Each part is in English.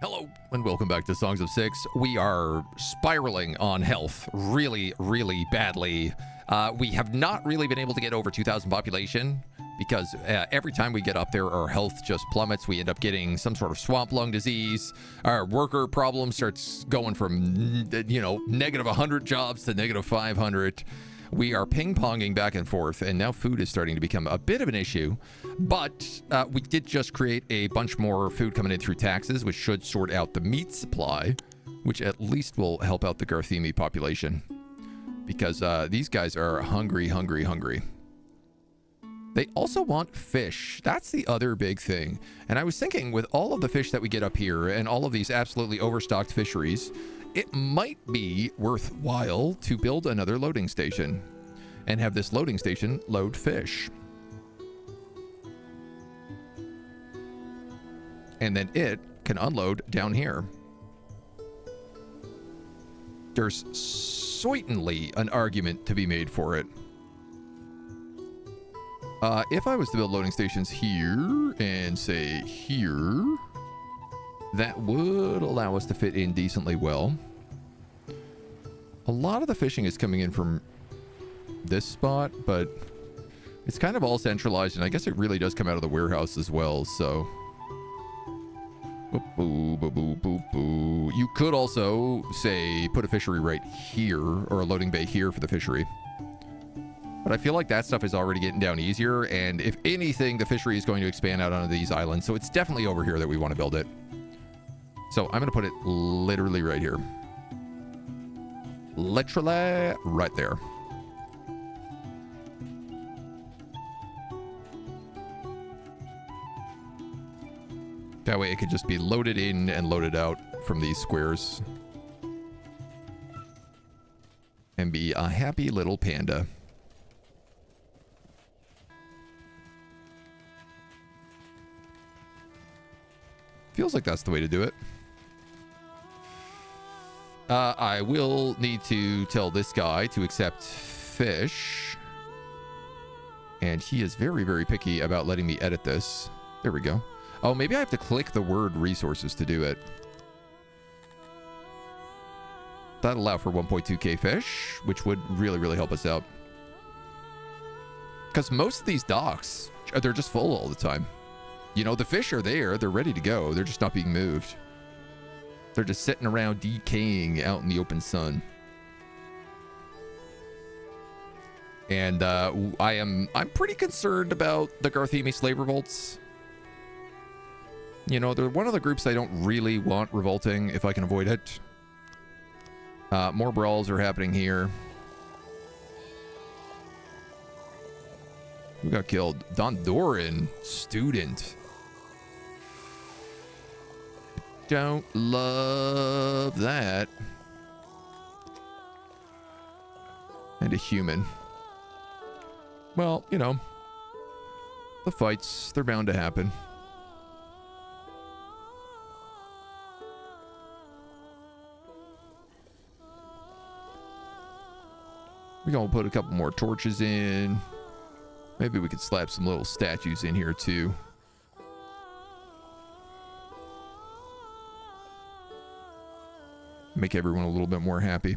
Hello and welcome back to Songs of Syx. We are spiraling on health really, really badly. We have not really been able to get over 2,000 population because every time we get up there, our health just plummets. We end up getting some sort of swamp lung disease. Our worker problem starts going from, negative 100 jobs to negative 500. We are ping-ponging back and forth, and now food is starting to become a bit of an issue. But we did just create a bunch more food coming in through taxes, which should sort out the meat supply, which at least will help out the Garthemi population. Because these guys are hungry, hungry, hungry. They also want fish. That's the other big thing. And I was thinking, with all of the fish that we get up here and all of these absolutely overstocked fisheries, it might be worthwhile to build another loading station and have this loading station load fish. And then it can unload down here. There's certainly an argument to be made for it. If I was to build loading stations here and say here, that would allow us to fit in decently well. A lot of the fishing is coming in from this spot, but it's kind of all centralized, and I guess it really does come out of the warehouse as well, so... Boop, boop, boop, boop, boop, boop. You could also, say, put a fishery right here, or a loading bay here for the fishery. But I feel like that stuff is already getting down easier, and if anything, the fishery is going to expand out onto these islands, so it's definitely over here that we want to build it. So I'm going to put it literally right here. Literally right there. That way it could just be loaded in and loaded out from these squares. And be a happy little panda. Feels like that's the way to do it. I will need to tell this guy to accept fish. And he is very, very picky about letting me edit this. There we go. Oh, maybe I have to click the word resources to do it. That'll allow for 1.2k fish, which would really, really help us out. Because most of these docks, they're just full all the time. You know, the fish are there. They're ready to go. They're just not being moved. They're just sitting around decaying out in the open sun. And I'm pretty concerned about the Garthemi slave revolts. You know, they're one of the groups I don't really want revolting if I can avoid it. More brawls are happening here. Who got killed? Dondoran, student. Don't love that. And a human. Well, you know, the fights, they're bound to happen. We're gonna put a couple more torches in. Maybe we could slap some little statues in here too. Make everyone a little bit more happy.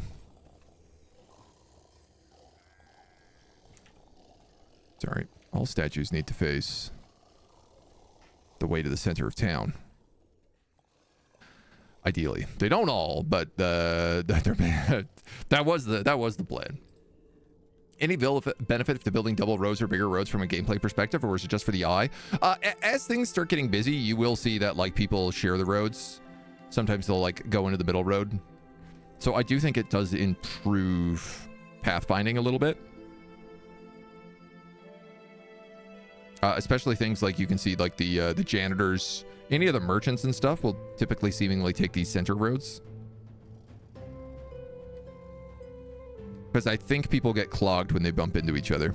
Sorry, all statues need to face the way to the center of town. Ideally, they don't all, but that was the plan. Any benefit to building double roads or bigger roads from a gameplay perspective, or is it just for the eye? As things start getting busy, you will see that like people share the roads. Sometimes they'll like go into the middle road. So I do think it does improve pathfinding a little bit. Especially things like you can see like the janitors, any of the merchants and stuff will typically seemingly take these center roads. Because I think people get clogged when they bump into each other.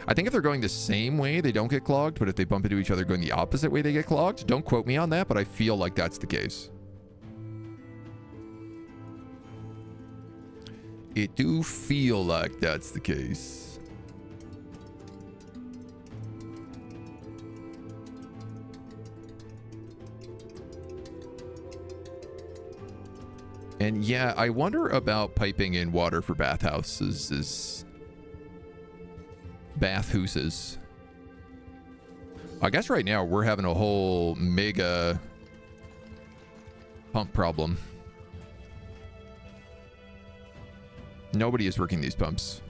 I think if they're going the same way, they don't get clogged, but if they bump into each other going the opposite way, they get clogged. Don't quote me on that, but I feel like that's the case. It do feel like that's the case. And yeah, I wonder about piping in water for bathhouses. Bathhouses. I guess right now we're having a whole mega pump problem. Nobody is working these pumps.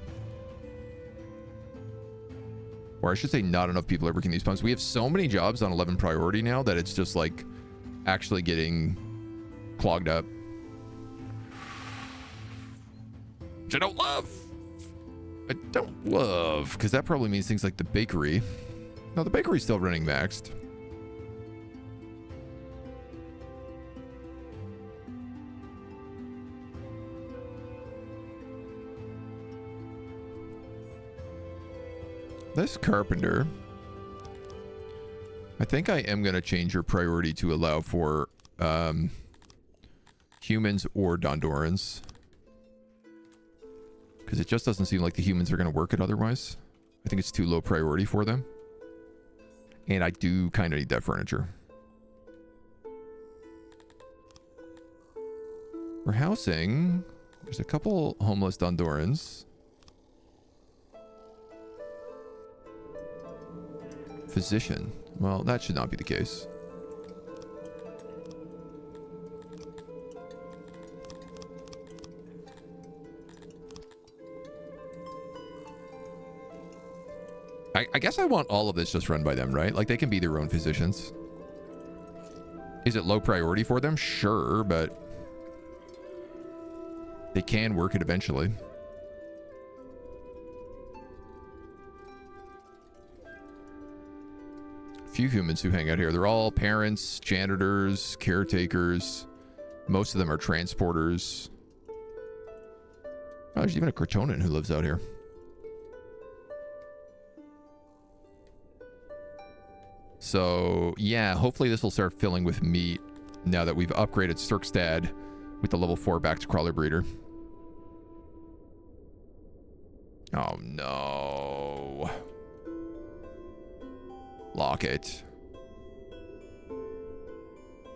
Or I should say not enough people are working these pumps. We have so many jobs on 11 priority now that it's just like actually getting clogged up. Which I don't love. I don't love, because that probably means things like the bakery. No, the bakery's still running maxed. This carpenter, I think I am going to change your priority to allow for humans or Dondorans. Because it just doesn't seem like the humans are going to work it otherwise. I think it's too low priority for them. And I do kind of need that furniture. For housing, there's a couple homeless Dondorans. Physician. Well, that should not be the case. I guess I want all of this just run by them, right? Like, they can be their own physicians. Is it low priority for them? Sure, but they can work it eventually. Few humans who hang out here. They're all parents, janitors, caretakers. Most of them are transporters. Oh, there's even a Crotonan who lives out here. So, yeah, hopefully this will start filling with meat now that we've upgraded Sturkstad with the level 4 back to Crawler Breeder. Oh, no. Lock it.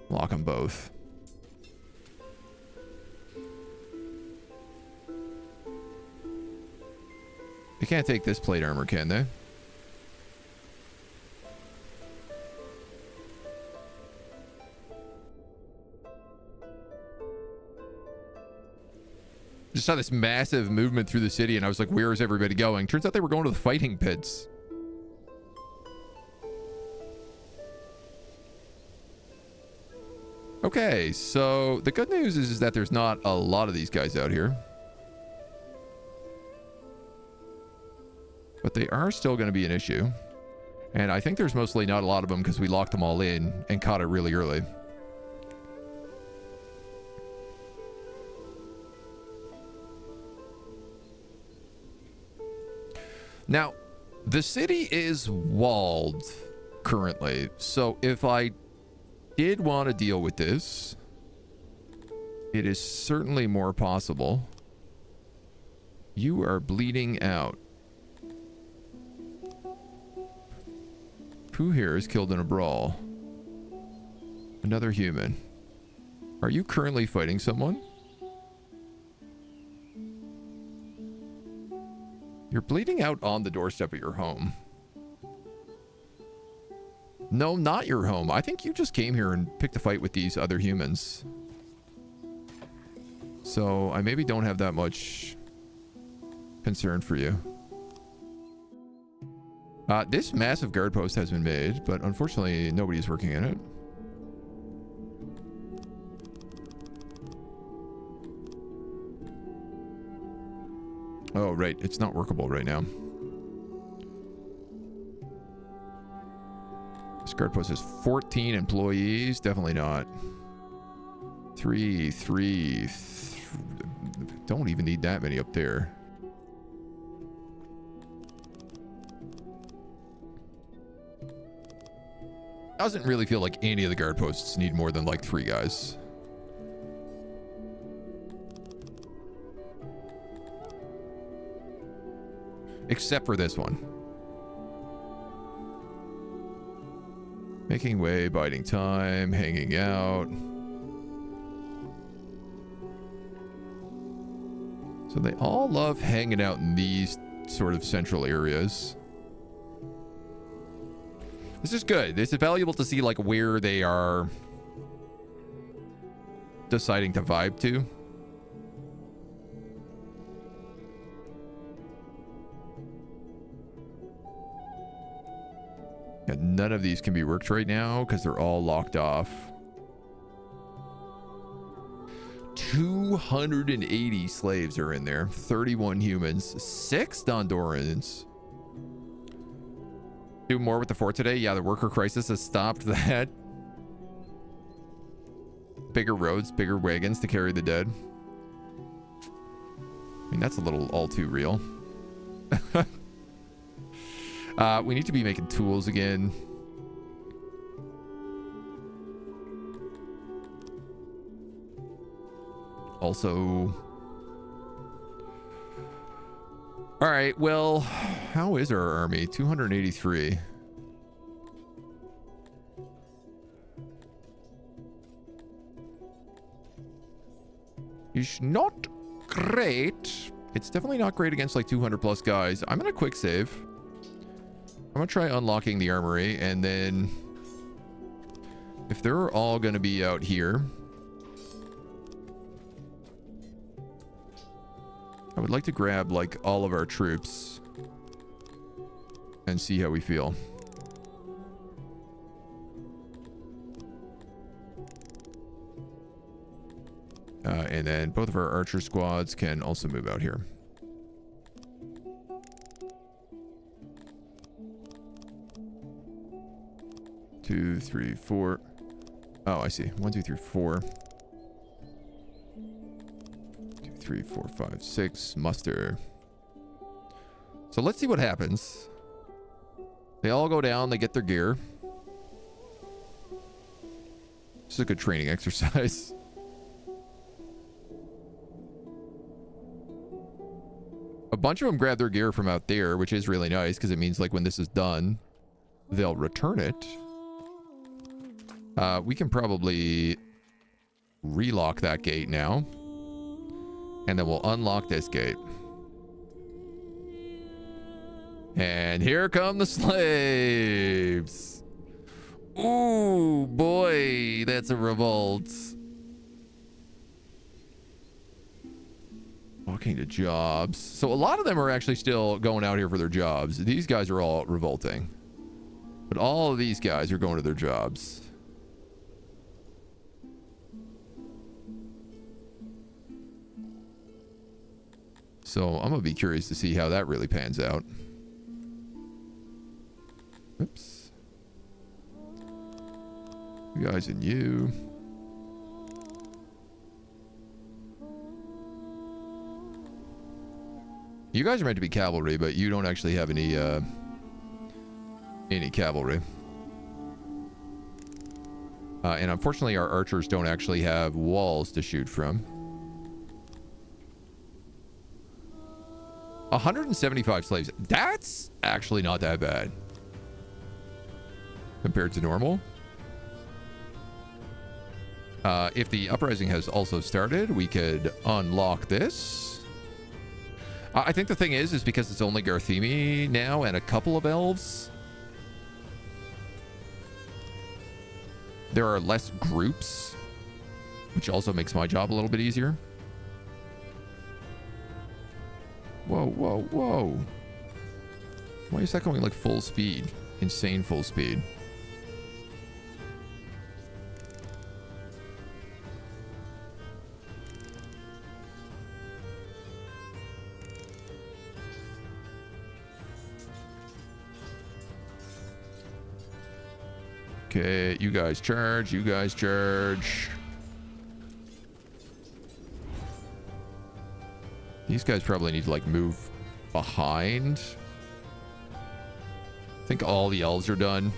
Lock them both. They can't take this plate armor, can they? Just saw this massive movement through the city and I was like, where is everybody going? Turns out they were going to the fighting pits. Okay, so the good news is that there's not a lot of these guys out here. But they are still going to be an issue. And I think there's mostly not a lot of them because we locked them all in and caught it really early. Now, the city is walled currently. So if I did want to deal with this, it is certainly more possible. You are bleeding out. Who here is killed in a brawl? Another human. Are you currently fighting someone? You're bleeding out on the doorstep of your home. No, not your home. I think you just came here and picked a fight with these other humans. So I maybe don't have that much concern for you. This massive guard post has been made, but unfortunately nobody's working in it. Oh, right. It's not workable right now. This guard post has 14 employees. Definitely not. Don't even need that many up there. Doesn't really feel like any of the guard posts need more than like 3 guys. Except for this one. Making way, biding time, hanging out. So they all love hanging out in these sort of central areas. This is good. This is valuable to see like where they are deciding to vibe to. Yeah, none of these can be worked right now because they're all locked off. 280 slaves are in there. 31 humans. 6 Dondorans. Do more with the fort today. Yeah, the worker crisis has stopped that. Bigger roads, bigger wagons to carry the dead. I mean, that's a little all too real. We need to be making tools again. Also, all right, well, how is our army? 283. It's not great. It's definitely not great against like 200 plus guys. I'm gonna quick save. I'm gonna try unlocking the armory, and then if they're all gonna be out here, I would like to grab like all of our troops and see how we feel. And then both of our archer squads can also move out here. Two, three, four. Oh, I see. 1, 2, 3, 4. 2, 3, 4, 5, 6. Muster. So let's see what happens. They all go down. They get their gear. This is a good training exercise. A bunch of them grab their gear from out there, which is really nice because it means like when this is done, they'll return it. We can probably relock that gate now. And then we'll unlock this gate. And here come the slaves. Ooh, boy, that's a revolt. Walking to jobs. So a lot of them are actually still going out here for their jobs. These guys are all revolting. But all of these guys are going to their jobs. So I'm gonna be curious to see how that really pans out. Oops. You guys and you. You guys are meant to be cavalry, but you don't actually have any cavalry. And unfortunately, our archers don't actually have walls to shoot from. 175 slaves. That's actually not that bad compared to normal. If the uprising has also started, we could unlock this. I think the thing is because it's only Garthemi now and a couple of elves. There are less groups, which also makes my job a little bit easier. Whoa, whoa, whoa. Why is that going like full speed? Insane full speed. Okay, you guys charge, you guys charge. These guys probably need to like move behind. I think all the elves are done.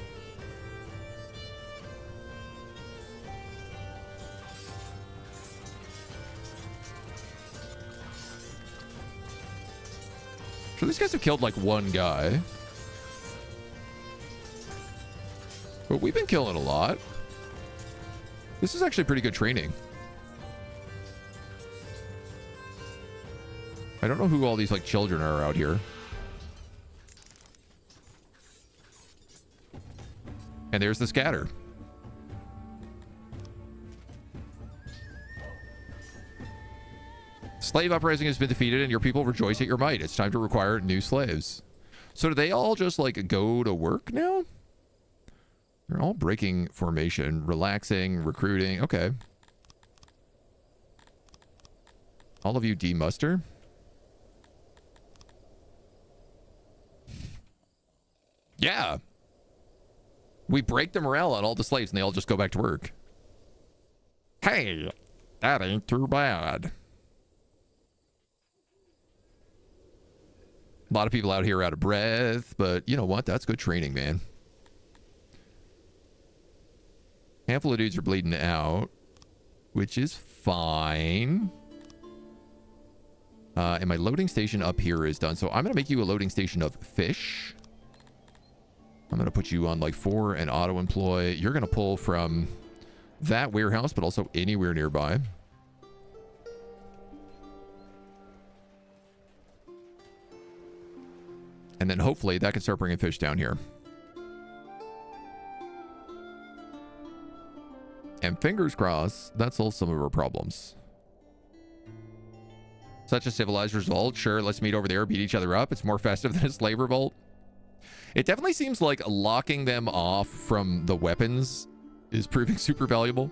So these guys have killed like one guy. But we've been killing a lot. This is actually pretty good training. I don't know who all these like children are out here. And there's the scatter. Slave uprising has been defeated and your people rejoice at your might. It's time to require new slaves. So do they all just like go to work now? They're all breaking formation, relaxing, recruiting. Okay. All of you demuster. Yeah. We break the morale on all the slaves and they all just go back to work. Hey, that ain't too bad. A lot of people out here are out of breath, but you know what? That's good training, man. Handful of dudes are bleeding out, which is fine. And my loading station up here is done. So I'm going to make you a loading station of fish. I'm going to put you on like 4 and auto employ. You're going to pull from that warehouse, but also anywhere nearby. And then hopefully that can start bringing fish down here. And fingers crossed, that solves some of our problems. Such a civilized result. Sure, let's meet over there, beat each other up. It's more festive than a slave revolt. It definitely seems like locking them off from the weapons is proving super valuable.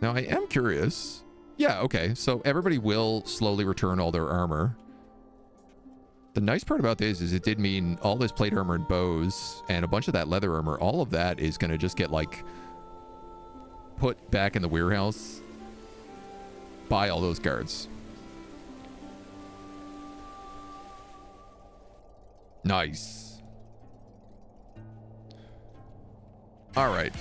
Now, I am curious. Yeah, okay. So everybody will slowly return all their armor. The nice part about this is it did mean all this plate armor and bows and a bunch of that leather armor, all of that is going to just get like put back in the warehouse by all those guards. Nice. All right.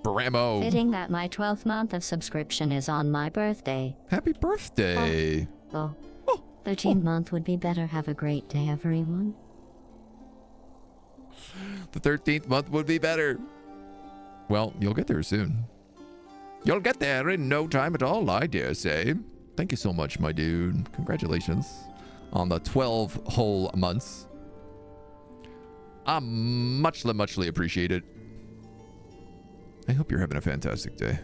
Bramo. Fitting that my 12th month of subscription is on my birthday. Happy birthday. Oh. 13th month would be better. Have a great day, everyone. The 13th month would be better. Well, you'll get there soon. You'll get there in no time at all, I dare say. Thank you so much, my dude. Congratulations on the 12 whole months. I muchly appreciate it. I hope you're having a fantastic day.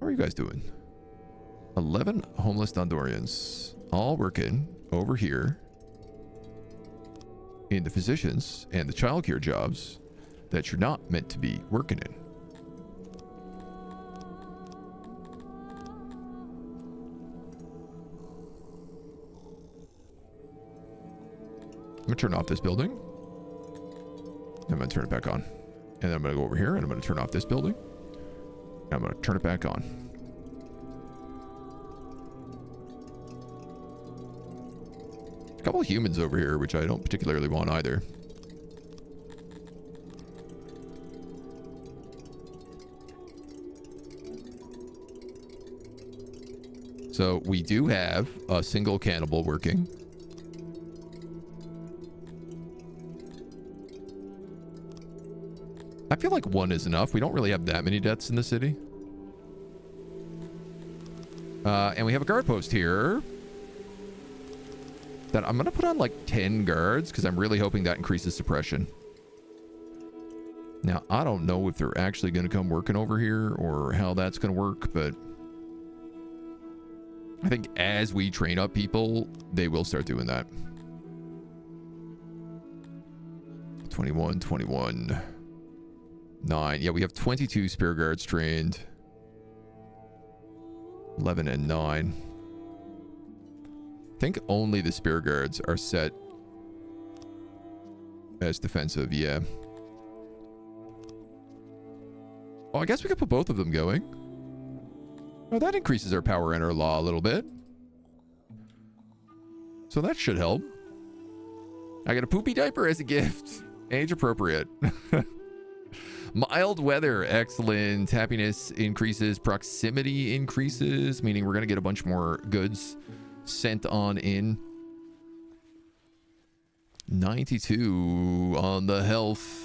How are you guys doing? 11 homeless Dondorians, all working over here in the physicians and the childcare jobs that you're not meant to be working in. I'm gonna turn off this building. I'm gonna turn it back on. And then I'm gonna go over here and I'm gonna turn off this building. And I'm gonna turn it back on. A couple of humans over here, which I don't particularly want either. So we do have a single cannibal working. I feel like one is enough. We don't really have that many deaths in the city. And we have a guard post here that I'm going to put on like 10 guards because I'm really hoping that increases suppression. Now, I don't know if they're actually going to come working over here or how that's going to work, but I think as we train up people, they will start doing that. 21, 21, 9. Yeah, we have 22 spare guards trained. 11 and 9. I think only the spare guards are set as defensive, yeah. Oh, I guess we could put both of them going. Oh, that increases our power and our law a little bit. So that should help. I got a poopy diaper as a gift. Age appropriate. Mild weather, excellent. Happiness increases. Proximity increases, meaning we're going to get a bunch more goods sent on in. 92 on the health.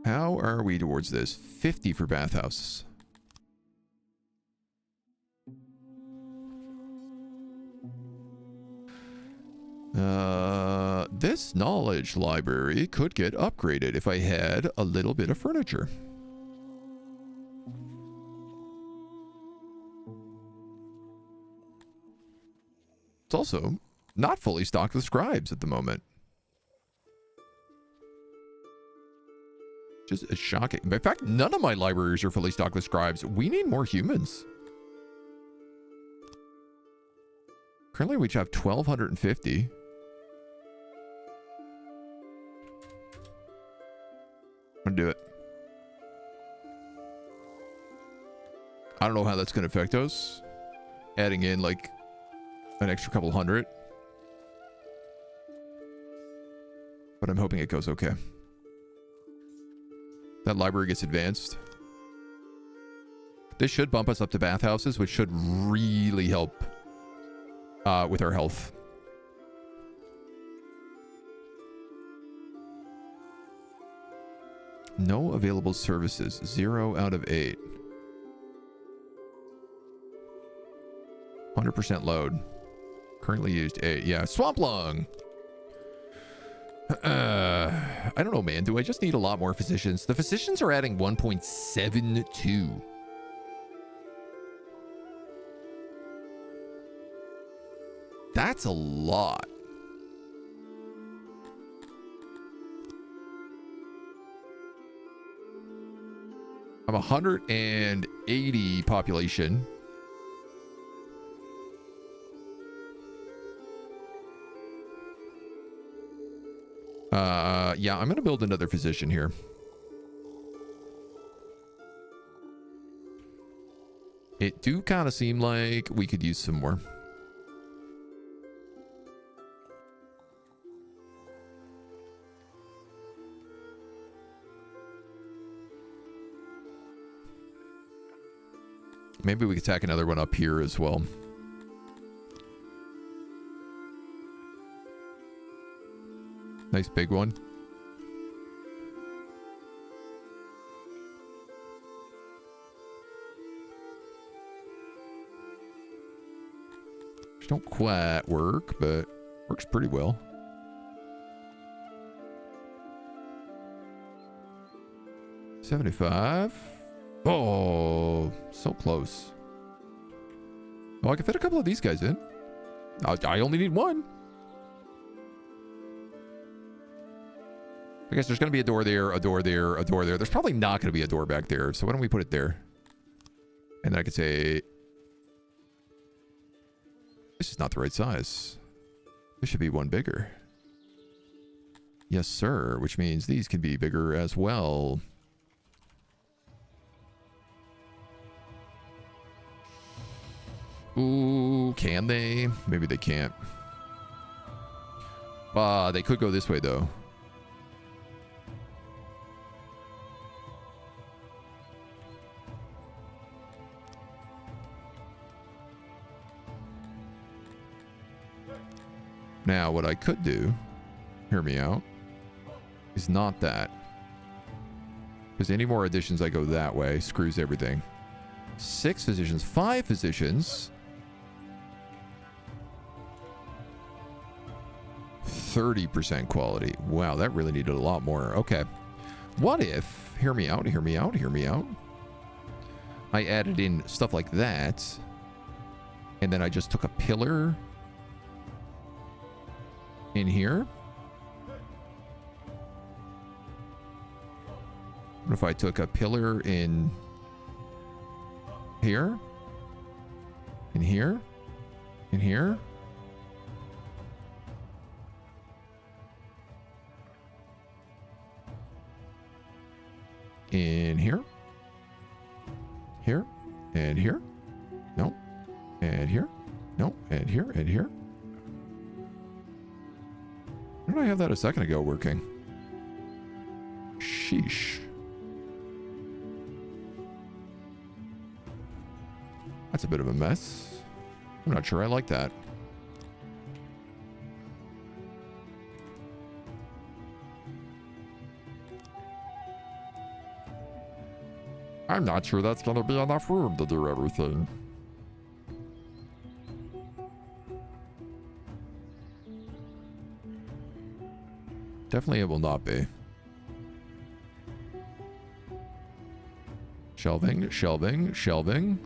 How are we towards this? 50 for bathhouse. This knowledge library could get upgraded if I had a little bit of furniture. It's also not fully stocked with scribes at the moment. Just shocking. In fact, none of my libraries are fully stocked with scribes. We need more humans. Currently, we have 1,250. I'm gonna do it. I don't know how that's gonna affect us. Adding in like an extra couple hundred. But I'm hoping it goes okay. That library gets advanced. This should bump us up to bathhouses, which should really help with our health. No available services. 0 out of 8. 100% load. Currently used 8. Yeah, swamp lung. I don't know, man. Do I just need a lot more physicians? The physicians are adding 1.72. That's a lot. I'm 180 population. Yeah, I'm gonna build another physician here. It do kind of seem like we could use some more. Maybe we could tack another one up here as well. Nice big one. Which don't quite work, but works pretty well. $75. Oh, so close. Oh, I can fit a couple of these guys in. I only need one. I guess there's going to be a door there, a door there, a door there. There's probably not going to be a door back there. So why don't we put it there? And then I could say, this is not the right size. This should be one bigger. Yes, sir. Which means these can be bigger as well. Ooh, can they? Maybe they can't. They could go this way, though. Now, what I could do, hear me out, is not that. Because any more additions I go that way screws everything. 6 physicians, 5 physicians. 30% quality. Wow, that really needed a lot more. Okay. What if, hear me out, hear me out, hear me out. I added in stuff like that. And then I just took a pillar in here. What if I took a pillar in here? In here? In here? In here? Here? And here? No. And here? No. And here? And here? Why did I have that a second ago working? Sheesh. That's a bit of a mess. I'm not sure I like that. I'm not sure that's going to be enough room to do everything. Definitely it will not be. Shelving, shelving, shelving.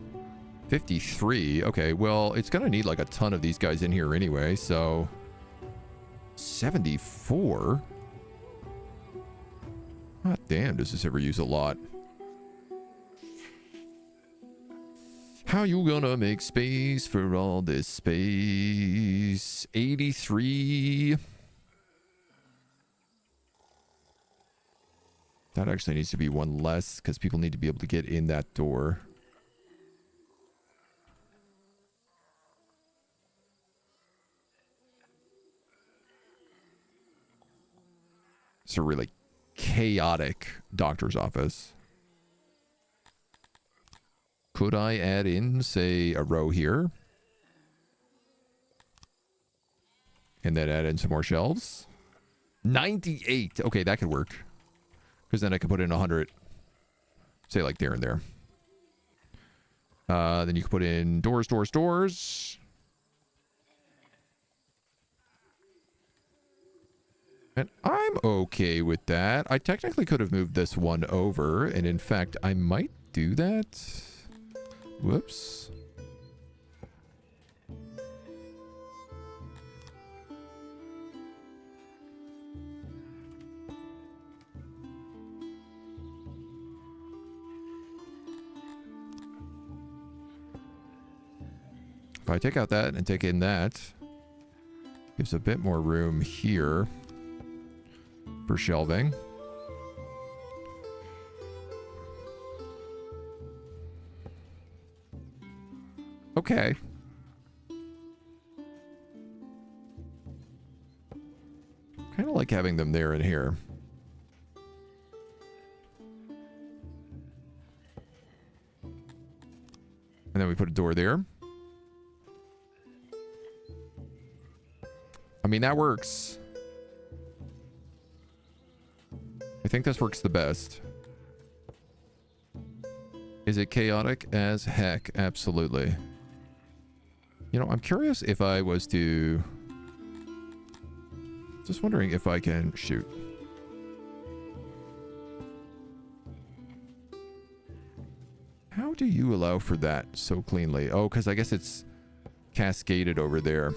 53. Okay, well, it's going to need like a ton of these guys in here anyway, so... 74? God damn, does this ever use a lot? How you gonna make space for all this space? 83. That actually needs to be one less because people need to be able to get in that door. It's a really chaotic doctor's office. Could I add in, say, a row here? And then add in some more shelves? 98. Okay, that could work. Because then I could put in 100. Say like there and there. Then you can put in doors, doors, doors. And I'm okay with that. I technically could have moved this one over. And in fact, I might do that. Whoops. If I take out that and take in that, gives a bit more room here for shelving. Okay. Kind of like having them there and here. And then we put a door there. I mean, that works. I think this works the best. Is it chaotic as heck? Absolutely. You know, I'm curious if I was to... Just wondering if I can shoot. How do you allow for that so cleanly? Oh, because I guess it's cascaded over there.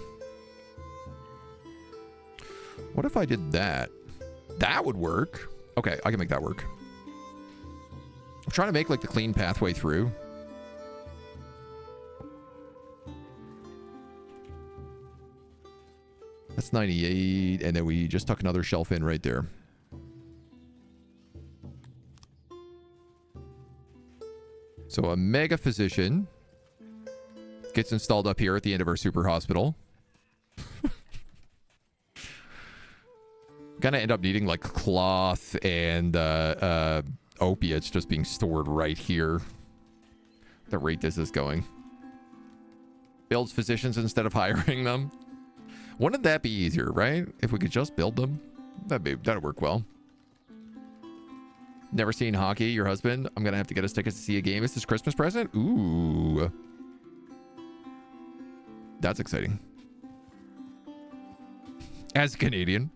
What if I did that? That would work. Okay, I can make that work. I'm trying to make like the clean pathway through. That's 98, and then we just tuck another shelf in right there. So a mega physician gets installed up here at the end of our super hospital. Gonna end up needing like cloth and opiates just being stored right here. The rate this is going. Builds physicians instead of hiring them. Wouldn't that be easier, right? If we could just build them, that'd work well. Never seen hockey, your husband? I'm gonna have to get us tickets to see a game. Is this Christmas present? Ooh. That's exciting. As a Canadian,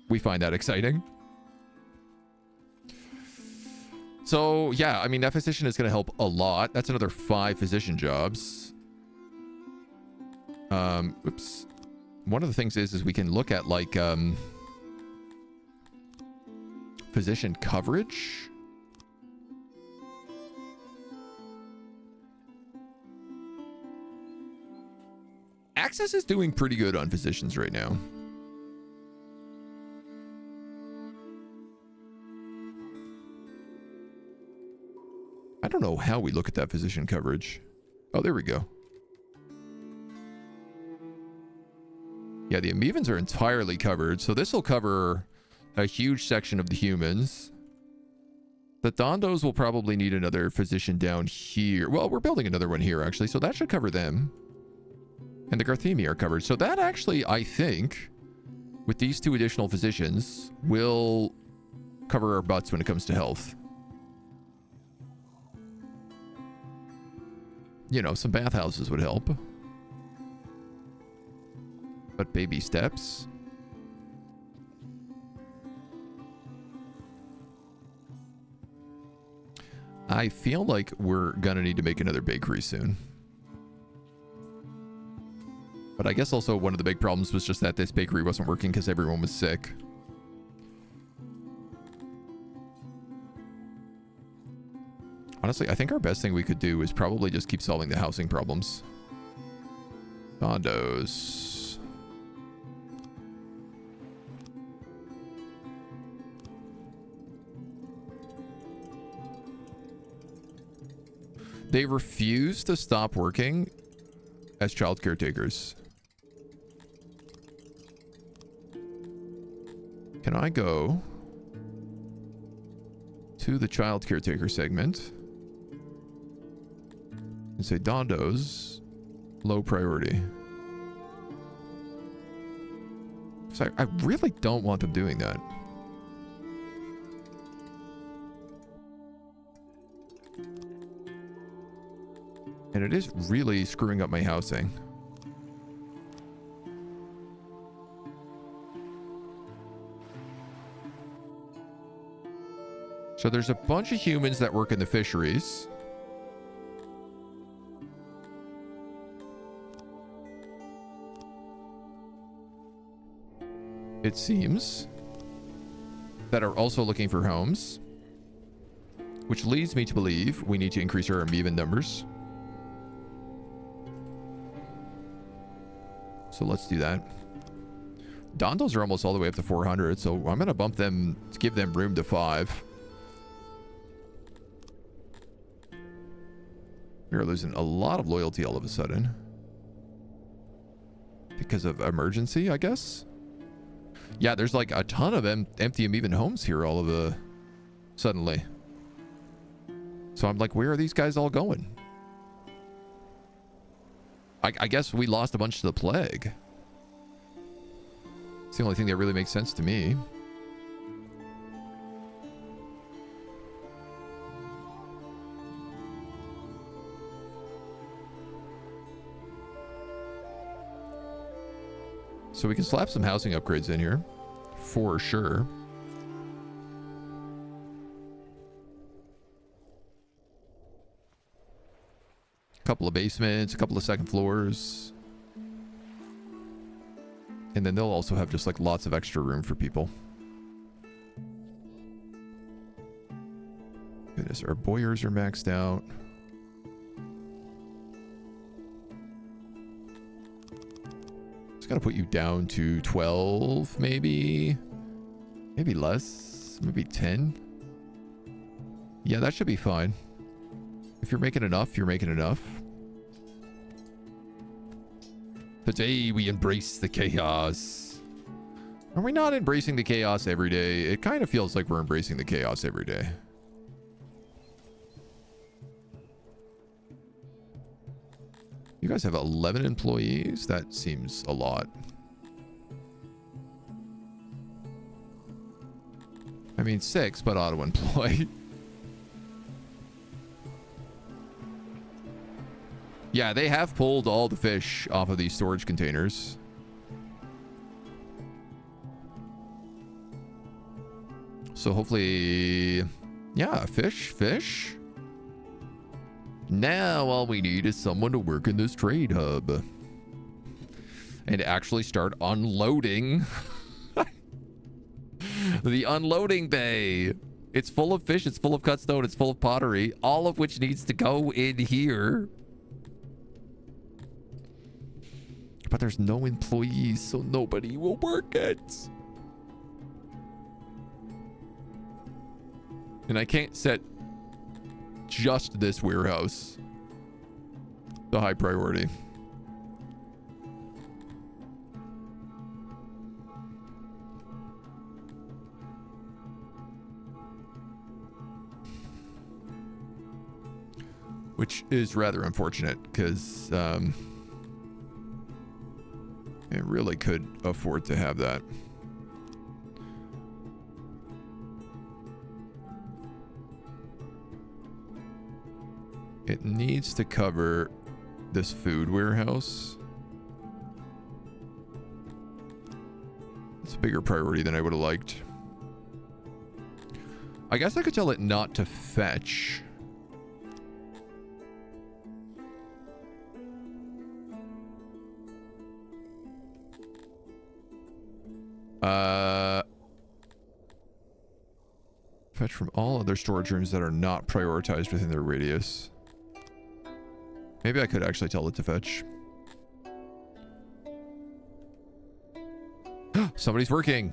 we find that exciting. So, yeah, I mean, that physician is gonna help a lot. That's another 5 physician jobs. Oops. One of the things is we can look at like physician coverage. Access is doing pretty good on physicians right now. I don't know how we look at that physician coverage. Oh, there we go. Yeah, the amevans are entirely covered, so this will cover a huge section of the humans. The Dondos will probably need another physician down here. Well, we're building another one here, actually, so that should cover them. And the Garthemi are covered. So that actually, I think, with these 2 additional physicians, will cover our butts when it comes to health. you know, some bathhouses would help. But baby steps. I feel like we're gonna need to make another bakery soon. But I guess also one of the big problems was just that this bakery wasn't working because everyone was sick. Honestly, I think our best thing we could do is probably just keep solving the housing problems. Condos. They refuse to stop working as child caretakers. Can I go to the child caretaker segment and say Dondo's low priority? So I really don't want them doing that. And it is really screwing up my housing. So there's a bunch of humans that work in the fisheries. It seems. That are also looking for homes. Which leads me to believe we need to increase our amoeba numbers. So let's do that. Dondos are almost all the way up to 400, so I'm going to bump them to give them room to 5. We are losing a lot of loyalty all of a sudden. Because of emergency, I guess? Yeah, there's like a ton of empty amoeban homes here all of a suddenly. So I'm like, where are these guys all going? I guess we lost a bunch to the plague. It's the only thing that really makes sense to me. So we can slap some housing upgrades in here, for sure. Couple of basements, a couple of second floors. And then they'll also have just like lots of extra room for people. Goodness, our boyers are maxed out. Just gotta put you down to 12, maybe. Maybe less. Maybe 10. Yeah, that should be fine. If you're making enough, you're making enough. Today we embrace the chaos. Are we not embracing the chaos every day? It kind of feels like we're embracing the chaos every day. You guys have 11 employees? That seems a lot. I mean, 6, but auto-employed. Yeah, they have pulled all the fish off of these storage containers. So hopefully... Yeah, fish. Now all we need is someone to work in this trade hub. And actually start unloading. The unloading bay. It's full of fish, it's full of cut stone, it's full of pottery. All of which needs to go in here. But there's no employees, so nobody will work it. And I can't set just this warehouse the high priority. Which is rather unfortunate because it really could afford to have that. It needs to cover this food warehouse. It's a bigger priority than I would have liked. I guess I could tell it not to fetch. Fetch from all other storage rooms that are not prioritized within their radius. Maybe I could actually tell it to fetch. Somebody's working.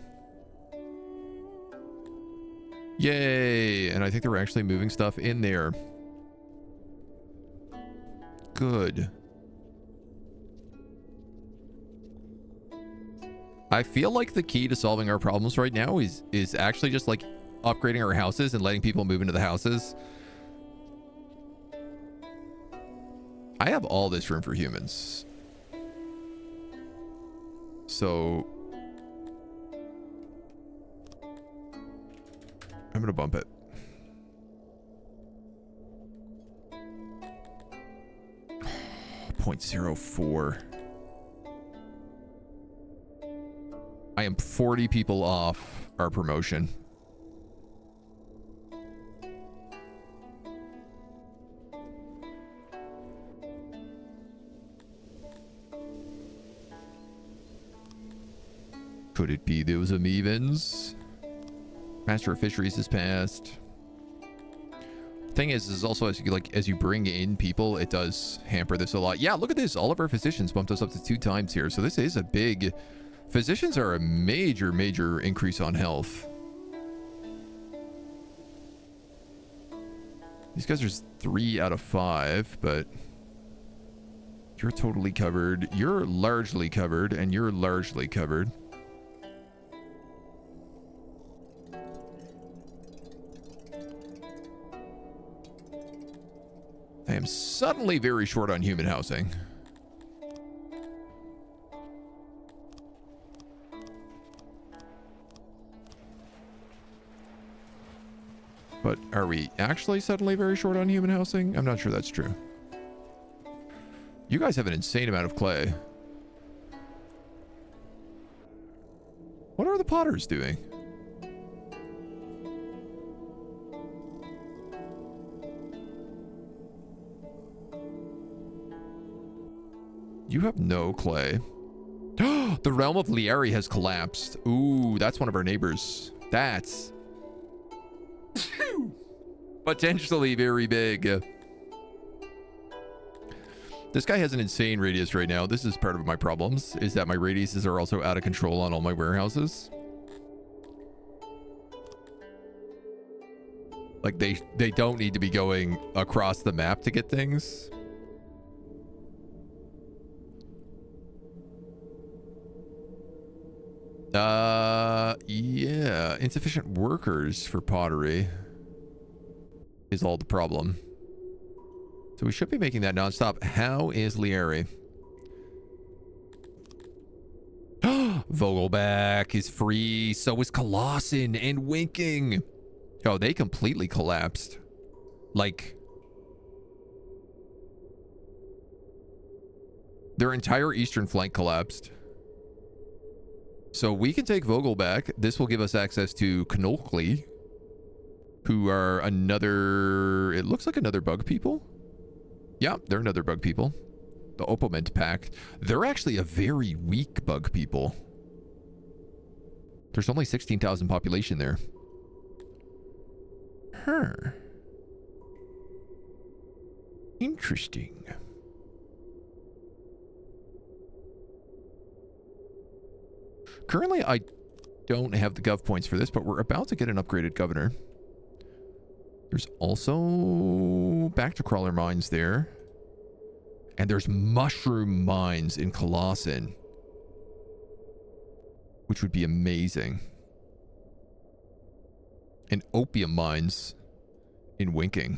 Yay! And I think they were actually moving stuff in there. Good. I feel like the key to solving our problems right now is actually just like upgrading our houses and letting people move into the houses. I have all this room for humans. So I'm going to bump it. .04. I am 40 people off our promotion. Could it be those amebans? Master of Fisheries has passed. Thing is also as you bring in people, it does hamper this a lot. Yeah, look at this. All of our physicians bumped us up to 2 times here. So this is a big... Physicians are a major increase on health. These guys are 3 out of 5, but... You're totally covered. You're largely covered, and you're largely covered. I am suddenly very short on human housing. But are we actually suddenly very short on human housing? I'm not sure that's true. You guys have an insane amount of clay. What are the potters doing? You have no clay. The realm of Lieri has collapsed. Ooh, that's one of our neighbors. That's potentially very big. This guy has an insane radius right now. This is part of my problems, is that my radiuses are also out of control on all my warehouses. Like they don't need to be going across the map to get things. Yeah, insufficient workers for pottery is all the problem. So we should be making that nonstop. How is Lieri? Vogelback is free. So is Colossin and Winking. Oh, they completely collapsed. Like, their entire eastern flank collapsed. So we can take Vogelback. This will give us access to Knolkli, who are another... It looks like another bug people. Yeah, they're another bug people. The Opament Pack. They're actually a very weak bug people. There's only 16,000 population there. Huh. Interesting. Currently, I don't have the gov points for this, but we're about to get an upgraded governor. There's also back to crawler mines there. And there's mushroom mines in Colossin, which would be amazing. And opium mines in Winking.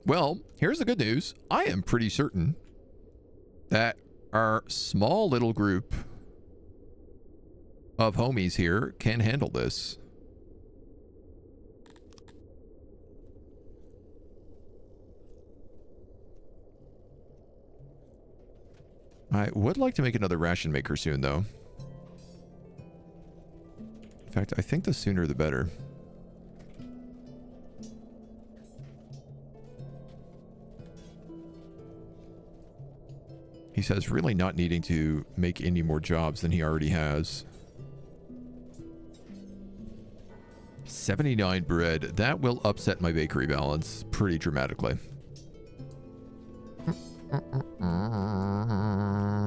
Well, here's the good news. I am pretty certain that our small little group of homies here can handle this. I would like to make another ration maker soon, though. In fact, I think the sooner the better. He says really not needing to make any more jobs than he already has. 79 bread. That will upset my bakery balance pretty dramatically.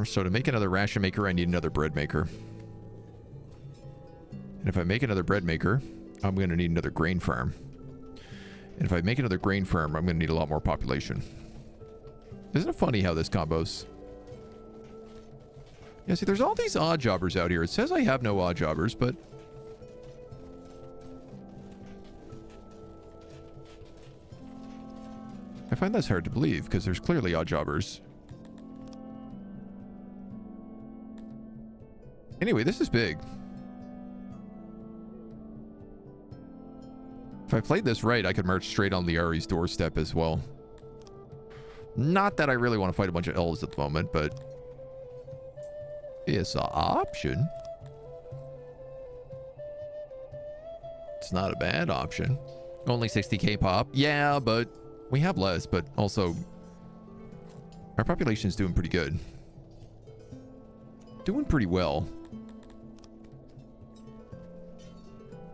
So to make another ration maker, I need another bread maker. And if I make another bread maker, I'm going to need another grain farm. And if I make another grain farm, I'm going to need a lot more population. Isn't it funny how this combos? Yeah, see, there's all these odd jobbers out here. It says I have no odd jobbers, but... I find that's hard to believe, because there's clearly odd jobbers. Anyway, this is big. If I played this right, I could march straight on Liari's doorstep as well. Not that I really want to fight a bunch of elves at the moment, but... it's an option. It's not a bad option. Only 60k pop. Yeah, but we have less, but also our population's doing pretty good. Doing pretty well.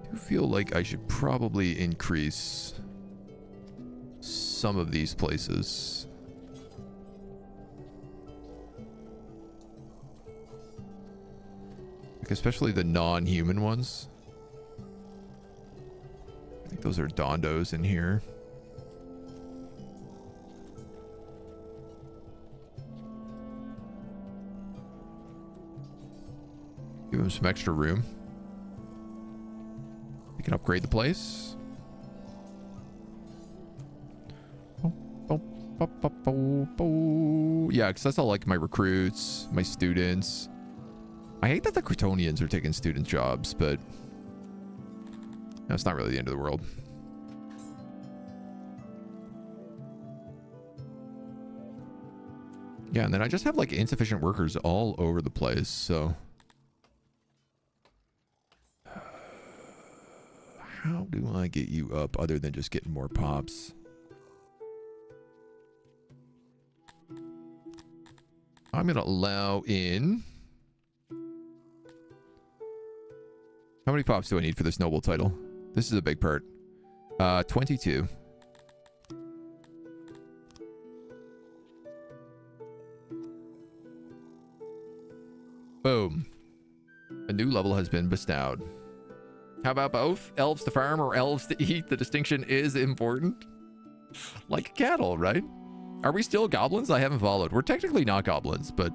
I do feel like I should probably increase some of these places. Like especially the non-human ones. I think those are Dondos in here. Give him some extra room. We can upgrade the place. Yeah, because that's all like my recruits, my students. I hate that the Cretonians are taking student jobs, but that's not really the end of the world. Yeah, and then I just have like insufficient workers all over the place, so... how do I get you up other than just getting more pops? I'm going to allow in... how many pops do I need for this noble title? This is a big part. 22. Boom. A new level has been bestowed. How about both? Elves to farm or elves to eat? The distinction is important. Like cattle, right? Are we still goblins? I haven't followed. We're technically not goblins, but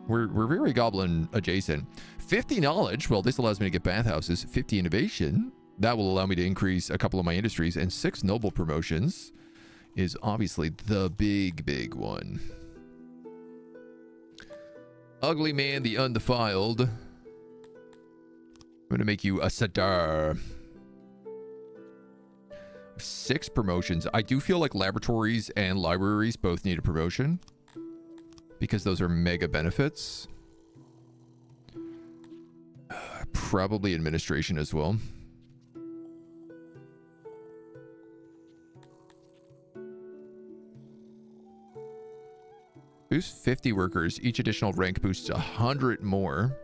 we're very goblin adjacent. 50 knowledge. Well, this allows me to get bathhouses. 50 innovation. That will allow me to increase a couple of my industries. And 6 noble promotions is obviously the big one. Ugly man, the undefiled. I'm going to make you a Sadar. 6 promotions. I do feel like laboratories and libraries both need a promotion, because those are mega benefits. Probably administration as well. Boost 50 workers. Each additional rank boosts 100 more.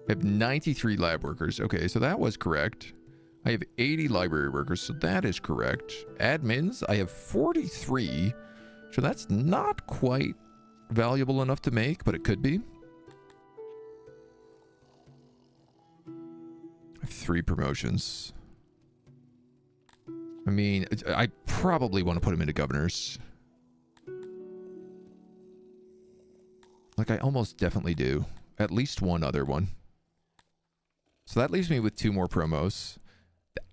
I have 93 lab workers. Okay, so that was correct. I have 80 library workers, so that is correct. Admins, I have 43. So that's not quite valuable enough to make, but it could be. I have 3 promotions. I mean, I probably want to put them into governors. Like, I almost definitely do. At least one other one. So that leaves me with 2 more promos.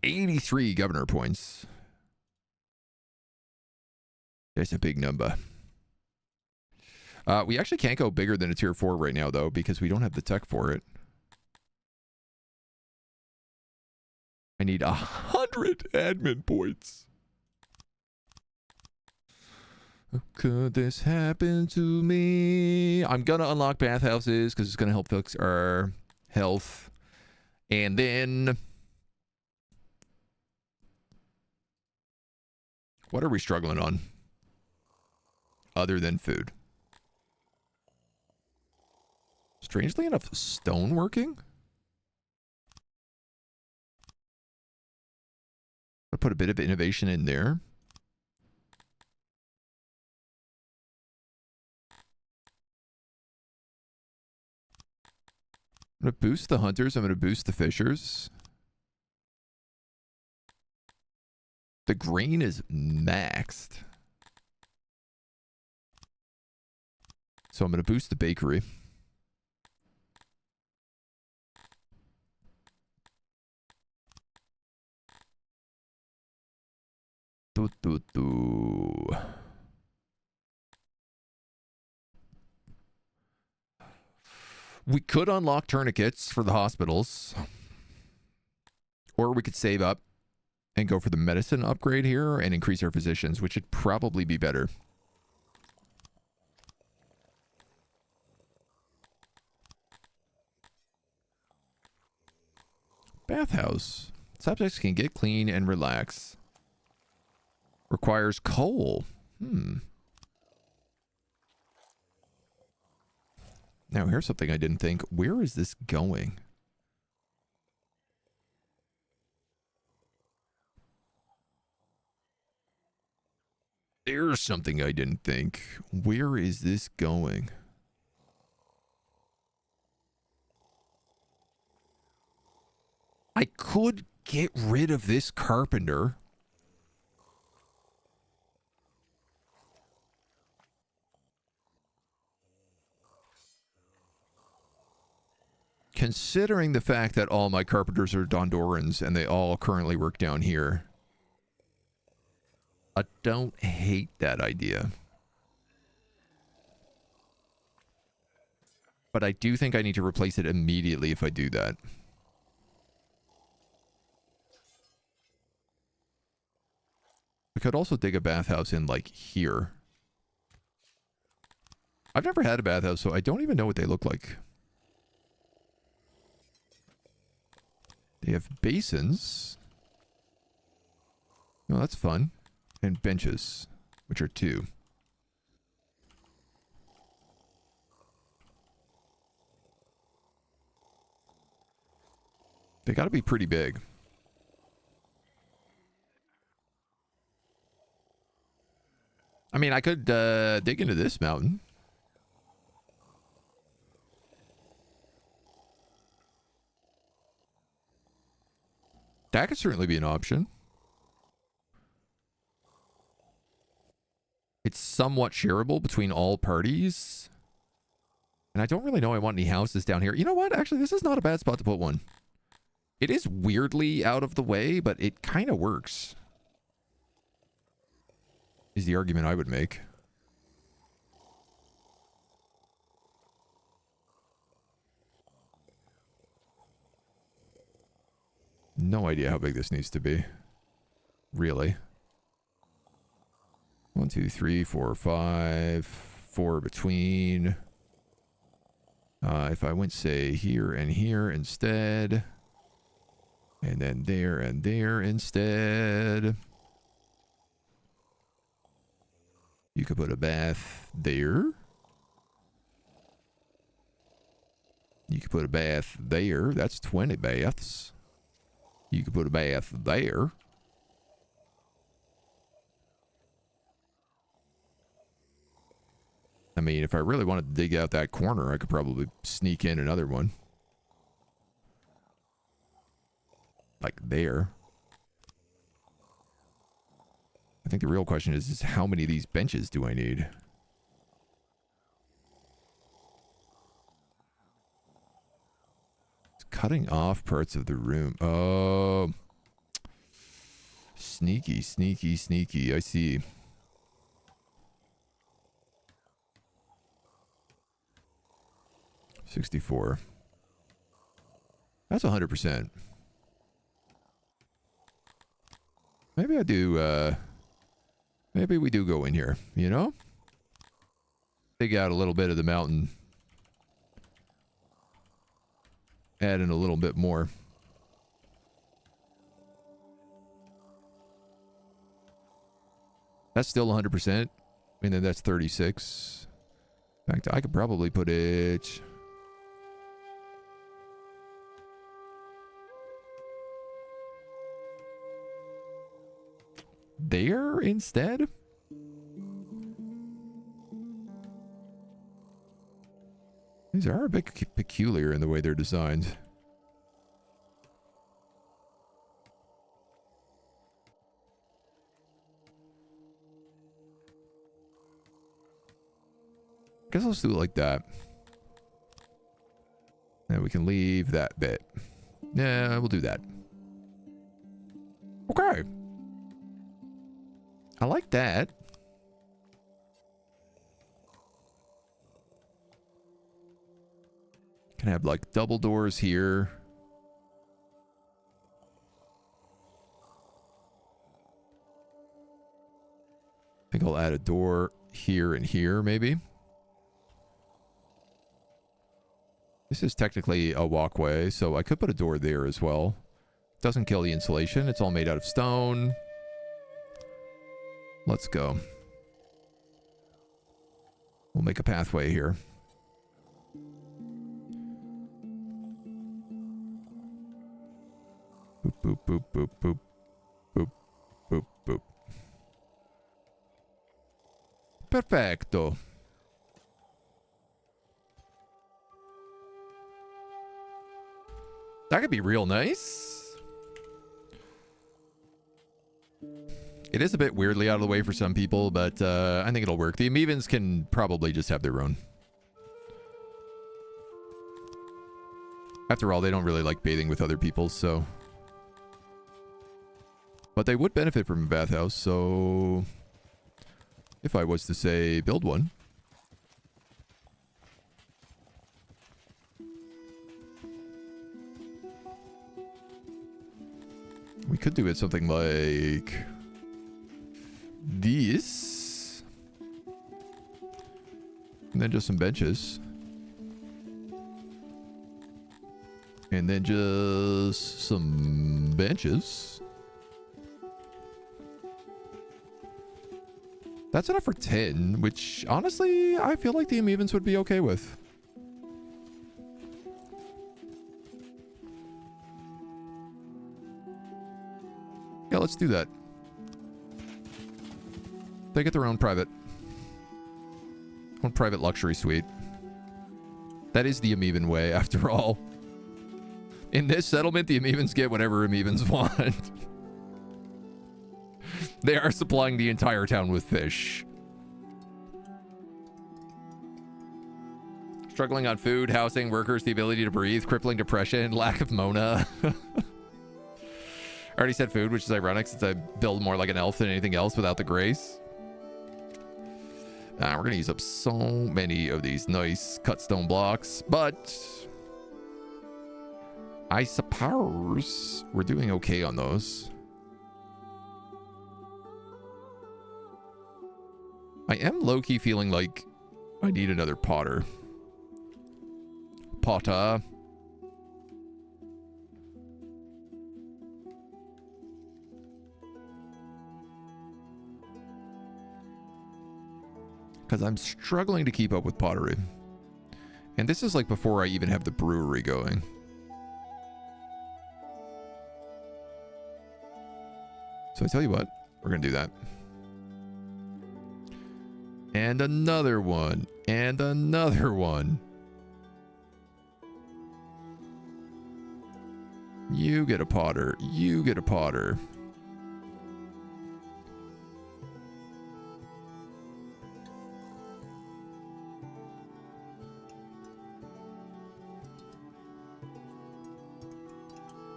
83 governor points. There's a big number. We actually can't go bigger than a tier 4 right now, though, because we don't have the tech for it. I need 100 admin points. Could this happen to me? I'm gonna unlock bathhouses because it's gonna help fix our health. And then... what are we struggling on? Other than food. Strangely enough, stoneworking? I'll put a bit of innovation in there. I'm going to boost the hunters. I'm going to boost the fishers. The grain is maxed. So I'm going to boost the bakery. We could unlock tourniquets for the hospitals. Or we could save up and go for the medicine upgrade here and increase our physicians, which would probably be better. Bathhouse. Subjects can get clean and relax. Requires coal. Now, here's something I didn't think. Where is this going? There's something I didn't think. Where is this going? I could get rid of this carpenter. Considering the fact that all my carpenters are Dondorans and they all currently work down here, I don't hate that idea. But I do think I need to replace it immediately if I do that. We could also dig a bathhouse in, like, here. I've never had a bathhouse, so I don't even know what they look like. They have basins. Oh, that's fun. And benches, which are 2. They gotta be pretty big. I mean, I could dig into this mountain. That could certainly be an option. It's somewhat shareable between all parties. And I don't really know I want any houses down here. You know what? Actually, this is not a bad spot to put one. It is weirdly out of the way, but it kind of works. Is the argument I would make. No idea how big this needs to be. Really. 1, 2, 3, 4, 5. 4 between. If I went, say, here and here instead. And then there and there instead. You could put a bath there. You could put a bath there. That's 20 baths. You could put a bath there. I mean, if I really wanted to dig out that corner, I could probably sneak in another one. Like there. I think the real question is how many of these benches do I need? It's cutting off parts of the room. Oh. Sneaky, sneaky, sneaky. I see. $64. That's 100%. Maybe I do, maybe we do go in here, you know? Dig out a little bit of the mountain. Add in a little bit more. That's still 100%. And then that's 36. In fact, I could probably put it... there instead? These are a bit peculiar in the way they're designed. Guess let's do it like that. And we can leave that bit. Yeah, we'll do that. Okay. I like that. Can have like double doors here. I think I'll add a door here and here, maybe. This is technically a walkway, so I could put a door there as well. Doesn't kill the insulation. It's all made out of stone. Let's go. We'll make a pathway here. Boop, boop, boop, boop, boop. Boop, boop, boop. Perfecto. That could be real nice. It is a bit weirdly out of the way for some people, but I think it'll work. The Amevans can probably just have their own. After all, they don't really like bathing with other people, so... But they would benefit from a bathhouse, so... If I was to say, build one. We could do it something like... this. And then just some benches. And then just some benches. That's enough for 10, which honestly, I feel like the Amevans would be okay with. Yeah, let's do that. They get their own private luxury suite. That is the Amevan way, after all. In this settlement, the Amevans get whatever Amevans want. They are supplying the entire town with fish. Struggling on food, housing, workers, the ability to breathe, crippling depression, lack of Mona. I already said food, which is ironic since I build more like an elf than anything else without the grace. We're going to use up so many of these nice cut stone blocks, but I suppose we're doing okay on those. I am low-key feeling like I need another potter. Potter. Because I'm struggling to keep up with pottery. And this is like before I even have the brewery going. So I tell you what, we're going to do that. And another one. And another one. You get a potter. You get a potter.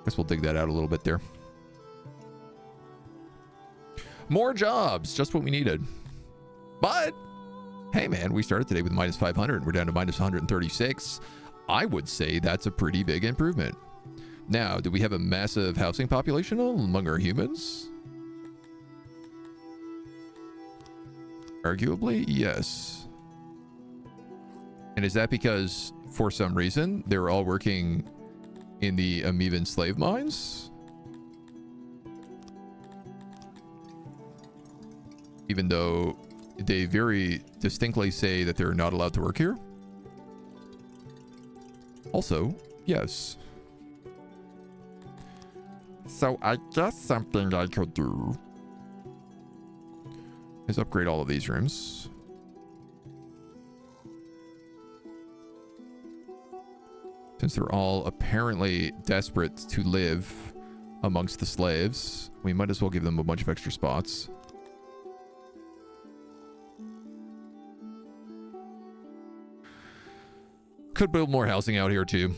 Guess we'll dig that out a little bit there. More jobs. Just what we needed. But... hey man, we started today with minus 500 and we're down to minus 136. I would say that's a pretty big improvement. Now, do we have a massive housing population among our humans? Arguably, yes. And is that because, for some reason, they're all working in the amoeban slave mines? Even though they very distinctly say that they're not allowed to work here? Also, yes. So I guess something I could do is upgrade all of these rooms. Since they're all apparently desperate to live amongst the slaves, we might as well give them a bunch of extra spots. Could build more housing out here too.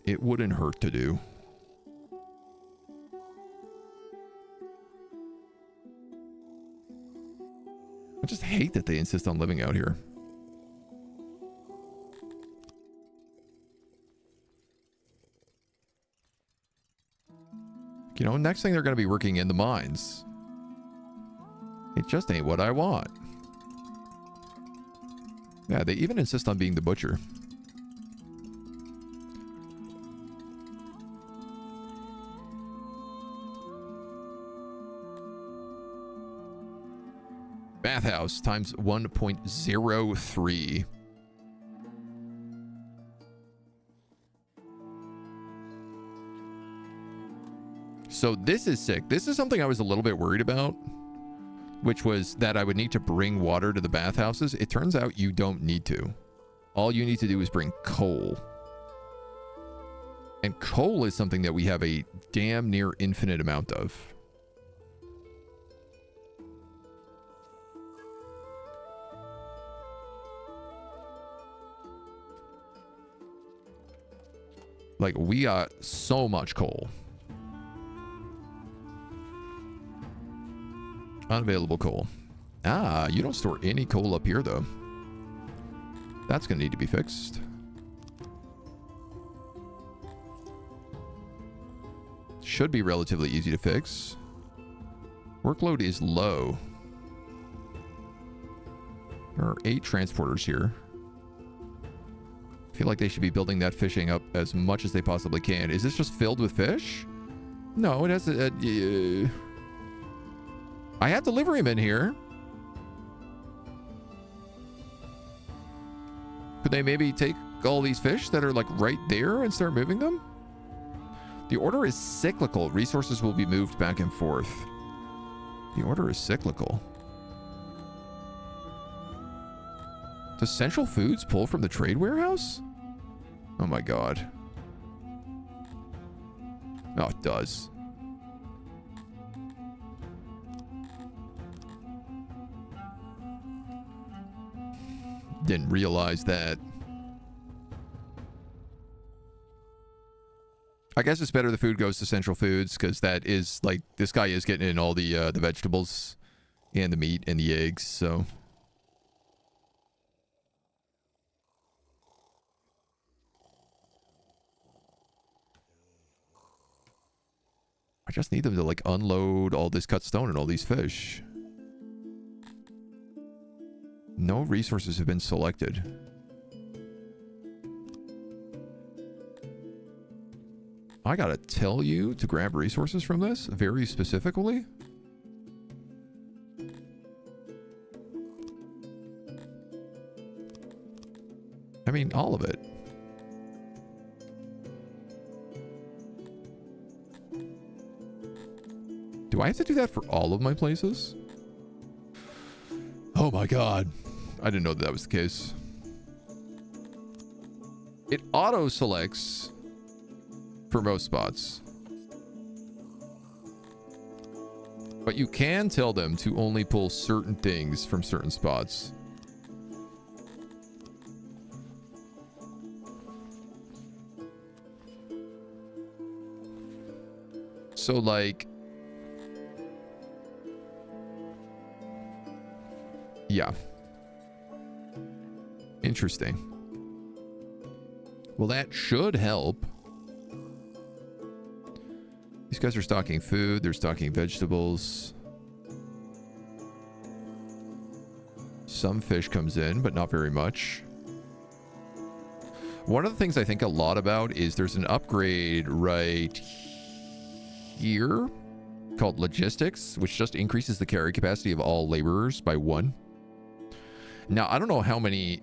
It wouldn't hurt to do. I just hate that they insist on living out here. You know, next thing they're going to be working in the mines. It just ain't what I want. Yeah, they even insist on being the butcher. Bathhouse times 1.03. So this is sick. This is something I was a little bit worried about, which was that I would need to bring water to the bathhouses. It turns out you don't need to. All you need to do is bring coal. And coal is something that we have a damn near infinite amount of. Like, we got so much coal. Unavailable coal. Ah, you don't store any coal up here, though. That's going to need to be fixed. Should be relatively easy to fix. Workload is low. There are 8 transporters here. I feel like they should be building that fishing up as much as they possibly can. Is this just filled with fish? No, it has a... I had deliverium in here. Could they maybe take all these fish that are like right there and start moving them? The order is cyclical. Resources will be moved back and forth. The order is cyclical. Does Central Foods pull from the trade warehouse? Oh my god. Oh, it does. Didn't realize that. I guess it's better the food goes to Central Foods, because that is like, this guy is getting in all the vegetables and the meat and the eggs, so. I just need them to like unload all this cut stone and all these fish. No resources have been selected. I gotta tell you to grab resources from this very specifically. I mean, all of it. Do I have to do that for all of my places? Oh my god. I didn't know that was the case. It auto selects for most spots. But you can tell them to only pull certain things from certain spots. So like, yeah. Interesting. Well, that should help. These guys are stocking food. They're stocking vegetables. Some fish comes in, but not very much. One of the things I think a lot about is there's an upgrade right here called logistics, which just increases the carry capacity of all laborers by 1. Now, I don't know how many,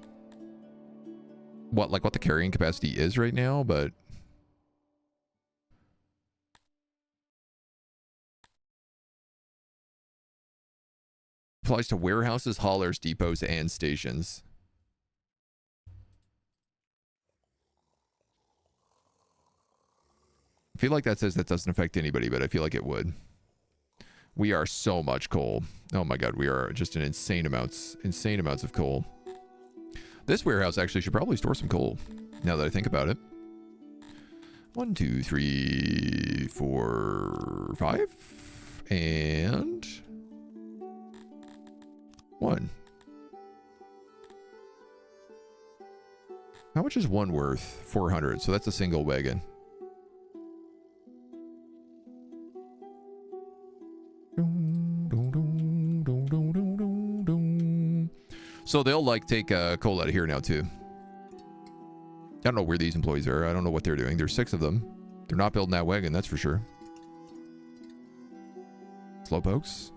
what the carrying capacity is right now, but applies to warehouses, haulers, depots, and stations. I feel like that says that doesn't affect anybody, but I feel like it would. We are so much coal. Oh my god, we are just in insane amounts of coal. This warehouse actually should probably store some coal, now that I think about it. 1, 2, 3, 4, 5, and 1. How much is 1 worth? 400, so that's a single wagon. So they'll like take coal out of here now too. I don't know where these employees are. I don't know what they're doing. There's 6 of them. They're not building that wagon, that's for sure. Slowpokes.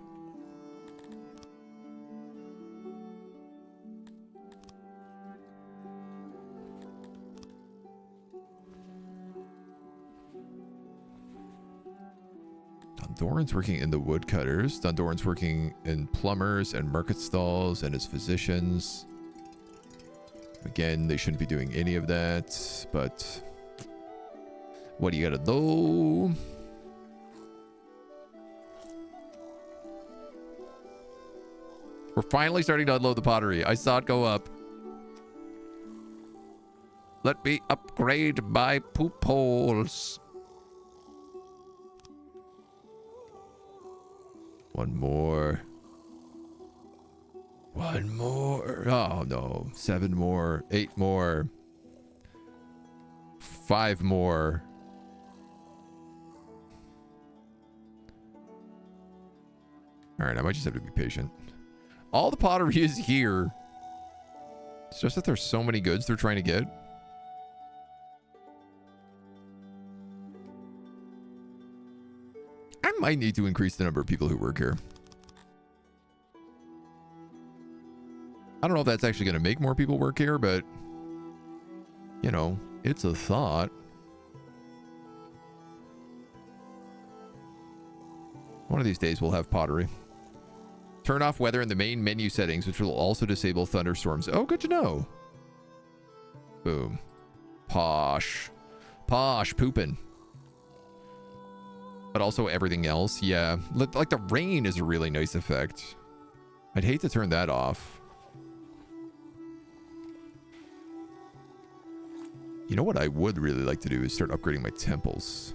Dondoran's working in the woodcutters. Dondoran's working in plumbers and market stalls and as physicians. Again, they shouldn't be doing any of that, but what do you gotta do? We're finally starting to unload the pottery. I saw it go up. Let me upgrade my poop holes. 1 more. 1 more. Oh no. 7 more. 8 more. 5 more. Alright, I might just have to be patient. All the pottery is here. It's just that there's so many goods they're trying to get. I might need to increase the number of people who work here. I don't know if that's actually going to make more people work here, but, you know, it's a thought. One of these days we'll have pottery. Turn off weather in the main menu settings, which will also disable thunderstorms. Oh, good to know. Boom. Posh. Posh poopin'. But also everything else, yeah. Like the rain is a really nice effect. I'd hate to turn that off. You know what I would really like to do is start upgrading my temples.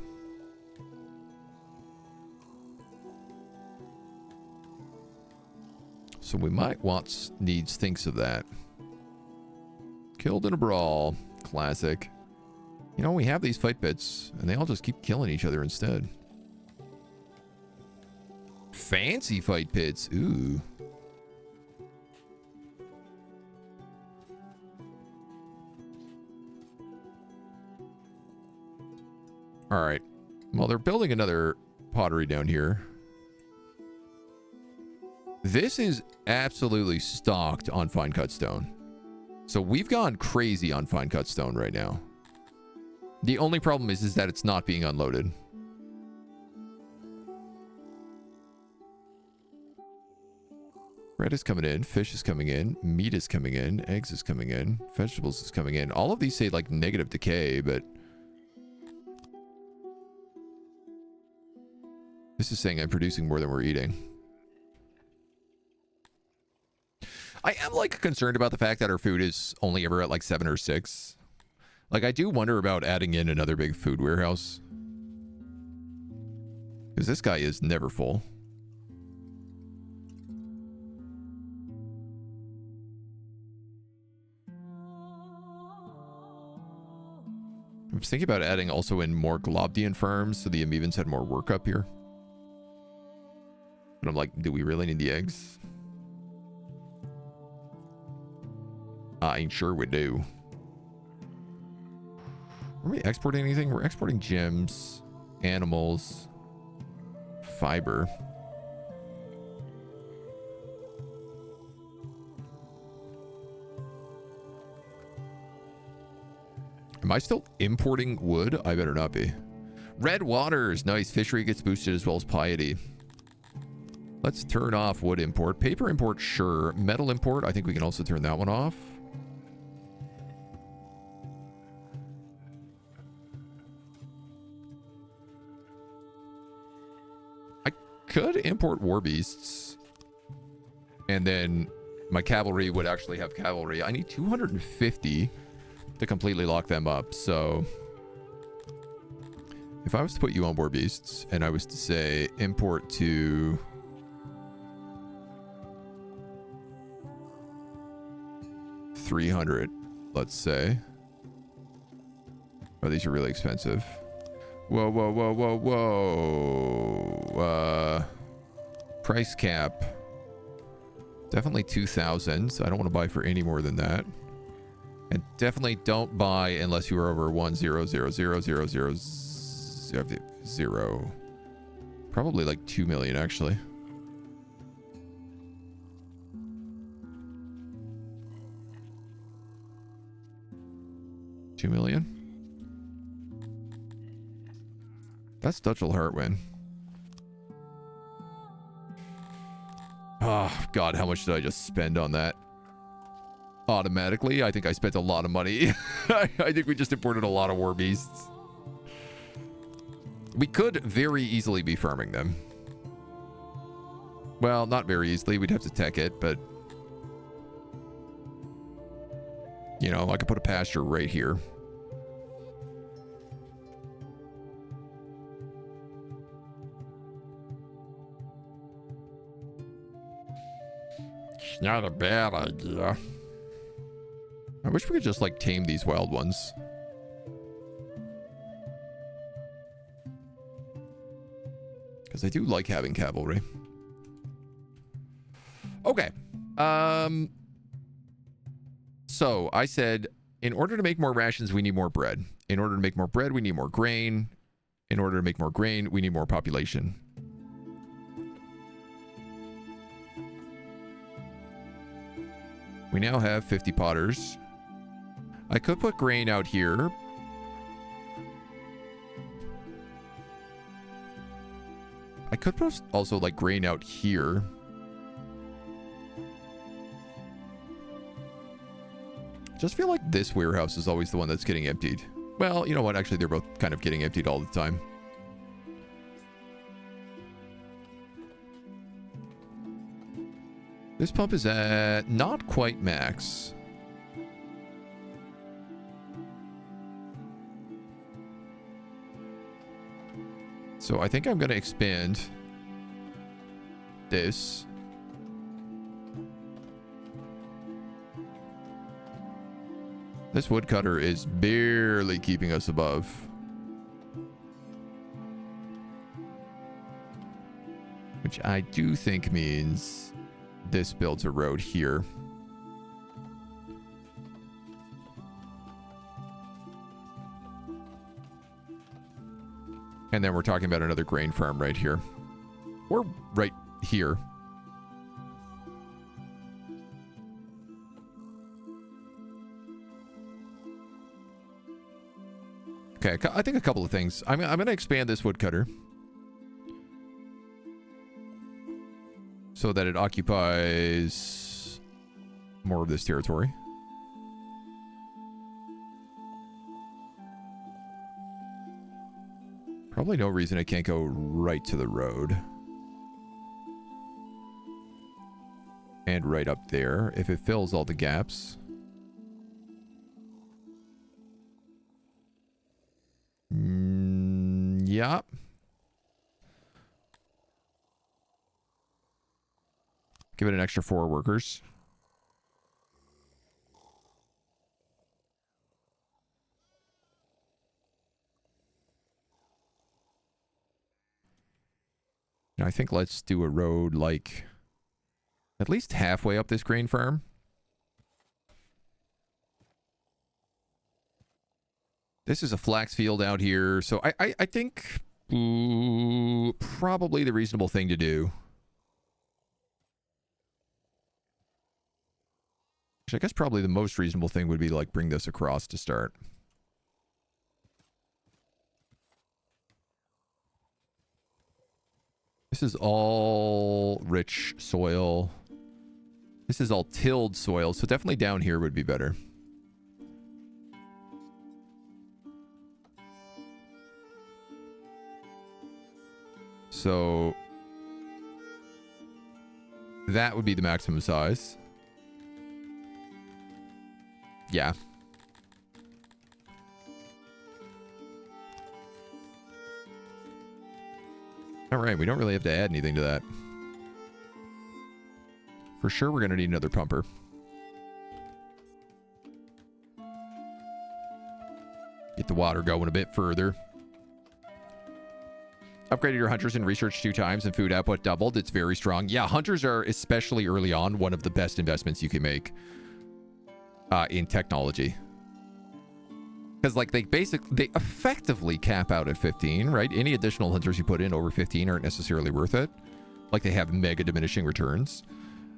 So we might needs thinks of that. Killed in a brawl. Classic. You know, we have these fight pits, and they all just keep killing each other instead. Fancy fight pits. Ooh. All right. Well, they're building another pottery down here. This is absolutely stocked on fine cut stone. So we've gone crazy on fine cut stone right now. The only problem is that it's not being unloaded. Bread is coming in, fish is coming in, meat is coming in, eggs is coming in, vegetables is coming in. All of these say like negative decay, but this is saying I'm producing more than we're eating. I am like concerned about the fact that our food is only ever at like 7 or 6. Like I do wonder about adding in another big food warehouse. Because this guy is never full. I was thinking about adding also in more Globdian farms so the Amevans had more work up here. But I'm like, do we really need the eggs? I'm sure we do. Are we exporting anything? We're exporting gems, animals, fiber. Am I still importing wood? I better not be. Red waters. Nice. Fishery gets boosted as well as piety. Let's turn off wood import. Paper import, sure. Metal import, I think we can also turn that one off. I could import war beasts. And then my cavalry would actually have cavalry. I need 250 to completely lock them up, so... If I was to put you on war beasts, and I was to say import to... $300, let's say. Oh, these are really expensive. Whoa, whoa, whoa, whoa, whoa. Price cap. Definitely 2,000. So I don't want to buy for any more than that. And definitely don't buy unless you are over 1,000,000. Probably like 2 million, actually. $2 million. That's Dutchel Heartwind. Oh, God, how much did I just spend on that? Automatically, I think I spent a lot of money. I think we just imported a lot of war beasts. We could very easily be farming them. Well, not very easily. We'd have to tech it, but... You know, I could put a pasture right here. It's not a bad idea. I wish we could just, like, tame these wild ones. Because I do like having cavalry. Okay. So, I said, in order to make more rations, we need more bread. In order to make more bread, we need more grain. In order to make more grain, we need more population. We now have 50 potters. I could put grain out here. I could put also like grain out here. Just feel like this warehouse is always the one that's getting emptied. Well, you know what? Actually, they're both kind of getting emptied all the time. This pump is at not quite max. So I think I'm going to expand this. This woodcutter is barely keeping us above. Which I do think means this builds a road here. And then we're talking about another grain farm right here. Or right here. Okay, I think a couple of things. I'm going to expand this woodcutter so that it occupies more of this territory. Probably no reason it can't go right to the road. And right up there, if it fills all the gaps. Yeah. Give it an extra 4 workers. I think let's do a road like at least halfway up this grain farm. This is a flax field out here. So I think probably the reasonable thing to do. Which I guess probably the most reasonable thing would be like bring this across to start. This is all rich soil. This is all tilled soil, so definitely down here would be better. So that would be the maximum size. Yeah. All right, we don't really have to add anything to that. For sure, we're going to need another pumper. Get the water going a bit further. Upgraded your hunters and research 2 times and food output doubled. It's very strong. Yeah, hunters are, especially early on, one of the best investments you can make in technology. Because, like, they effectively cap out at 15, right? Any additional hunters you put in over 15 aren't necessarily worth it. Like, they have mega diminishing returns.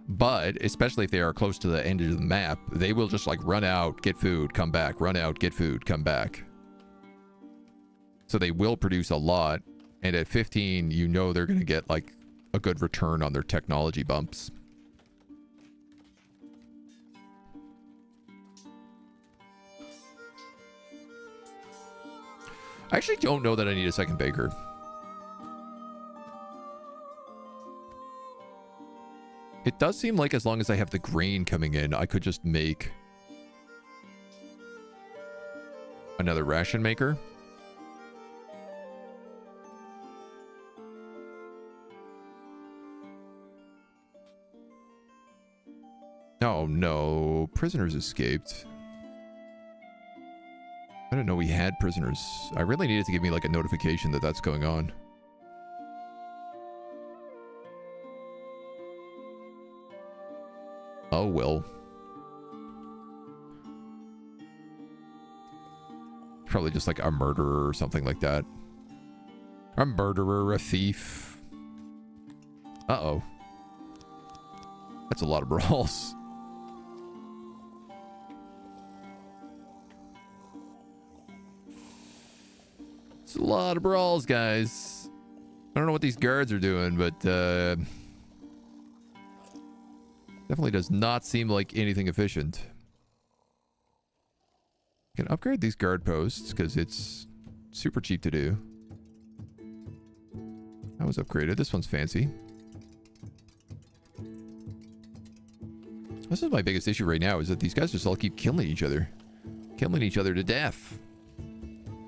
But, especially if they are close to the end of the map, they will just, like, run out, get food, come back, run out, get food, come back. So they will produce a lot. And at 15, you know they're going to get, like, a good return on their technology bumps. I actually don't know that I need a second baker. It does seem like as long as I have the grain coming in, I could just make another ration maker. Oh no, prisoners escaped. I didn't know we had prisoners. I really needed to give me like a notification that that's going on. Oh well. Probably just like a murderer or something like that. A murderer, a thief. Uh-oh. That's a lot of brawls. It's a lot of brawls, guys. I don't know what these guards are doing, but definitely does not seem like anything efficient. Can upgrade these guard posts because it's super cheap to do. That was upgraded. This one's fancy. This is my biggest issue right now, is that these guys just all keep killing each other. Killing each other to death.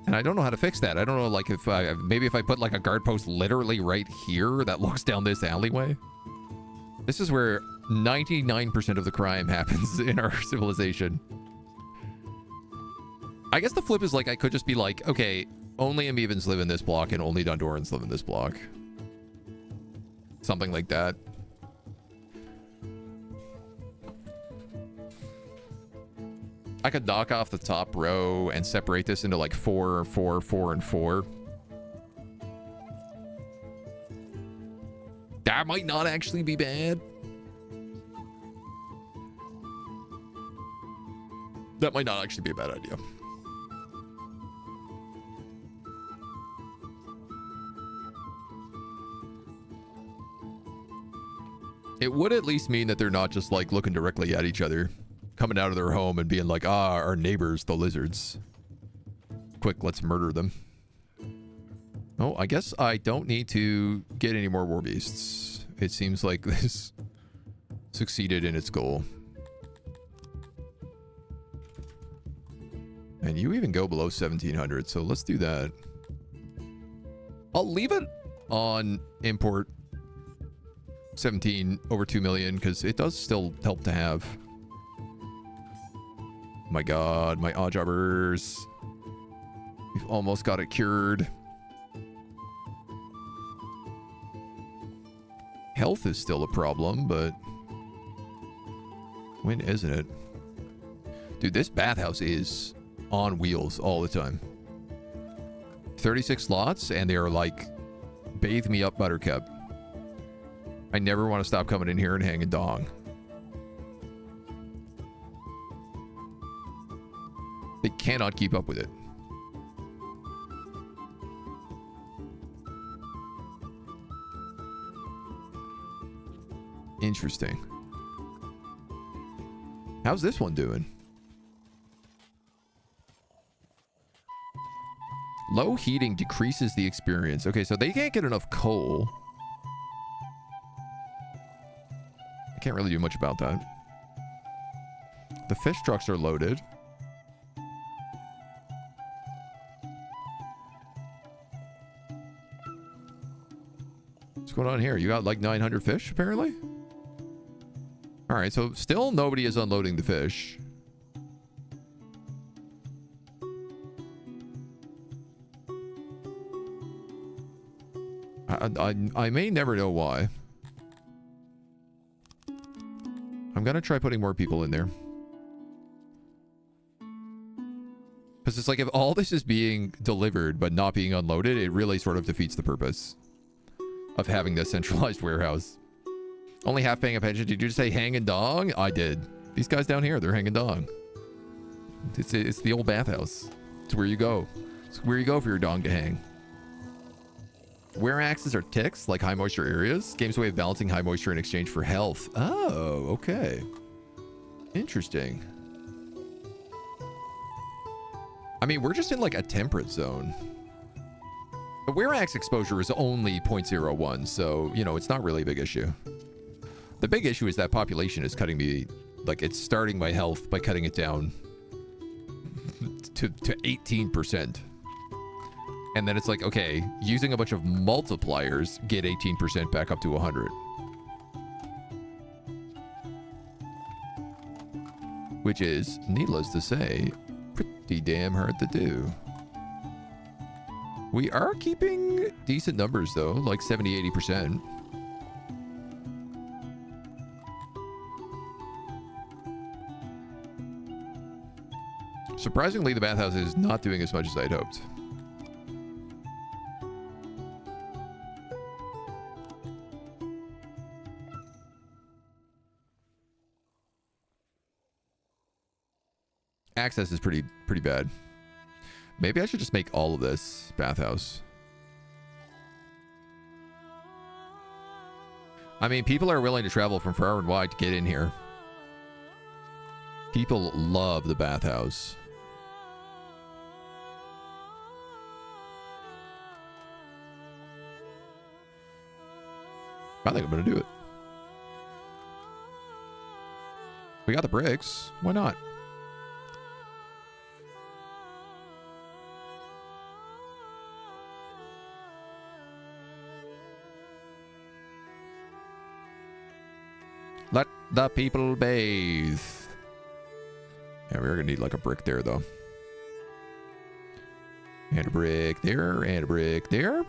And I don't know how to fix that. I don't know, like, if I... Maybe if I put, like, a guard post literally right here that looks down this alleyway. This is where 99% of the crime happens in our civilization. I guess the flip is, like, I could just be like, okay, only Amebans live in this block and only Dondorans live in this block. Something like that. I could knock off the top row and separate this into like 4, 4, 4, and 4. That might not actually be bad. That might not actually be a bad idea. It would at least mean that they're not just like looking directly at each other. Coming out of their home and being like, ah, our neighbors, the lizards. Quick, let's murder them. Oh, I guess I don't need to get any more war beasts. It seems like this succeeded in its goal. And you even go below 1700, so let's do that. I'll leave it on import 17 over 2 million because it does still help to have. My god, my odd jobbers. We've almost got it cured. Health is still a problem, but when isn't it? Dude, this bathhouse is on wheels all the time. 36 slots, and they are like, bathe me up, Buttercup. I never want to stop coming in here and hanging dong. They cannot keep up with it. Interesting. How's this one doing? Low heating decreases the experience. Okay, so they can't get enough coal. I can't really do much about that. The fish trucks are loaded. What's going on here? You got like 900 fish, apparently? All right, so still nobody is unloading the fish. I may never know why. I'm gonna try putting more people in there. Because it's like, if all this is being delivered but not being unloaded, it really sort of defeats the purpose of having this centralized warehouse. Only half paying attention. Did you just say hang and dong? I did. These guys down here, they're hanging dong. It's the old bathhouse. It's where you go. It's where you go for your dong to hang. Wear axes are ticks, like high moisture areas. Game's way of balancing high moisture in exchange for health. Oh, okay. Interesting. I mean, we're just in like a temperate zone. The wear axe exposure is only 0.01, so, you know, it's not really a big issue. The big issue is that population is cutting me, like, it's starting my health by cutting it down to 18%. And then it's like, okay, using a bunch of multipliers, get 18% back up to 100. Which is, needless to say, pretty damn hard to do. We are keeping decent numbers, though, like 70-80%. Surprisingly, the bathhouse is not doing as much as I'd hoped. Access is pretty bad. Maybe I should just make all of this bathhouse. I mean, people are willing to travel from far and wide to get in here. People love the bathhouse. I think I'm going to do it. We got the bricks. Why not? Let the people bathe. Yeah, we're going to need like a brick there, though. And a brick there, and a brick there.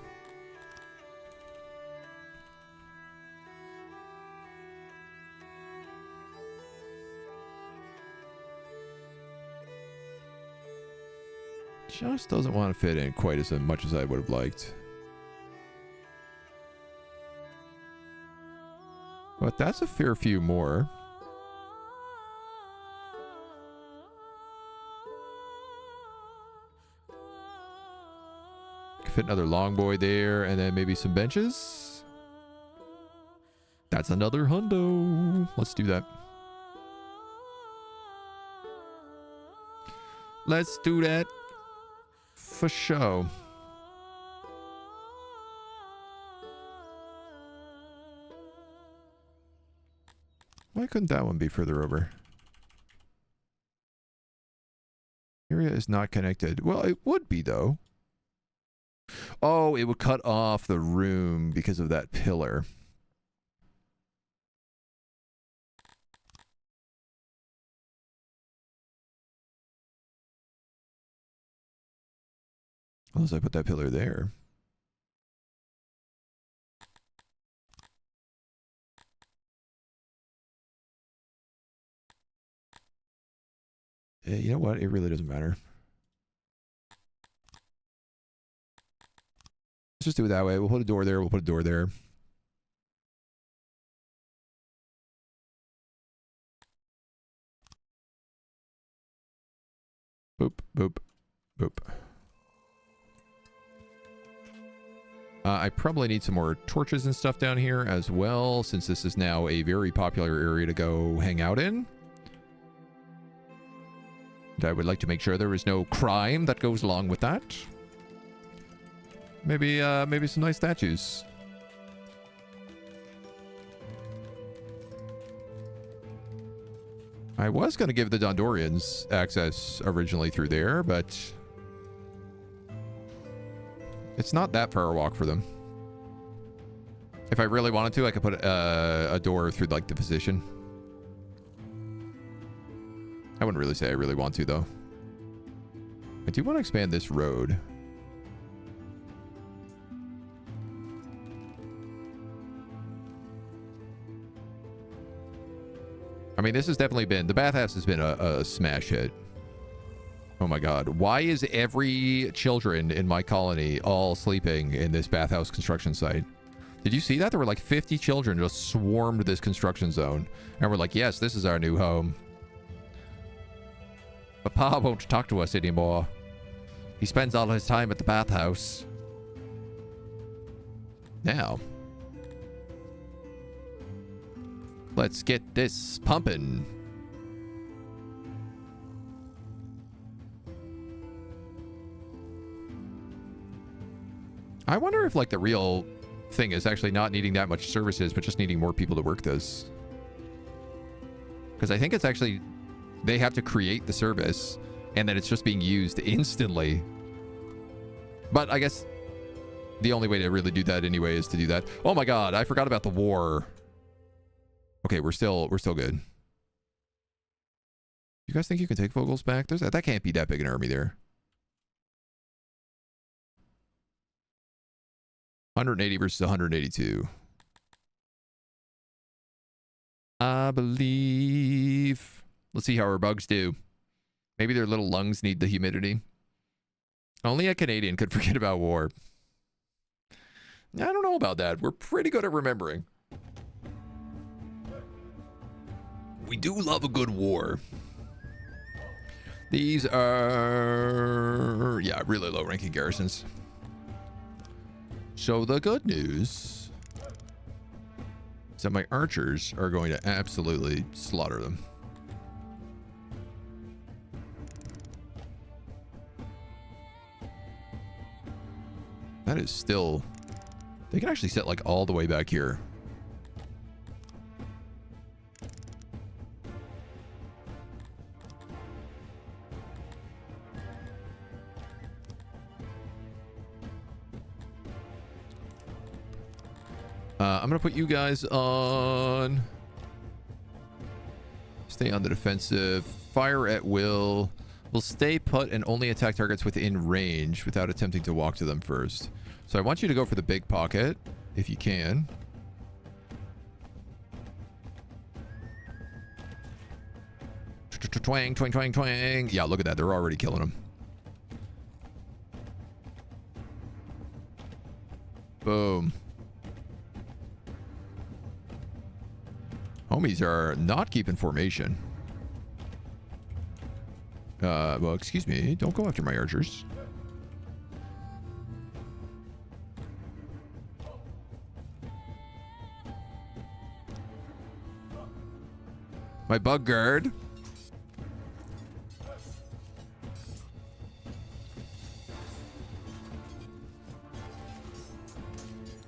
Just doesn't want to fit in quite as much as I would have liked. But that's a fair few more. Could fit another long boy there, and then maybe some benches. That's another hundo. Let's do that. Let's do that. For show. Why couldn't that one be further over? Area is not connected. Well, it would be, though. Oh, it would cut off the room because of that pillar. Unless I put that pillar there. You know what? It really doesn't matter. just do it that way. We'll put a door there. We'll put a door there. Boop, boop, boop. I probably need some more torches and stuff down here as well, since this is now a very popular area to go hang out in. And I would like to make sure there is no crime that goes along with that. Maybe some nice statues. I was going to give the Dondorians access originally through there, but it's not that far a walk for them. If I really wanted to, I could put a door through, like, the physician. I wouldn't really say I really want to, though. I do want to expand this road. I mean, this has definitely been... The bathhouse has been a smash hit. Oh my god. Why is every children in my colony all sleeping in this bathhouse construction site? Did you see that? There were like 50 children just swarmed this construction zone. And we're like, yes, this is our new home. But Pa won't talk to us anymore. He spends all his time at the bathhouse. Now... let's get this pumping. I wonder if, like, the real thing is actually not needing that much services, but just needing more people to work this. Because I think it's actually... they have to create the service, and then it's just being used instantly. But I guess the only way to really do that anyway is to do that. Oh my god, I forgot about the war. Okay, we're still good. You guys think you can take Vogels back? That can't be that big an army there. 180 versus 182. I believe. Let's see how our bugs do. Maybe their little lungs need the humidity. Only a Canadian could forget about war. I don't know about that. We're pretty good at remembering. We do love a good war. These are, yeah, really low ranking garrisons. So the good news is that my archers are going to absolutely slaughter them. That is still, they can actually sit like all the way back here. I'm going to put you guys on... stay on the defensive. Fire at will. We'll stay put and only attack targets within range without attempting to walk to them first. So I want you to go for the big pocket, if you can. Twang, twang, twang, twang. Yeah, look at that. They're already killing them. Boom. Homies are not keeping formation. Well, excuse me. Don't go after my archers. My bug guard.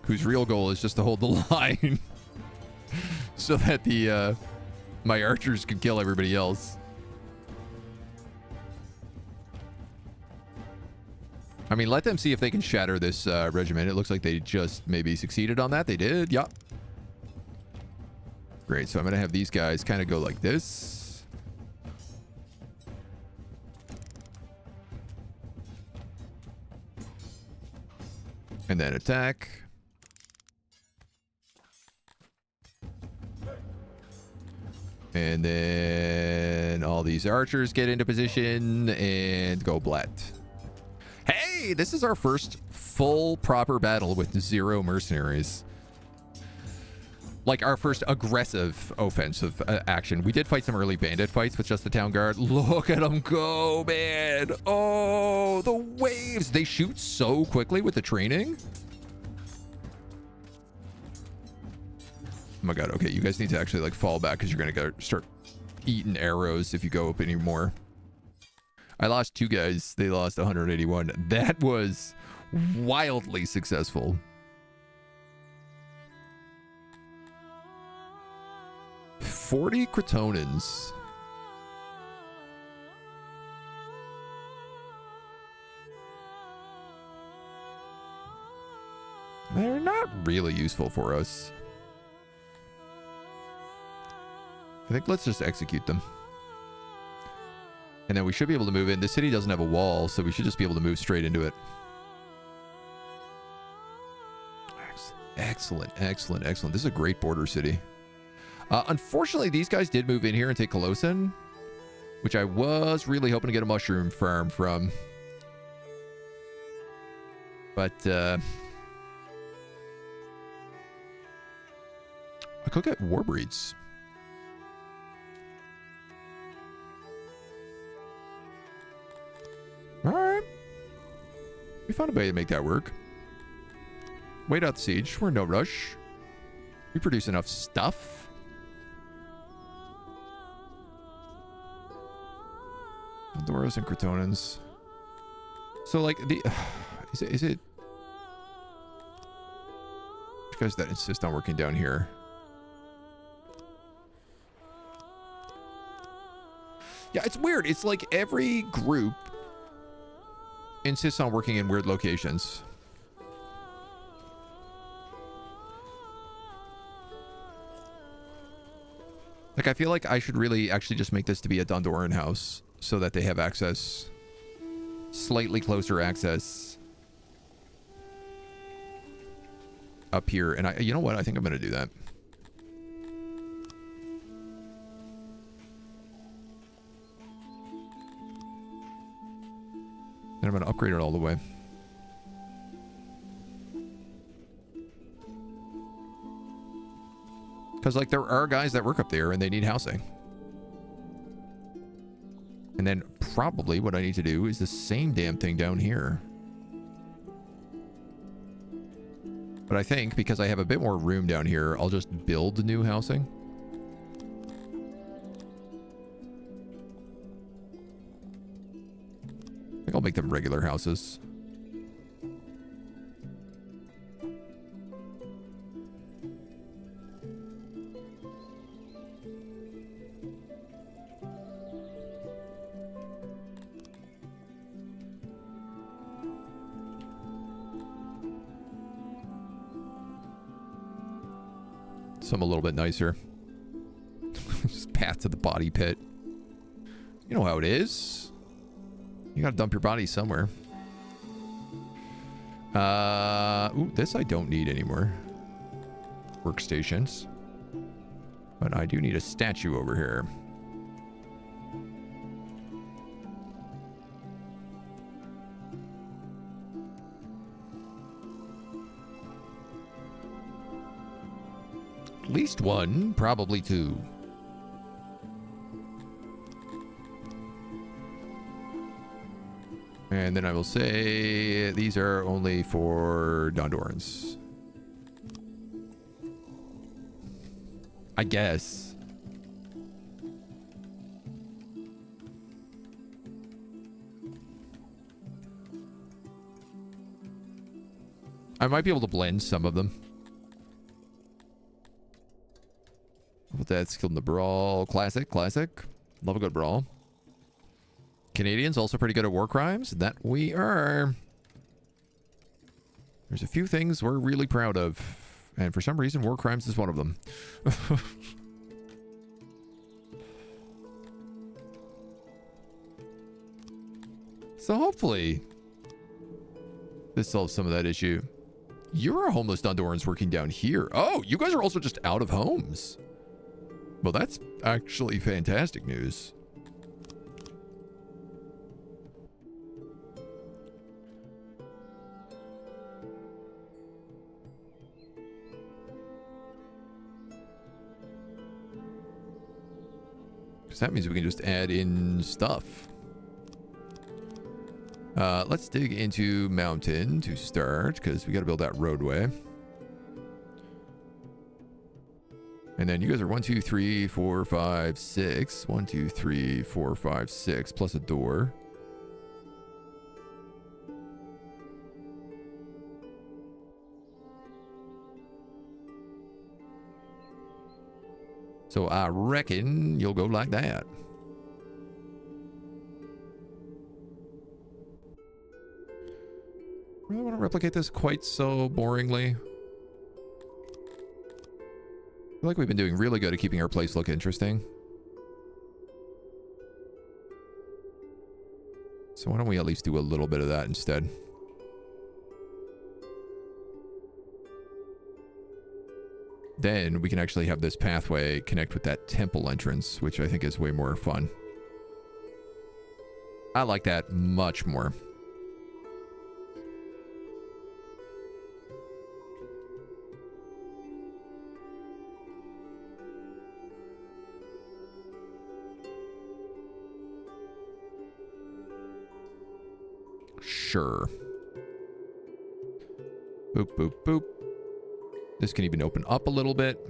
Whose real goal is just to hold the line. So that the my archers can kill everybody else. I mean, let them see if they can shatter this regiment. It looks like they just maybe succeeded on that. They did. Yup. Great. So I'm going to have these guys kind of go like this. And then attack. And then all these archers get into position and go blat. Hey, this is our first full proper battle with 0 mercenaries. Like our first aggressive offensive action. We did fight some early bandit fights with just the town guard. Look at them go, man. Oh, the waves. They shoot so quickly with the training. Oh my god. Okay, you guys need to actually like fall back because you're going to start eating arrows if you go up anymore. I lost 2 guys. They lost 181. That was wildly successful. 40 Cretonans. They're not really useful for us. I think let's just execute them. And then we should be able to move in. The city doesn't have a wall, so we should just be able to move straight into it. Excellent, excellent, excellent. This is a great border city. Unfortunately, these guys did move in here and take Colosan, which I was really hoping to get a mushroom farm from. But, I could get war breeds. Alright. We found a way to make that work. Wait out the siege. We're in no rush. We produce enough stuff. Doros and Cretonans. So, like, the... Is it... You guys that insist on working down here. Yeah, it's weird. It's like every group insists on working in weird locations. Like, I feel like I should really actually just make this to be a Dondoran house so that they have access, slightly closer access up here. And you know what? I think I'm going to do that. And I'm going to upgrade it all the way. Because, like, there are guys that work up there and they need housing. And then probably what I need to do is the same damn thing down here. But I think because I have a bit more room down here, I'll just build new housing. I think I'll make them regular houses. Some a little bit nicer. Just path to the body pit. You know how it is. You gotta dump your body somewhere. Ooh, this I don't need anymore. Workstations. But I do need a statue over here. At least one, probably two. And then I will say these are only for Dondorans. I guess. I might be able to blend some of them. With that, skilled in the brawl. Classic, classic. Love a good brawl. Canadians also pretty good at war crimes. That we are. There's a few things we're really proud of. And for some reason, war crimes is one of them. So hopefully, this solves some of that issue. You're a homeless Dondorans working down here. Oh, you guys are also just out of homes. Well, that's actually fantastic news. Because that means we can just add in stuff. Let's dig into mountain to start, because we got to build that roadway. And then you guys are 1, 2, 3, 4, 5, 6. 1, 2, 3, 4, 5, 6, plus a door. So I reckon you'll go like that. Really want to replicate this quite so boringly. I feel like we've been doing really good at keeping our place look interesting. So why don't we at least do a little bit of that instead? Then we can actually have this pathway connect with that temple entrance, which I think is way more fun. I like that much more. Sure. Boop, boop, boop. This can even open up a little bit.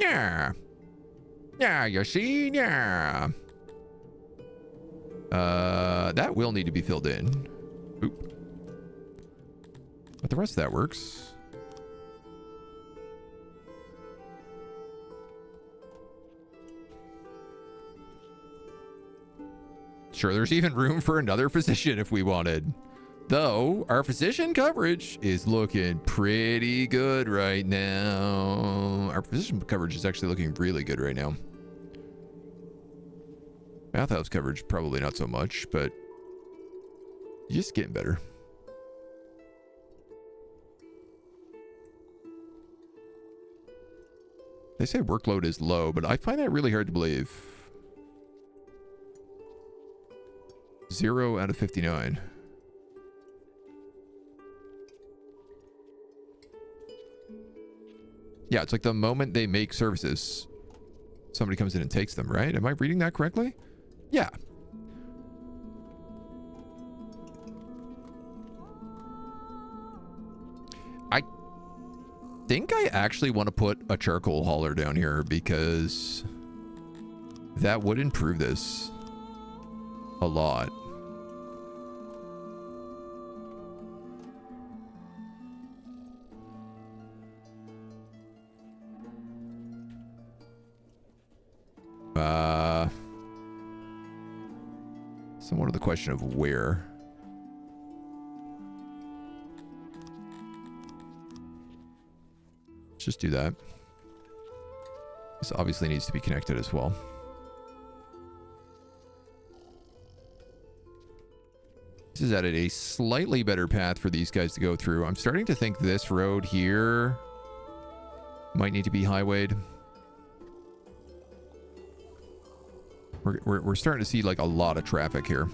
Yeah. Yeah, you see? Yeah. That will need to be filled in. Oop. But the rest of that works. Sure, there's even room for another physician if we wanted. Though, our physician coverage is looking pretty good right now. Our physician coverage is actually looking really good right now. Bathhouse coverage, probably not so much, but just getting better. They say workload is low, but I find that really hard to believe. 0 out of 59. Yeah, it's like the moment they make services, somebody comes in and takes them, right? Am I reading that correctly? Yeah. I think I actually want to put a charcoal hauler down here because that would improve this a lot. Somewhat of the question of where. Let's just do that. This obviously needs to be connected as well. This is at a slightly better path for these guys to go through. I'm starting to think this road here might need to be highwayed. We're starting to see like a lot of traffic here.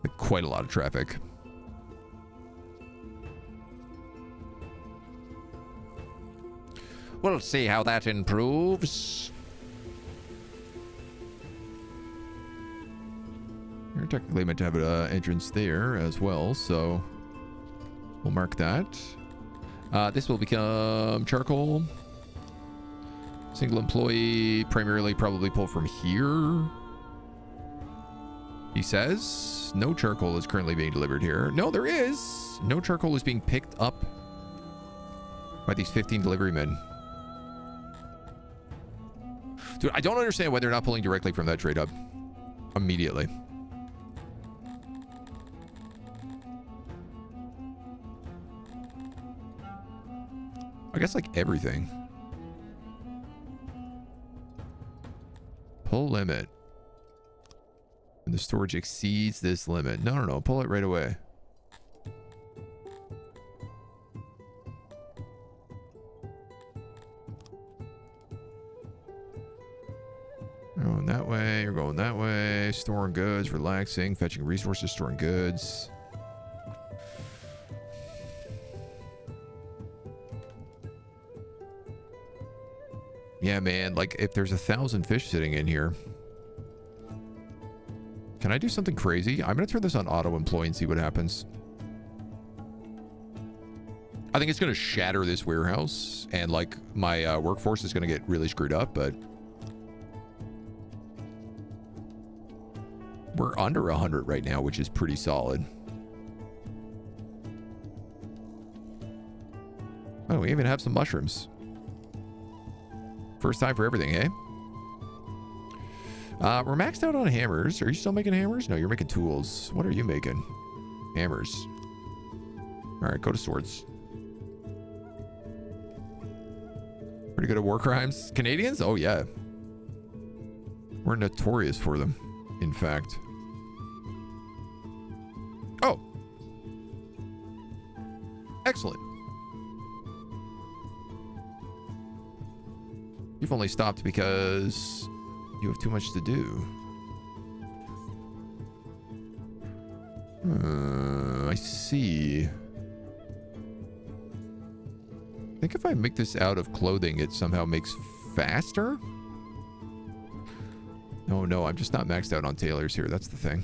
Like quite a lot of traffic. We'll see how that improves. You're technically meant to have an entrance there as well, so we'll mark that. This will become charcoal. Single employee, primarily probably pull from here. He says no charcoal is currently being delivered here. No, there is. No charcoal is being picked up by these 15 delivery men. Dude, I don't understand why they're not pulling directly from that trade hub immediately. I guess like everything. Pull limit. And the storage exceeds this limit. No. Pull it right away. that way. You're going that way. Storing goods, relaxing, fetching resources, storing goods. Yeah, man. Like, if there's 1,000 fish sitting in here. Can I do something crazy? I'm going to turn this on auto-employ and see what happens. I think it's going to shatter this warehouse. And, like, my workforce is going to get really screwed up, but... We're under 100 right now, which is pretty solid. Oh, we even have some mushrooms. First time for everything, eh? We're maxed out on hammers. Are you still making hammers? No, you're making tools. What are you making? Hammers. All right, go to swords. Pretty good at war crimes. Canadians? Oh, yeah. We're notorious for them, in fact. Oh. Excellent. You've only stopped because you have too much to do. I see. I think if I make this out of clothing, it somehow makes faster? No, I'm just not maxed out on tailors here. That's the thing.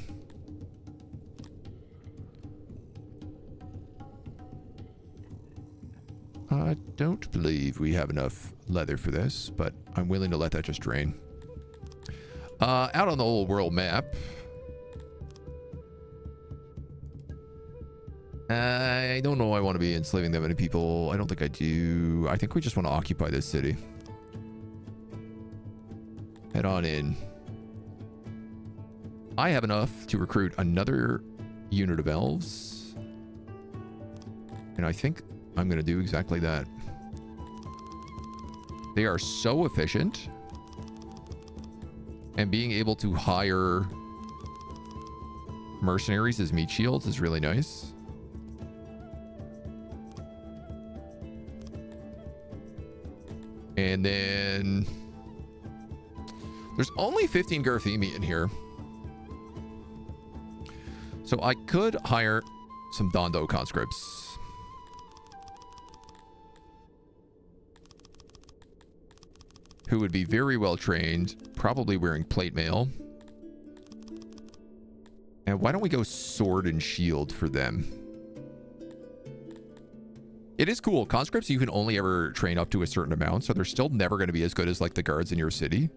I don't believe we have enough leather for this, but I'm willing to let that just drain. Out on the old world map. I don't know I want to be enslaving that many people. I don't think I do. I think we just want to occupy this city. Head on in. I have enough to recruit another unit of elves. And I think I'm going to do exactly that. They are so efficient. And being able to hire mercenaries as meat shields is really nice. And then there's only 15 Garthemi in here. So I could hire some Dondo conscripts. Who would be very well trained, probably wearing plate mail. And why don't we go sword and shield for them? It is cool. Conscripts, you can only ever train up to a certain amount, so they're still never going to be as good as like the guards in your city.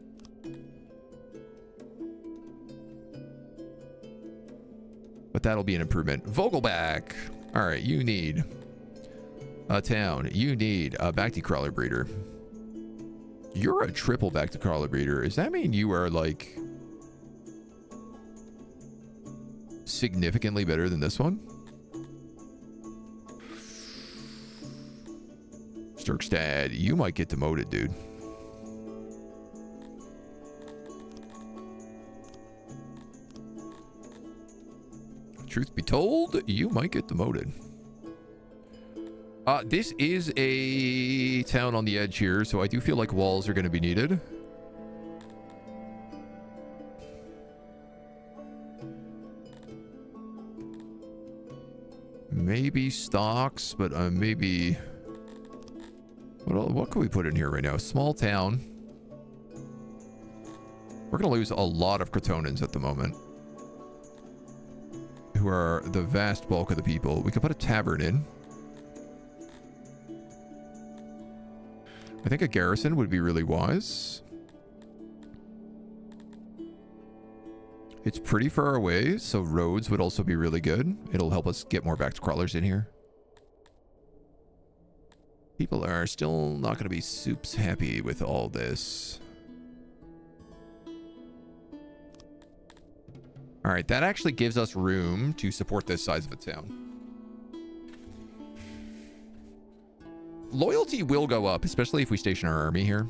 But that'll be an improvement. Vogelback. All right, you need a town. You need a Bacti crawler breeder. You're a triple Bacti crawler breeder. Does that mean you are like significantly better than this one? Sturkstad, you might get demoted, dude. Truth be told, you might get demoted. This is a town on the edge here, so I do feel like walls are going to be needed. Maybe stocks, but maybe... What can we put in here right now? Small town. We're going to lose a lot of Cretonans at the moment, who are the vast bulk of the people. We could put a tavern in. I think a garrison would be really wise. It's pretty far away, so roads would also be really good. It'll help us get more Bacti crawlers in here. People are still not going to be soups happy with all this. All right, that actually gives us room to support this size of a town. Loyalty will go up, especially if we station our army here.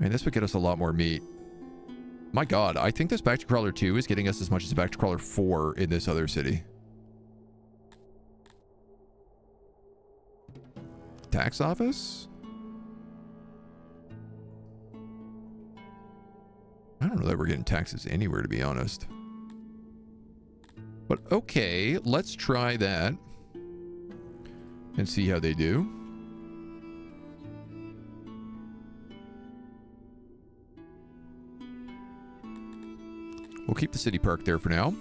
And this would get us a lot more meat. My god, I think this Bacti Crawler 2 is getting us as much as a Bacti Crawler 4 in this other city. Tax office? I don't know that we're getting taxes anywhere, to be honest. But okay, let's try that and see how they do. We'll keep the city park there for now.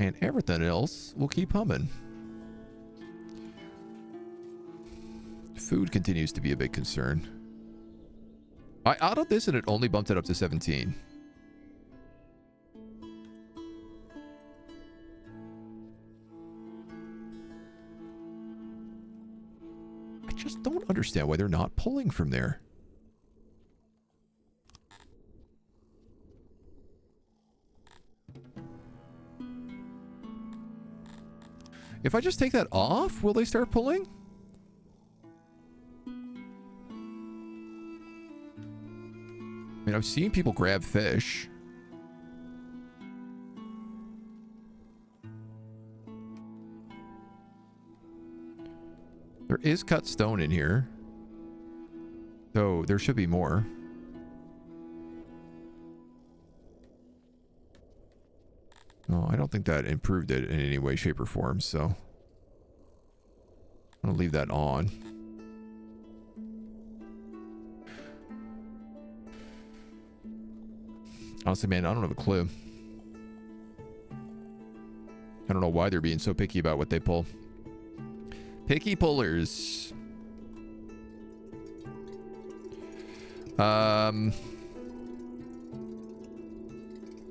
And everything else will keep humming. Food continues to be a big concern. I autoed this and it only bumped it up to 17. I just don't understand why they're not pulling from there. If I just take that off, will they start pulling? I mean, I've seen people grab fish. There is cut stone in here. So there should be more. No, I don't think that improved it in any way, shape, or form, so I'm gonna leave that on. Honestly, man, I don't have a clue. I don't know why they're being so picky about what they pull. Picky pullers.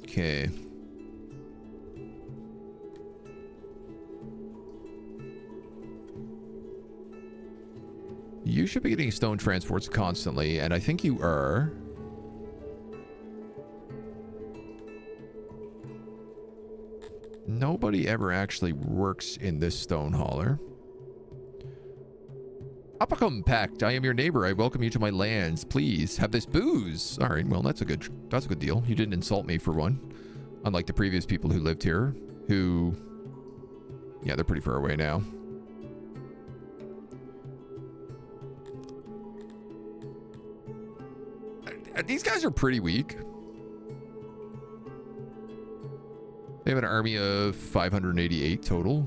Okay. You should be getting stone transports constantly, and I think you are. Nobody ever actually works in this stone hauler. Apacum Pact, I am your neighbor. I welcome you to my lands. Please have this booze. All right, well, that's a good deal. You didn't insult me for one. Unlike the previous people who lived here, who, yeah, they're pretty far away now. These guys are pretty weak. They have an army of 588 total.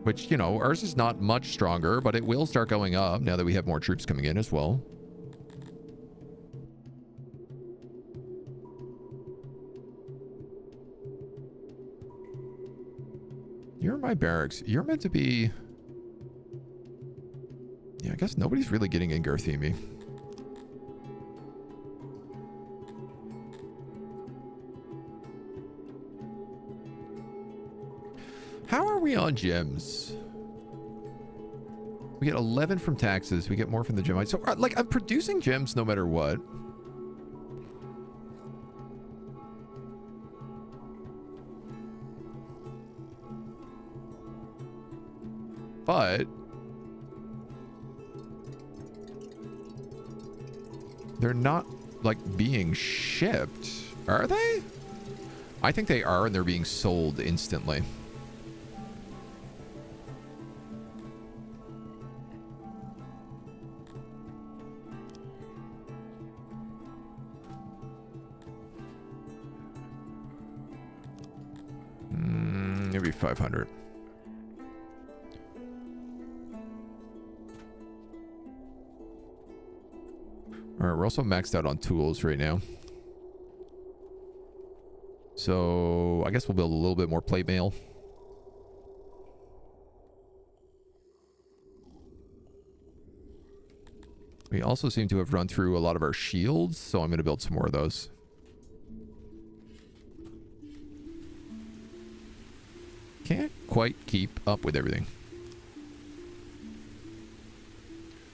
Which, you know, ours is not much stronger, but it will start going up now that we have more troops coming in as well. You're my barracks. You're meant to be... Yeah, I guess nobody's really getting in Garthemi. How are we on gems? We get 11 from taxes. We get more from the gem. So, like, I'm producing gems no matter what. But they're not, like, being shipped. Are they? I think they are, and they're being sold instantly. Maybe 500. All right, we're also maxed out on tools right now. So I guess we'll build a little bit more plate mail. We also seem to have run through a lot of our shields, so I'm going to build some more of those. Can't quite keep up with everything.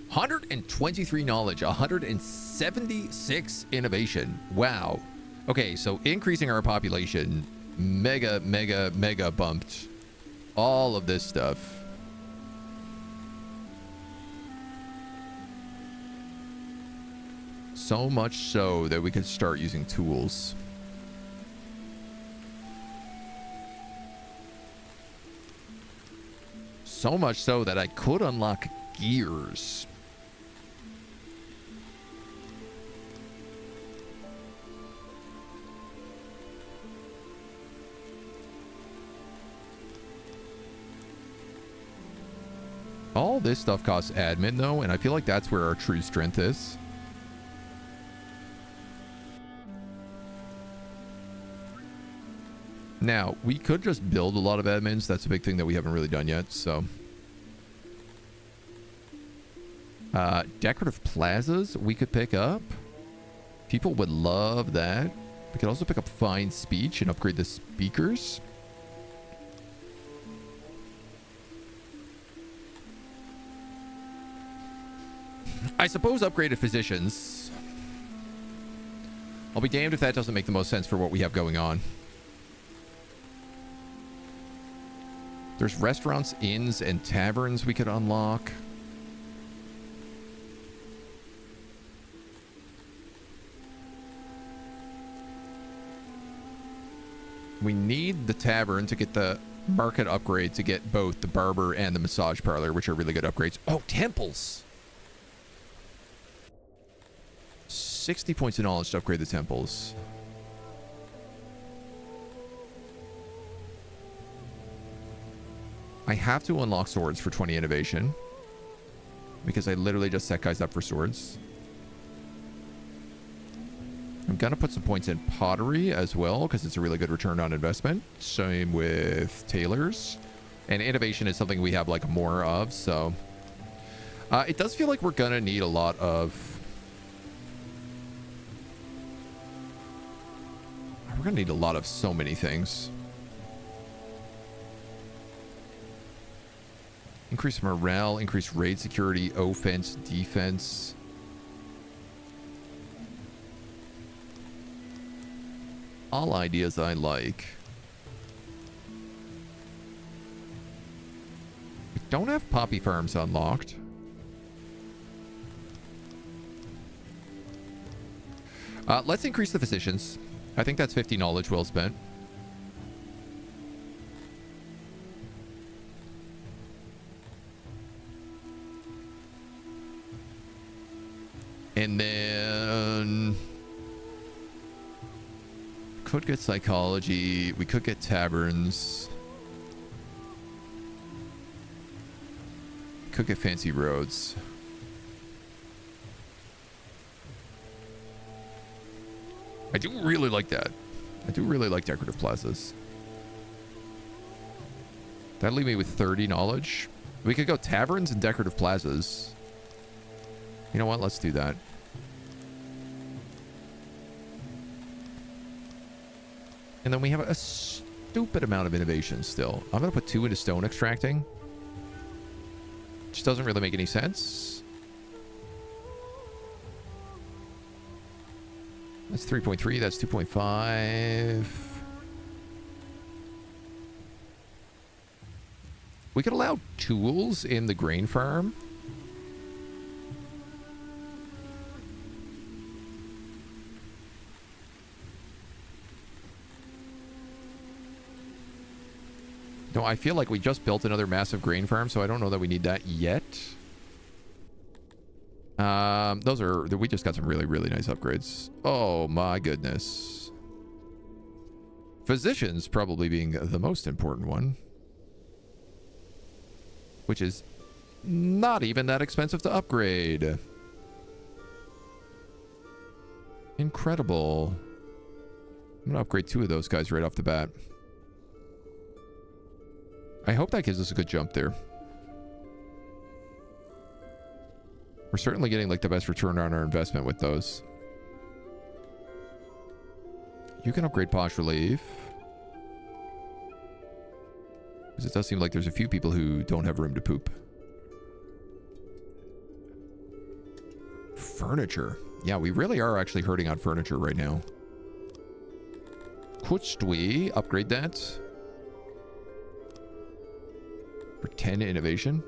123 knowledge, 176 innovation. Wow. Okay, so increasing our population, mega bumped all of this stuff. So much so that we could start using tools. So much so that I could unlock gears. All this stuff costs admin, though, and I feel like that's where our true strength is. Now, we could just build a lot of admins. That's a big thing that we haven't really done yet, so... decorative plazas we could pick up. People would love that. We could also pick up fine speech and upgrade the speakers. I suppose upgraded physicians. I'll be damned if that doesn't make the most sense for what we have going on. There's restaurants, inns, and taverns we could unlock. We need the tavern to get the market upgrade to get both the barber and the massage parlor, which are really good upgrades. Oh, temples! 60 points of knowledge to upgrade the temples. I have to unlock swords for 20 innovation because I literally just set guys up for swords. I'm gonna put some points in pottery as well because it's a really good return on investment. Same with tailors, and innovation is something we have like more of, so it does feel like we're gonna need a lot of so many things. Increase morale, increase raid security, offense, defense. All ideas I like. We don't have poppy farms unlocked. Let's increase the physicians. I think that's 50 knowledge well spent. And then could get psychology. We could get taverns. Could get fancy roads. I do really like that. I do really like decorative plazas. That'll leave me with 30 knowledge. We could go taverns and decorative plazas. You know what? Let's do that. And then we have a stupid amount of innovation still. I'm going to put 2 into stone extracting. Which doesn't really make any sense. That's 3.3. That's 2.5. We could allow tools in the grain farm. No, I feel like we just built another massive grain farm, so I don't know that we need that yet. We just got some really, really nice upgrades. Oh my goodness. Physicians probably being the most important one. Which is not even that expensive to upgrade. Incredible. I'm gonna upgrade 2 of those guys right off the bat. I hope that gives us a good jump there. We're certainly getting like the best return on our investment with those. You can upgrade posh relief. Because it does seem like there's a few people who don't have room to poop. Furniture. Yeah, we really are actually hurting on furniture right now. Could we upgrade that? For 10 innovation.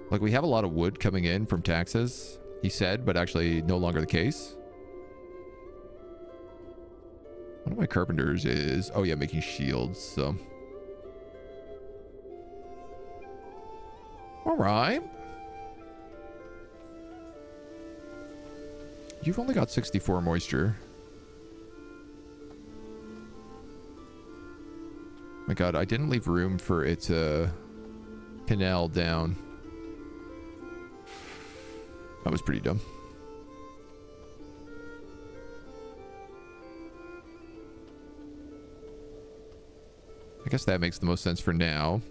Like, we have a lot of wood coming in from taxes, he said, but actually no longer the case. One of my carpenters is, oh yeah, making shields, so. All right. You've only got 64 moisture. My god, I didn't leave room for its canal down. That was pretty dumb. I guess that makes the most sense for now.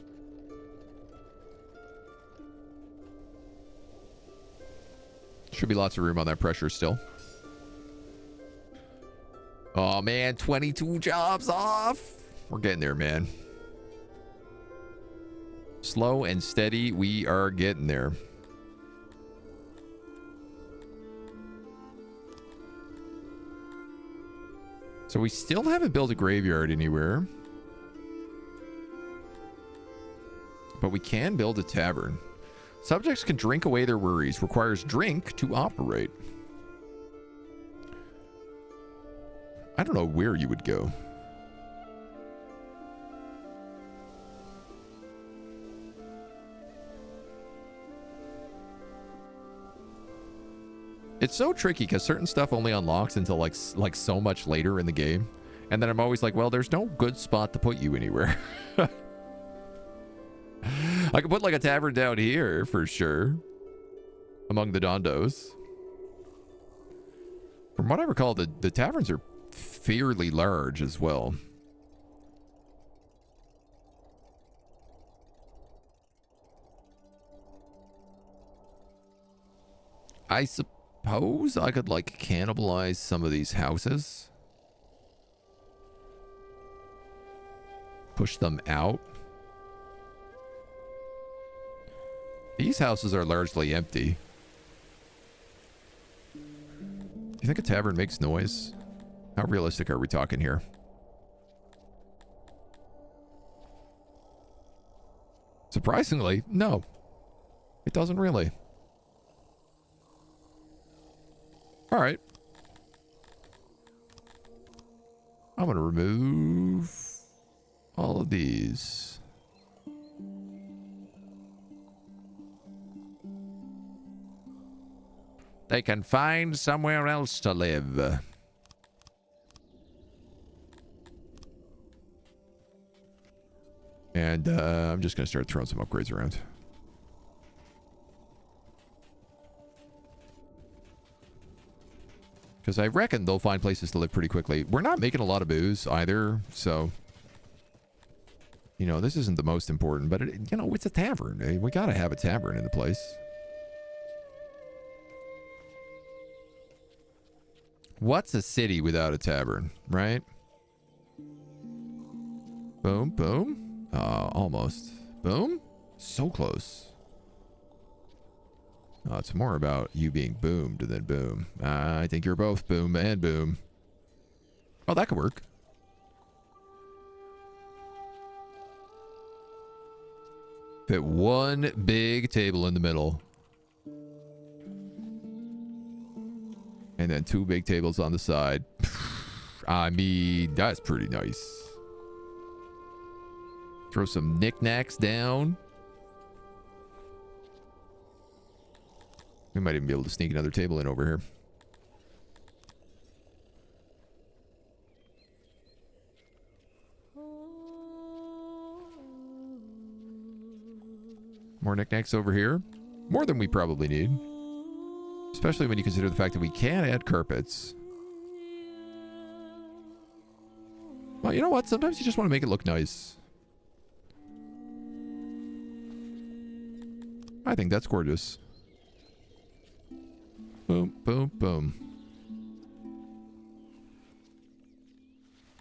Should be lots of room on that pressure still. Oh man, 22 jobs off. We're getting there, man. Slow and steady, we are getting there. So we still haven't built a graveyard anywhere. But we can build a tavern. Subjects can drink away their worries. Requires drink to operate. I don't know where you would go. It's so tricky because certain stuff only unlocks until like so much later in the game. And then I'm always like, well, there's no good spot to put you anywhere. I could put like a tavern down here for sure. Among the Dondos. From what I recall, the taverns are fairly large as well. I suppose I could like cannibalize some of these houses. Push them out. These houses are largely empty. Do you think a tavern makes noise? How realistic are we talking here? Surprisingly, no. It doesn't really. All right. I'm going to remove all of these. They can find somewhere else to live. And I'm just going to start throwing some upgrades around. Because I reckon they'll find places to live pretty quickly. We're not making a lot of booze either, so... You know, this isn't the most important, but, you know, it's a tavern. We got to have a tavern in the place. What's a city without a tavern, right? Boom, boom. Almost. Boom. So close. Oh, it's more about you being boomed than boom. I think you're both boom and boom. Oh, that could work. Fit one big table in the middle. And then two big tables on the side. I mean, that's pretty nice. Throw some knickknacks down. We might even be able to sneak another table in over here. More knickknacks over here. More than we probably need. Especially when you consider the fact that we can add carpets. Well, you know what? Sometimes you just want to make it look nice. I think that's gorgeous. Boom, boom, boom.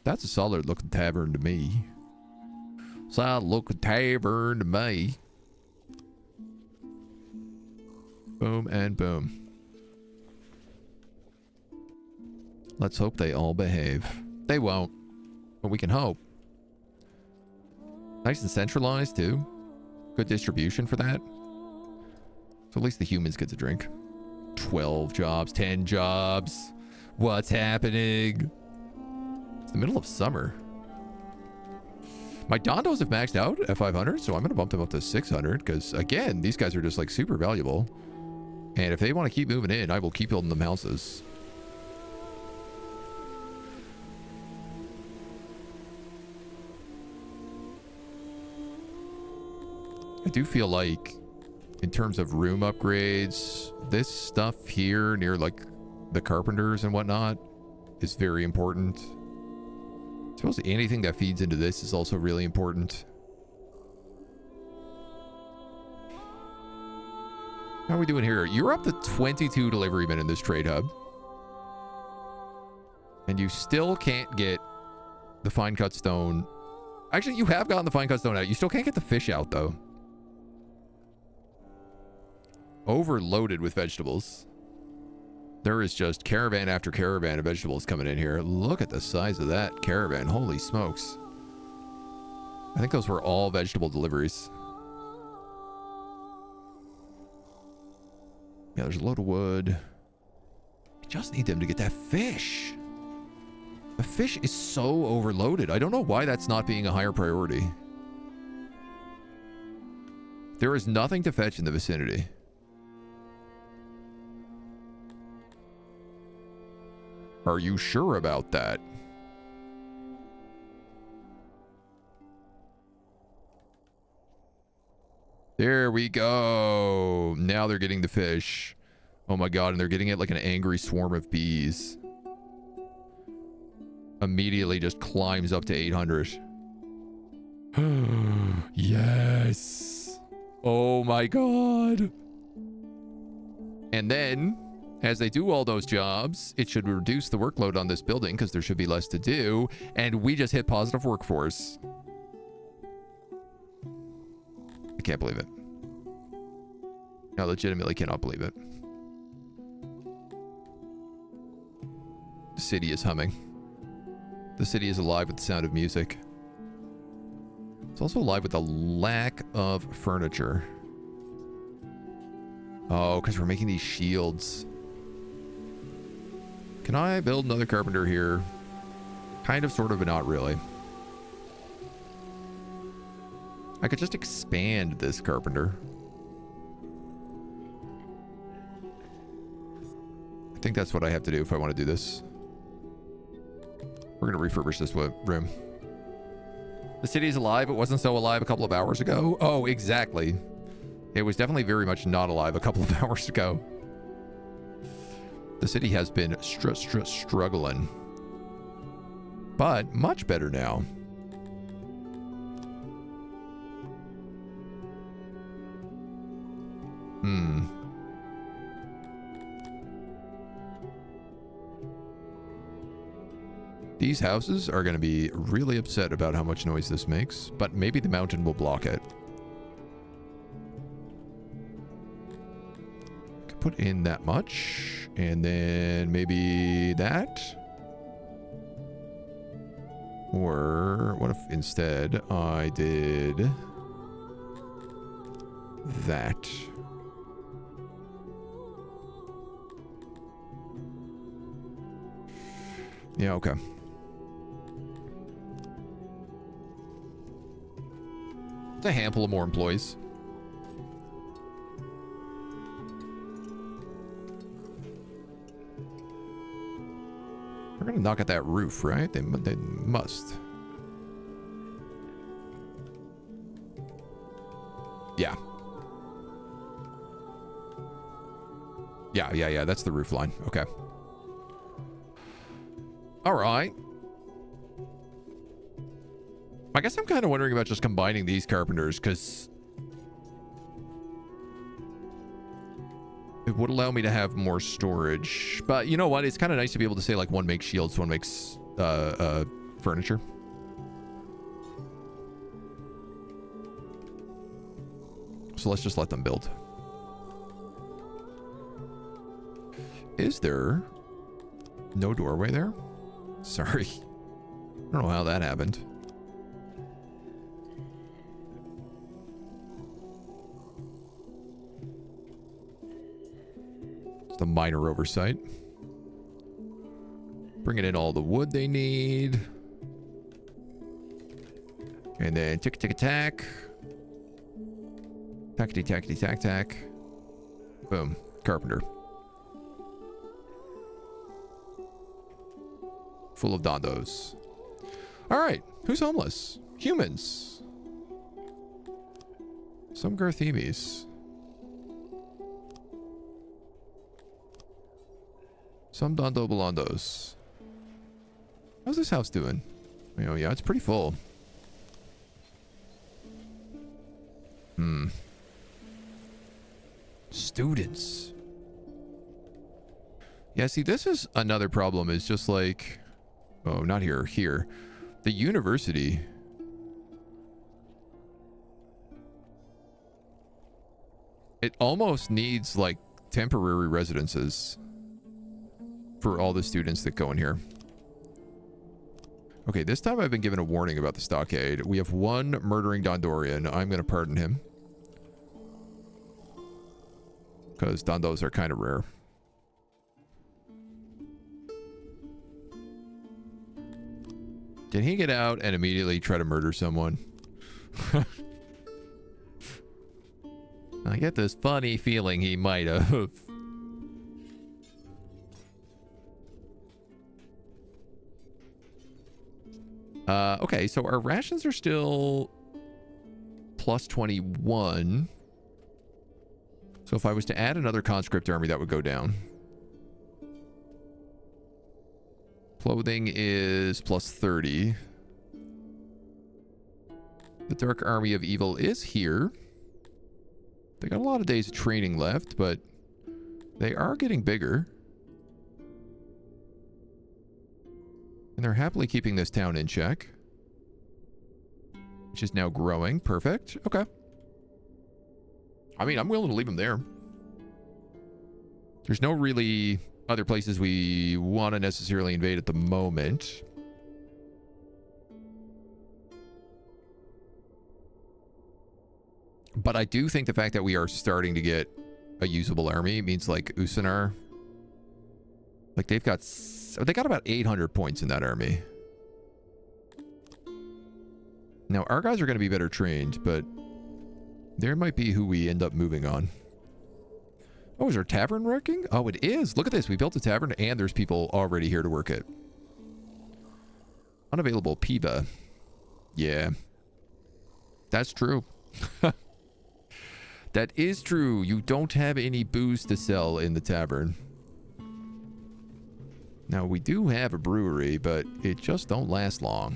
That's a solid looking tavern to me. Solid looking tavern to me. Boom and boom. Let's hope they all behave. They won't, but we can hope. Nice and centralized too. Good distribution for that. So at least the humans get to drink. 12 jobs, 10 jobs. What's happening? the middle of summer. My Dondos have maxed out at 500, so I'm going to bump them up to 600 because, again, these guys are just like super valuable. And if they want to keep moving in, I will keep building them houses. I do feel like, in terms of room upgrades, this stuff here near like the carpenters and whatnot is very important. I suppose anything that feeds into this is also really important. How are we doing here? You're up to 22 delivery men in this trade hub. And you still can't get the fine cut stone. Actually, you have gotten the fine cut stone out. You still can't get the fish out, though. Overloaded with vegetables. There is just caravan after caravan of vegetables coming in here. Look at the size of that caravan. Holy smokes. I think those were all vegetable deliveries. Yeah, there's a load of wood. You just need them to get that fish. The fish is so overloaded. I don't know why that's not being a higher priority. There is nothing to fetch in the vicinity. Are you sure about that? There we go. Now they're getting the fish. Oh my god, and they're getting it like an angry swarm of bees. Immediately just climbs up to 800. Yes. Oh my god. And then, as they do all those jobs, it should reduce the workload on this building because there should be less to do. And we just hit positive workforce. I can't believe it. I legitimately cannot believe it. The city is humming. The city is alive with the sound of music. It's also alive with the lack of furniture. Oh, because we're making these shields. Can I build another carpenter here? Kind of, sort of, but not really. I could just expand this carpenter. I think that's what I have to do if I want to do this. We're going to refurbish this room. The city is alive. It wasn't so alive a couple of hours ago. Oh, exactly. It was definitely very much not alive a couple of hours ago. The city has been struggling. But much better now. These houses are going to be really upset about how much noise this makes, but maybe the mountain will block it. Could put in that much, and then maybe that. Or what if instead I did that? Yeah, okay. A handful of more employees. We're gonna knock at that roof, right? They must. Yeah. Yeah. That's the roof line. Okay. All right. I guess I'm kind of wondering about just combining these carpenters because it would allow me to have more storage. But you know what? It's kind of nice to be able to say like one makes shields, one makes furniture. So let's just let them build. Is there no doorway there? Sorry. I don't know how that happened. Just a minor oversight. Bringing in all the wood they need. And then tick tick attack. Tackety tackety tack tack. Boom. Carpenter. Full of dondos. Alright. Who's homeless? Humans. Some Garthemis. Some Dondo Belondos. How's this house doing? Oh yeah, it's pretty full. Students. Yeah, see, this is another problem. Is just like... Oh, not here. Here. The university. It almost needs, like, temporary residences for all the students that go in here. Okay, this time I've been given a warning about the stockade. We have one murdering Dondorian. I'm going to pardon him. Because Dondos are kind of rare. Can he get out and immediately try to murder someone? I get this funny feeling he might have. Okay, so our rations are still plus 21. So if I was to add another conscript army, that would go down. Clothing is plus 30. The Dark Army of Evil is here. They got a lot of days of training left, but they are getting bigger. And they're happily keeping this town in check. Which is now growing. Perfect. Okay. I mean, I'm willing to leave them there. There's no really other places we want to necessarily invade at the moment. But I do think the fact that we are starting to get a usable army means, like, Usanar. Like, they got about 800 points in that army. Now, our guys are going to be better trained, but there might be who we end up moving on. Oh, is our tavern working? Oh, it is. Look at this. We built a tavern and there's people already here to work it. Unavailable Piva. Yeah. That's true. That is true. You don't have any booze to sell in the tavern. Now, we do have a brewery, but it just don't last long.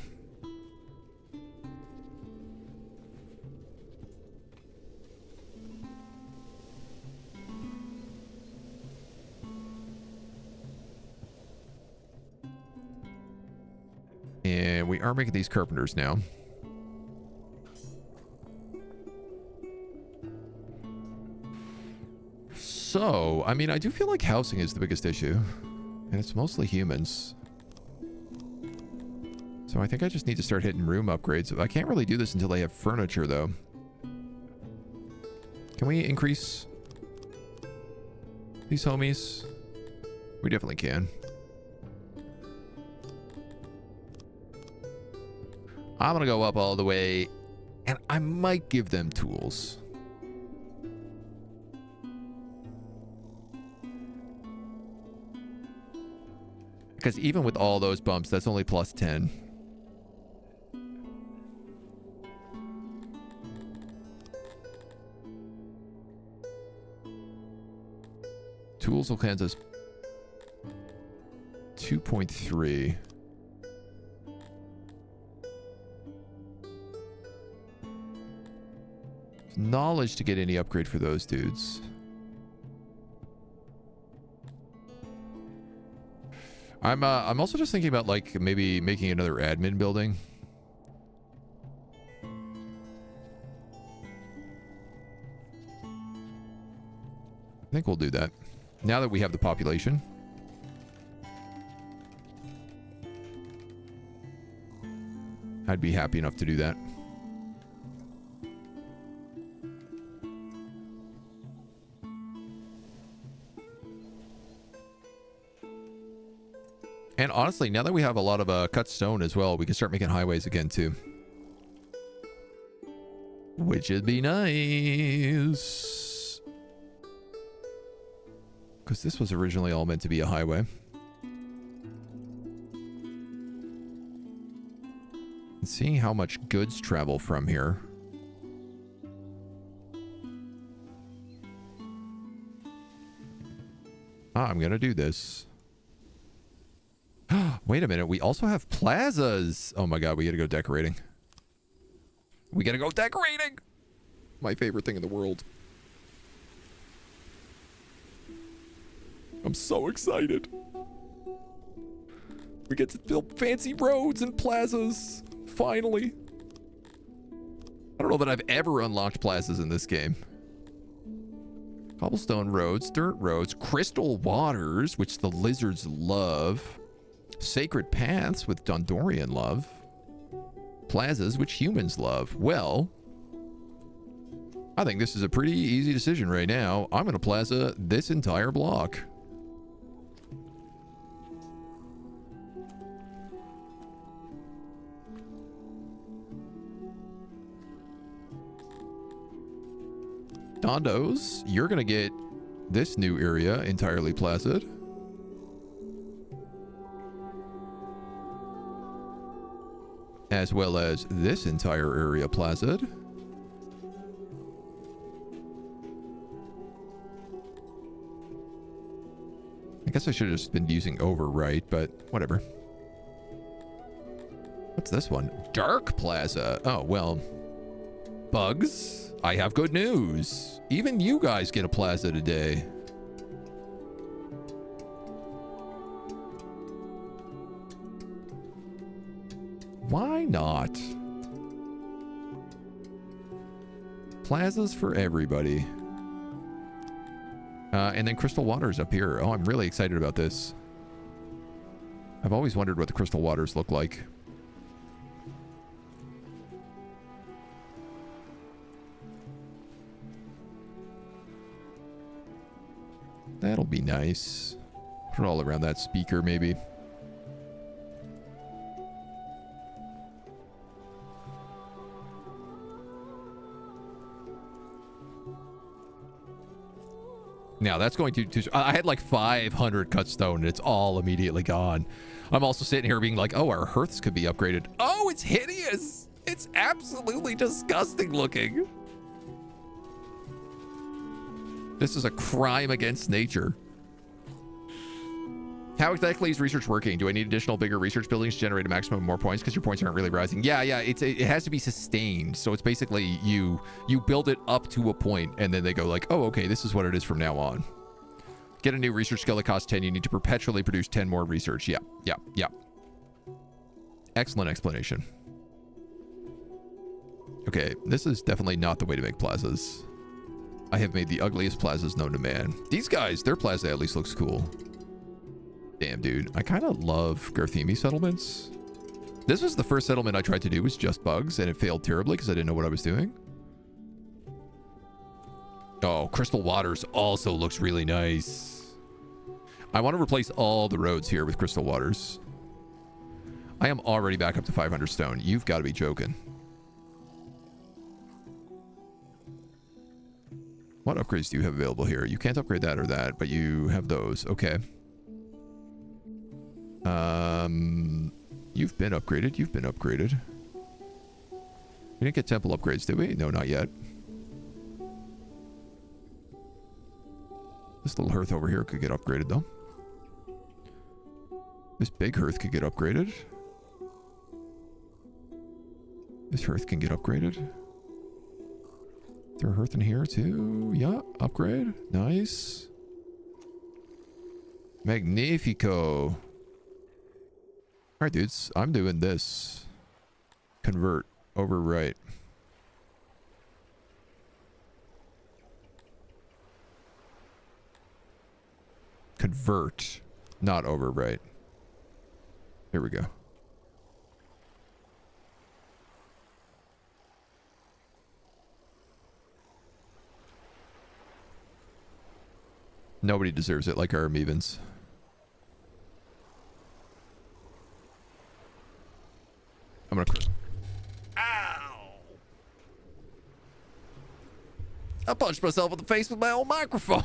And we are making these carpenters now. So, I mean, I do feel like housing is the biggest issue. And it's mostly humans. So I think I just need to start hitting room upgrades. I can't really do this until I have furniture, though. Can we increase these homies? We definitely can. I'm going to go up all the way, and I might give them tools. Because even with all those bumps, that's only plus 10. Tools will count as 2.3. Knowledge to get any upgrade for those dudes. I'm also just thinking about, like, maybe making another admin building. I think we'll do that now that we have the population. I'd be happy enough to do that. And honestly, now that we have a lot of cut stone as well, we can start making highways again, too. which would be nice. Because this was originally all meant to be a highway. And seeing how much goods travel from here. I'm going to do this. Wait a minute. We also have plazas. Oh my god, we got to go decorating. We got to go decorating. My favorite thing in the world. I'm so excited. We get to build fancy roads and plazas. Finally. I don't know that I've ever unlocked plazas in this game. Cobblestone roads, dirt roads, crystal waters, which the lizards love. Sacred paths with Dondorian love. Plazas, which humans love. Well, I think this is a pretty easy decision right now. I'm going to plaza this entire block. Dondos, you're going to get this new area entirely plazaed. As well as this entire area plazaed. I guess I should have just been using overwrite, but whatever. What's this one? Dark Plaza. Oh, well. Bugs, I have good news. Even you guys get a plaza today. Why not? Plazas for everybody. And then crystal waters up here. Oh, I'm really excited about this. I've always wondered what the crystal waters look like. That'll be nice. Put it all around that speaker, maybe. Now that's going to I had like 500 cut stone and it's all immediately gone. I'm also sitting here being like, oh, our hearths could be upgraded. Oh, it's hideous. It's absolutely disgusting looking. This is a crime against nature. How exactly is research working? Do I need additional bigger research buildings to generate a maximum of more points because your points aren't really rising? Yeah, it has to be sustained. So it's basically you build it up to a point and then they go like, oh, okay, this is what it is from now on. Get a new research skill that costs 10. You need to perpetually produce 10 more research. Yeah. Excellent explanation. Okay, this is definitely not the way to make plazas. I have made the ugliest plazas known to man. These guys, their plaza at least looks cool. Damn, dude. I kind of love Garthemi settlements. This was the first settlement I tried to do was just bugs, and it failed terribly because I didn't know what I was doing. Oh, Crystal Waters also looks really nice. I want to replace all the roads here with Crystal Waters. I am already back up to 500 stone. You've got to be joking. What upgrades do you have available here? You can't upgrade that or that, but you have those. Okay. You've been upgraded. You've been upgraded. We didn't get temple upgrades, did we? No, not yet. This little hearth over here could get upgraded, though. This big hearth could get upgraded. This hearth can get upgraded. Is there a hearth in here, too? Yeah, upgrade. Nice. Magnifico. All right, dudes. I'm doing this. Convert. Overwrite. Convert. Not overwrite. Here we go. Nobody deserves it like our Amebans. I'm gonna... Ow! punched myself in the face with my own microphone.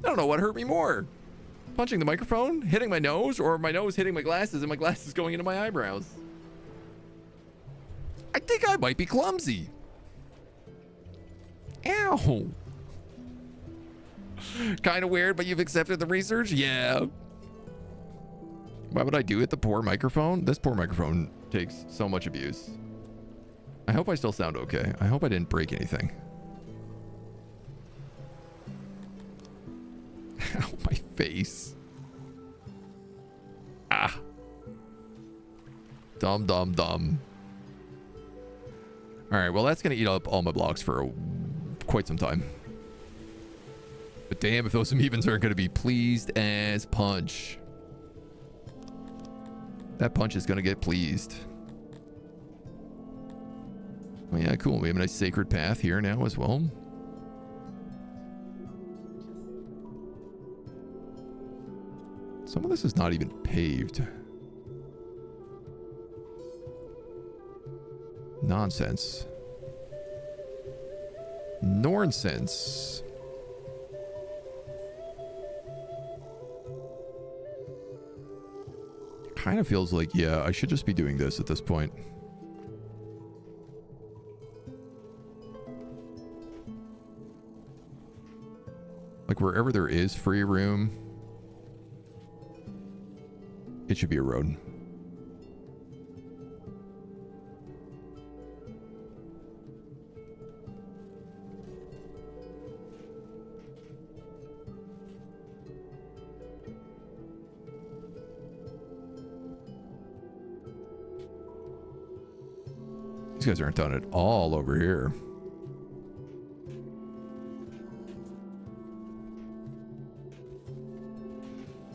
I don't know what hurt me more. Punching the microphone, hitting my nose, or my nose hitting my glasses and my glasses going into my eyebrows. I think I might be clumsy. Ow. Kind of weird, but you've accepted the research? Yeah. Why would I do it? The poor microphone? This poor microphone takes so much abuse. I hope I still sound okay. I hope I didn't break anything. Ow, my face. Ah. Dumb, dumb, dumb. All right, well, that's going to eat up all my blocks for quite some time. But damn, if those amebans aren't going to be pleased as punch. That punch is going to get pleased. Oh, yeah, cool. We have a nice sacred path here now as well. Some of this is not even paved. Nonsense. Nonsense. Kind of feels like, yeah, I should just be doing this at this point. Like wherever there is free room, it should be a road. These guys aren't done at all over here.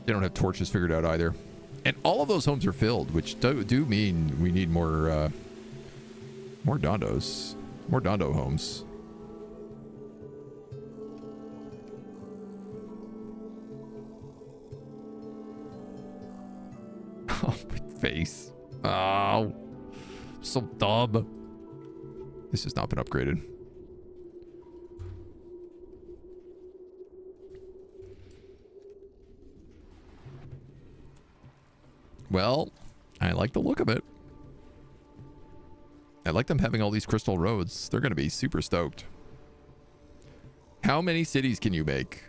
They don't have torches figured out either. And all of those homes are filled, which do mean we need more dondos. More dondo homes. Oh, my face. Oh, so dumb. This has not been upgraded. Well, I like the look of it. I like them having all these crystal roads. They're going to be super stoked. How many cities can you make?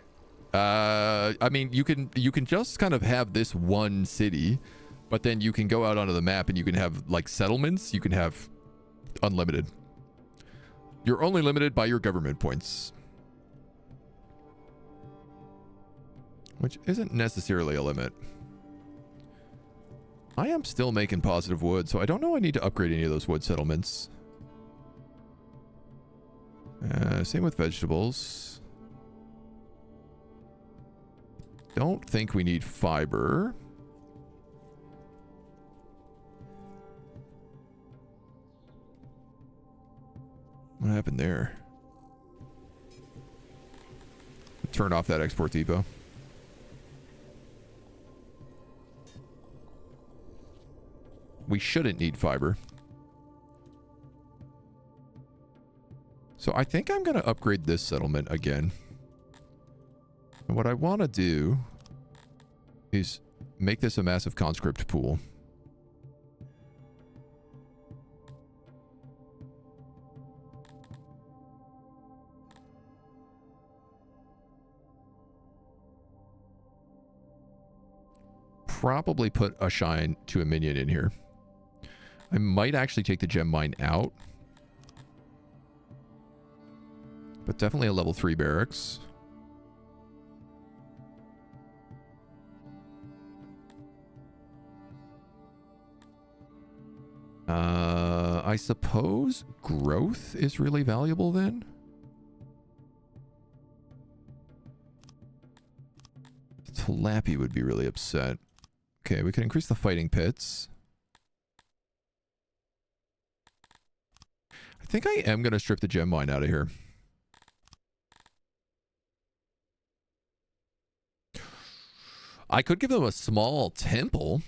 I mean, you can just kind of have this one city, but then you can go out onto the map and you can have like settlements. You can have unlimited. You're only limited by your government points, which isn't necessarily a limit. I am still making positive wood, so I don't know I need to upgrade any of those wood settlements. Same with vegetables. Don't think we need fiber. What happened there? Turn off that export depot. We shouldn't need fiber. So I think I'm going to upgrade this settlement again. And what I want to do is make this a massive conscript pool. Probably put a shine to a minion in here. I might actually take the gem mine out. But definitely a level 3 barracks. I suppose growth is really valuable then. Talapi would be really upset. Okay, we can increase the fighting pits. I think I am going to strip the gem mine out of here. I could give them a small temple,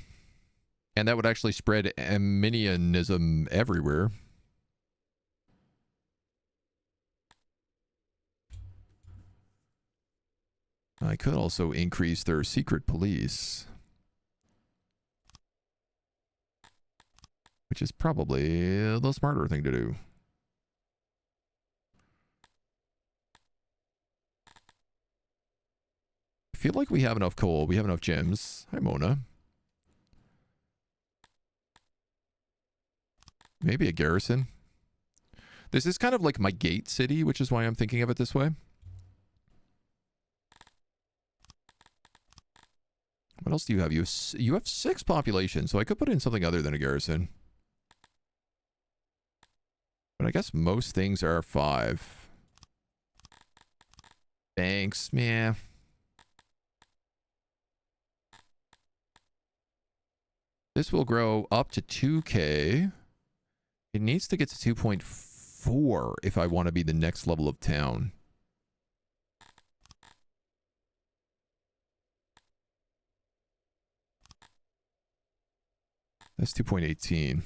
and that would actually spread minionism everywhere. I could also increase their secret police, which is probably the smarter thing to do. I feel like we have enough coal. We have enough gems. Hi, Mona. Maybe a garrison. This is kind of like my gate city, which is why I'm thinking of it this way. What else do you have? You have 6 population, so I could put in something other than a garrison. But I guess most things are 5. Banks, yeah. This will grow up to 2K. It needs to get to 2.4 if I want to be the next level of town. That's 2.18.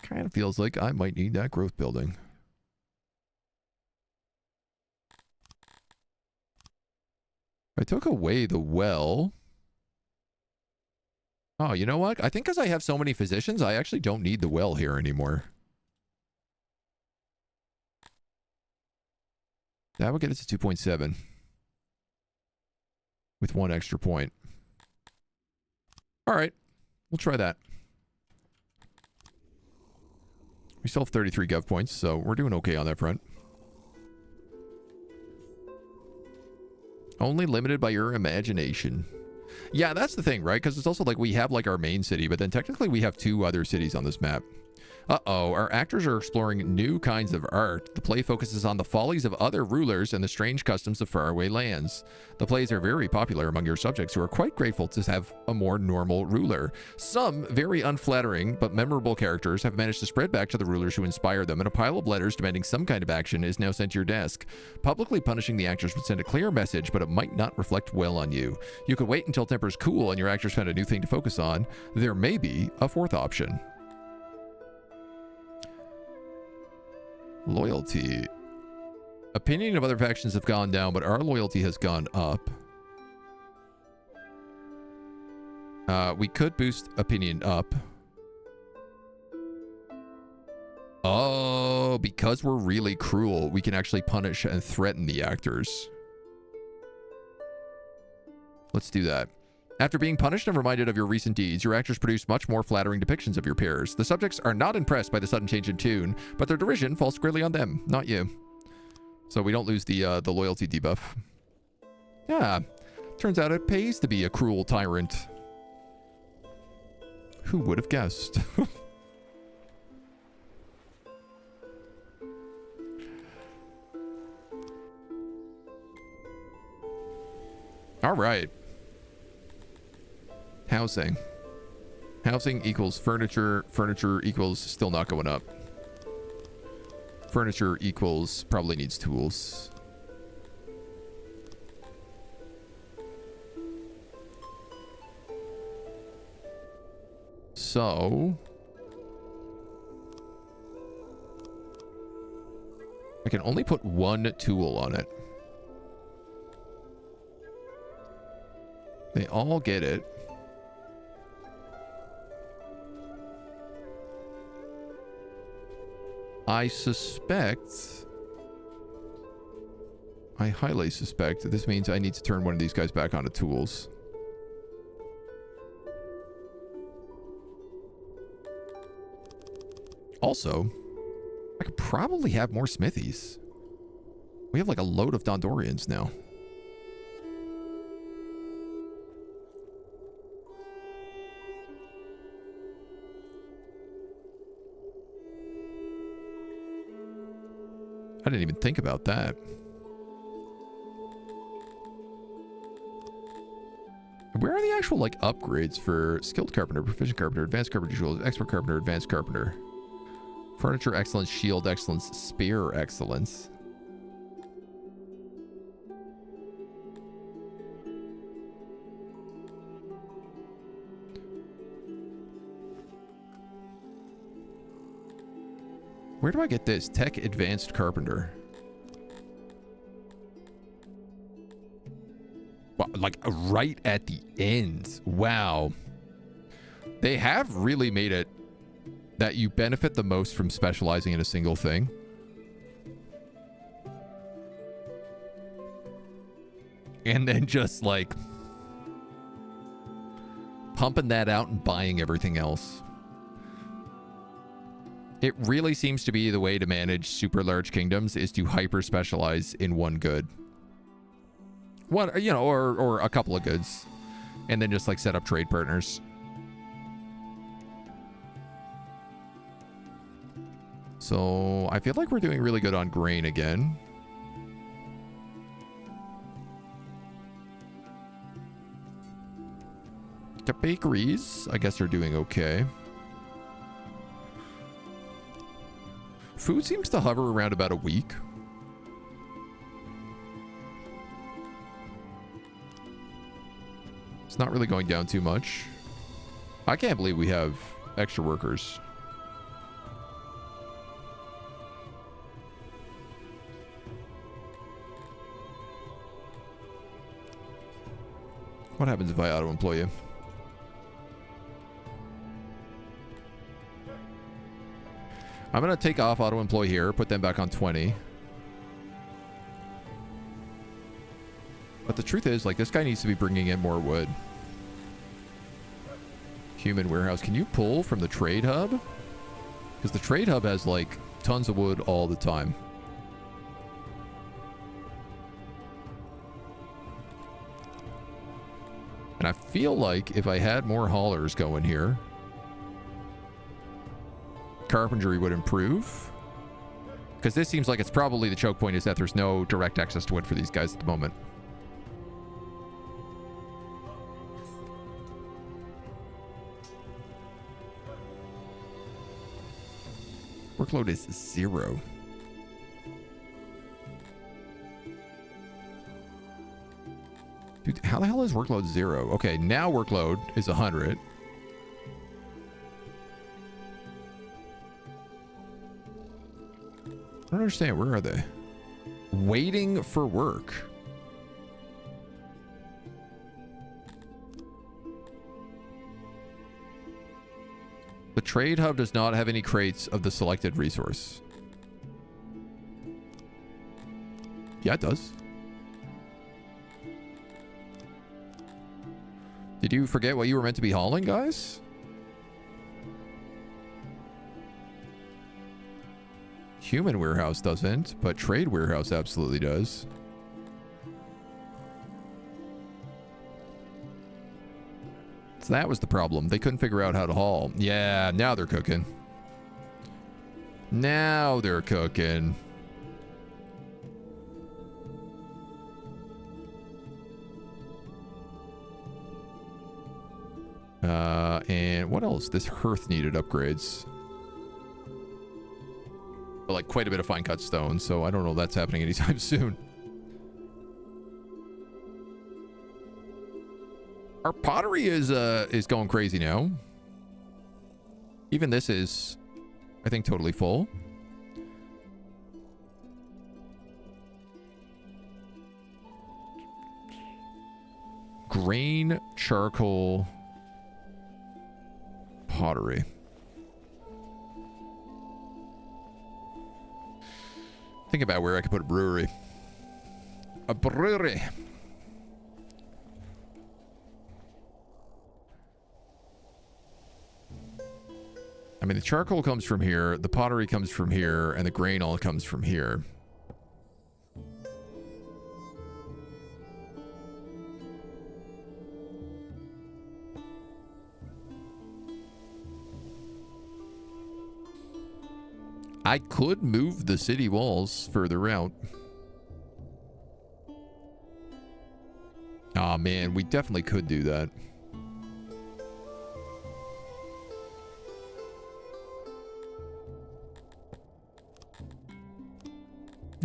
Kind of feels like I might need that growth building. I took away the well. Oh, you know what? I think because I have so many physicians, I actually don't need the well here anymore. That would get us to 2.7. With 1 extra point. All right. We'll try that. We still have 33 gov points, so we're doing okay on that front. Only limited by your imagination. Yeah, that's the thing, right? Because it's also like we have like our main city, but then technically we have 2 other cities on this map. Uh-oh, our actors are exploring new kinds of art. The play focuses on the follies of other rulers and the strange customs of faraway lands. The plays are very popular among your subjects who are quite grateful to have a more normal ruler. Some very unflattering but memorable characters have managed to spread back to the rulers who inspired them, and a pile of letters demanding some kind of action is now sent to your desk. Publicly punishing the actors would send a clear message, but it might not reflect well on you. You could wait until tempers cool and your actors found a new thing to focus on. There may be a 4th option. Loyalty. Opinion of other factions have gone down, but our loyalty has gone up. We could boost opinion up. Oh, because we're really cruel, we can actually punish and threaten the actors. Let's do that. After being punished and reminded of your recent deeds, your actors produce much more flattering depictions of your peers. The subjects are not impressed by the sudden change in tune, but their derision falls squarely on them, not you. So we don't lose the loyalty debuff. Yeah, turns out it pays to be a cruel tyrant. Who would have guessed? All right. Housing. Housing equals furniture. Furniture equals still not going up. Furniture equals probably needs tools. So I can only put 1 tool on it. They all get it. I highly suspect that this means I need to turn one of these guys back onto tools. Also, I could probably have more smithies. We have like a load of Dondorians now. I didn't even think about that. Where are the actual like upgrades for skilled carpenter, proficient carpenter, advanced carpenter tools, expert carpenter, advanced carpenter? Furniture excellence, shield excellence, spear excellence. Where do I get this? Tech advanced carpenter. like right at the end. Wow. They have really made it that you benefit the most from specializing in a single thing. And then just like pumping that out and buying everything else. It really seems to be the way to manage super large kingdoms is to hyper specialize in one good. One, you know, or a couple of goods. And then just like set up trade partners. So I feel like we're doing really good on grain again. The bakeries, I guess, are doing okay. Food seems to hover around about a week. It's not really going down too much. I can't believe we have extra workers. What happens if I auto-employ you? I'm going to take off auto-employ here, put them back on 20. But the truth is, like, this guy needs to be bringing in more wood. Human warehouse. Can you pull from the trade hub? Because the trade hub has, like, tons of wood all the time. And I feel like if I had more haulers going here, carpentry would improve. Because this seems like it's probably the choke point is that there's no direct access to wood for these guys at the moment. Workload is 0. Dude, how the hell is workload 0? Okay, now workload is 100. I don't understand. Where are they? Waiting for work. The trade hub does not have any crates of the selected resource. Yeah, it does. Did you forget what you were meant to be hauling, guys? Human warehouse doesn't, but trade warehouse absolutely does. So that was the problem. They couldn't figure out how to haul. Yeah, now they're cooking. Now they're cooking. And what else? This hearth needed upgrades. But like quite a bit of fine cut stone, so I don't know if that's happening anytime soon. Our pottery is going crazy now. Even this is, I think, totally full. Grain, charcoal, pottery. Think about where I could put a brewery. A brewery. I mean, the charcoal comes from here, the pottery comes from here, and the grain all comes from here. I could move the city walls further out. Aw, man, we definitely could do that.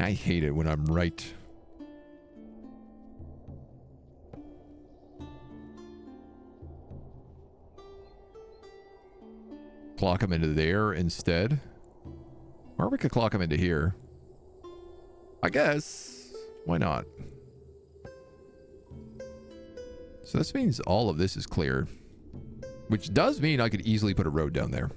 I hate it when I'm right. Clock them into there instead. Or we could clock them into here. I guess. Why not? So this means all of this is clear. Which does mean I could easily put a road down there.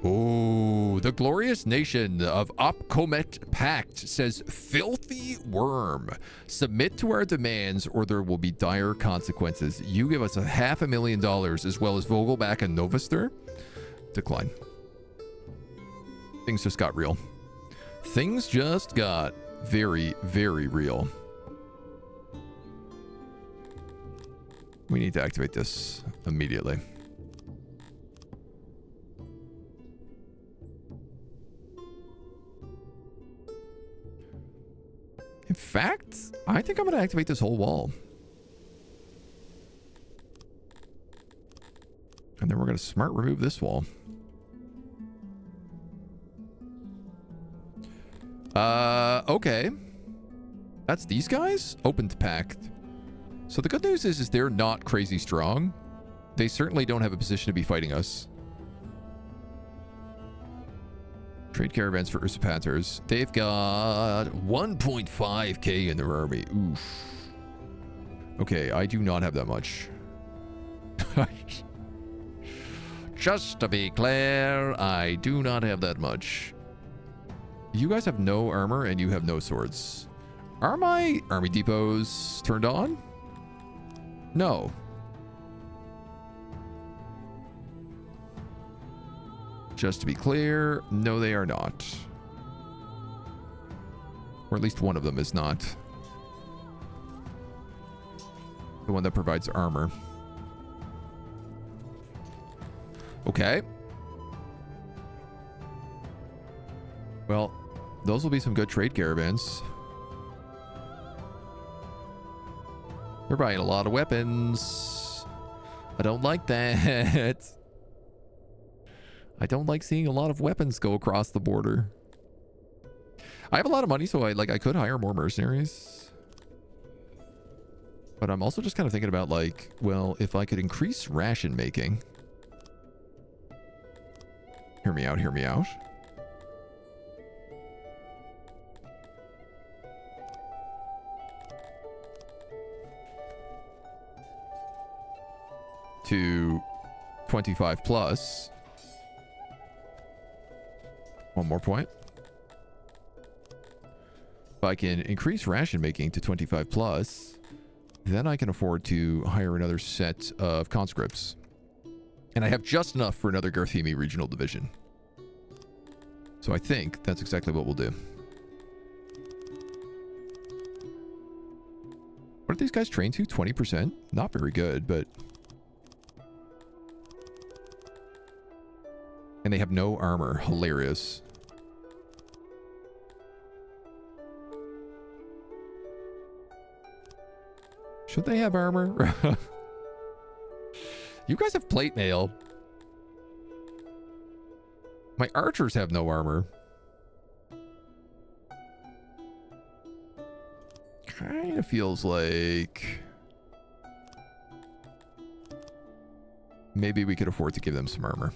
Oh, the glorious nation of Opcomet Pact says, filthy worm, submit to our demands or there will be dire consequences. You give us $500,000 as well as Vogelback and Novaster. Decline. Things just got real. Things just got very, very real. We need to activate this immediately. In fact, I think I'm going to activate this whole wall. And then we're going to smart remove this wall. Okay. That's these guys? Opened pact. So the good news is they're not crazy strong. They certainly don't have a position to be fighting us. Trade caravans for usurpators. They've got 1.5k in their army. Oof. Okay, I do not have that much. Just to be clear, I do not have that much. You guys have no armor and you have no swords. Are my army depots turned on? No. Just to be clear, no, they are not. Or at least one of them is not. The one that provides armor. Okay. Well, those will be some good trade caravans. They're buying a lot of weapons. I don't like that. I don't like seeing a lot of weapons go across the border. I have a lot of money, so I could hire more mercenaries. But I'm also just kind of thinking about like, well, if I could increase ration making. Hear me out, hear me out. To 25 plus. One more point. If I can increase ration making to 25 plus, then I can afford to hire another set of conscripts. And I have just enough for another Garthemi regional division. So I think that's exactly what we'll do. What are these guys trained to? 20%? Not very good, but... And they have no armor. Hilarious. Should they have armor? You guys have plate mail. My archers have no armor. Kind of feels like... maybe we could afford to give them some armor.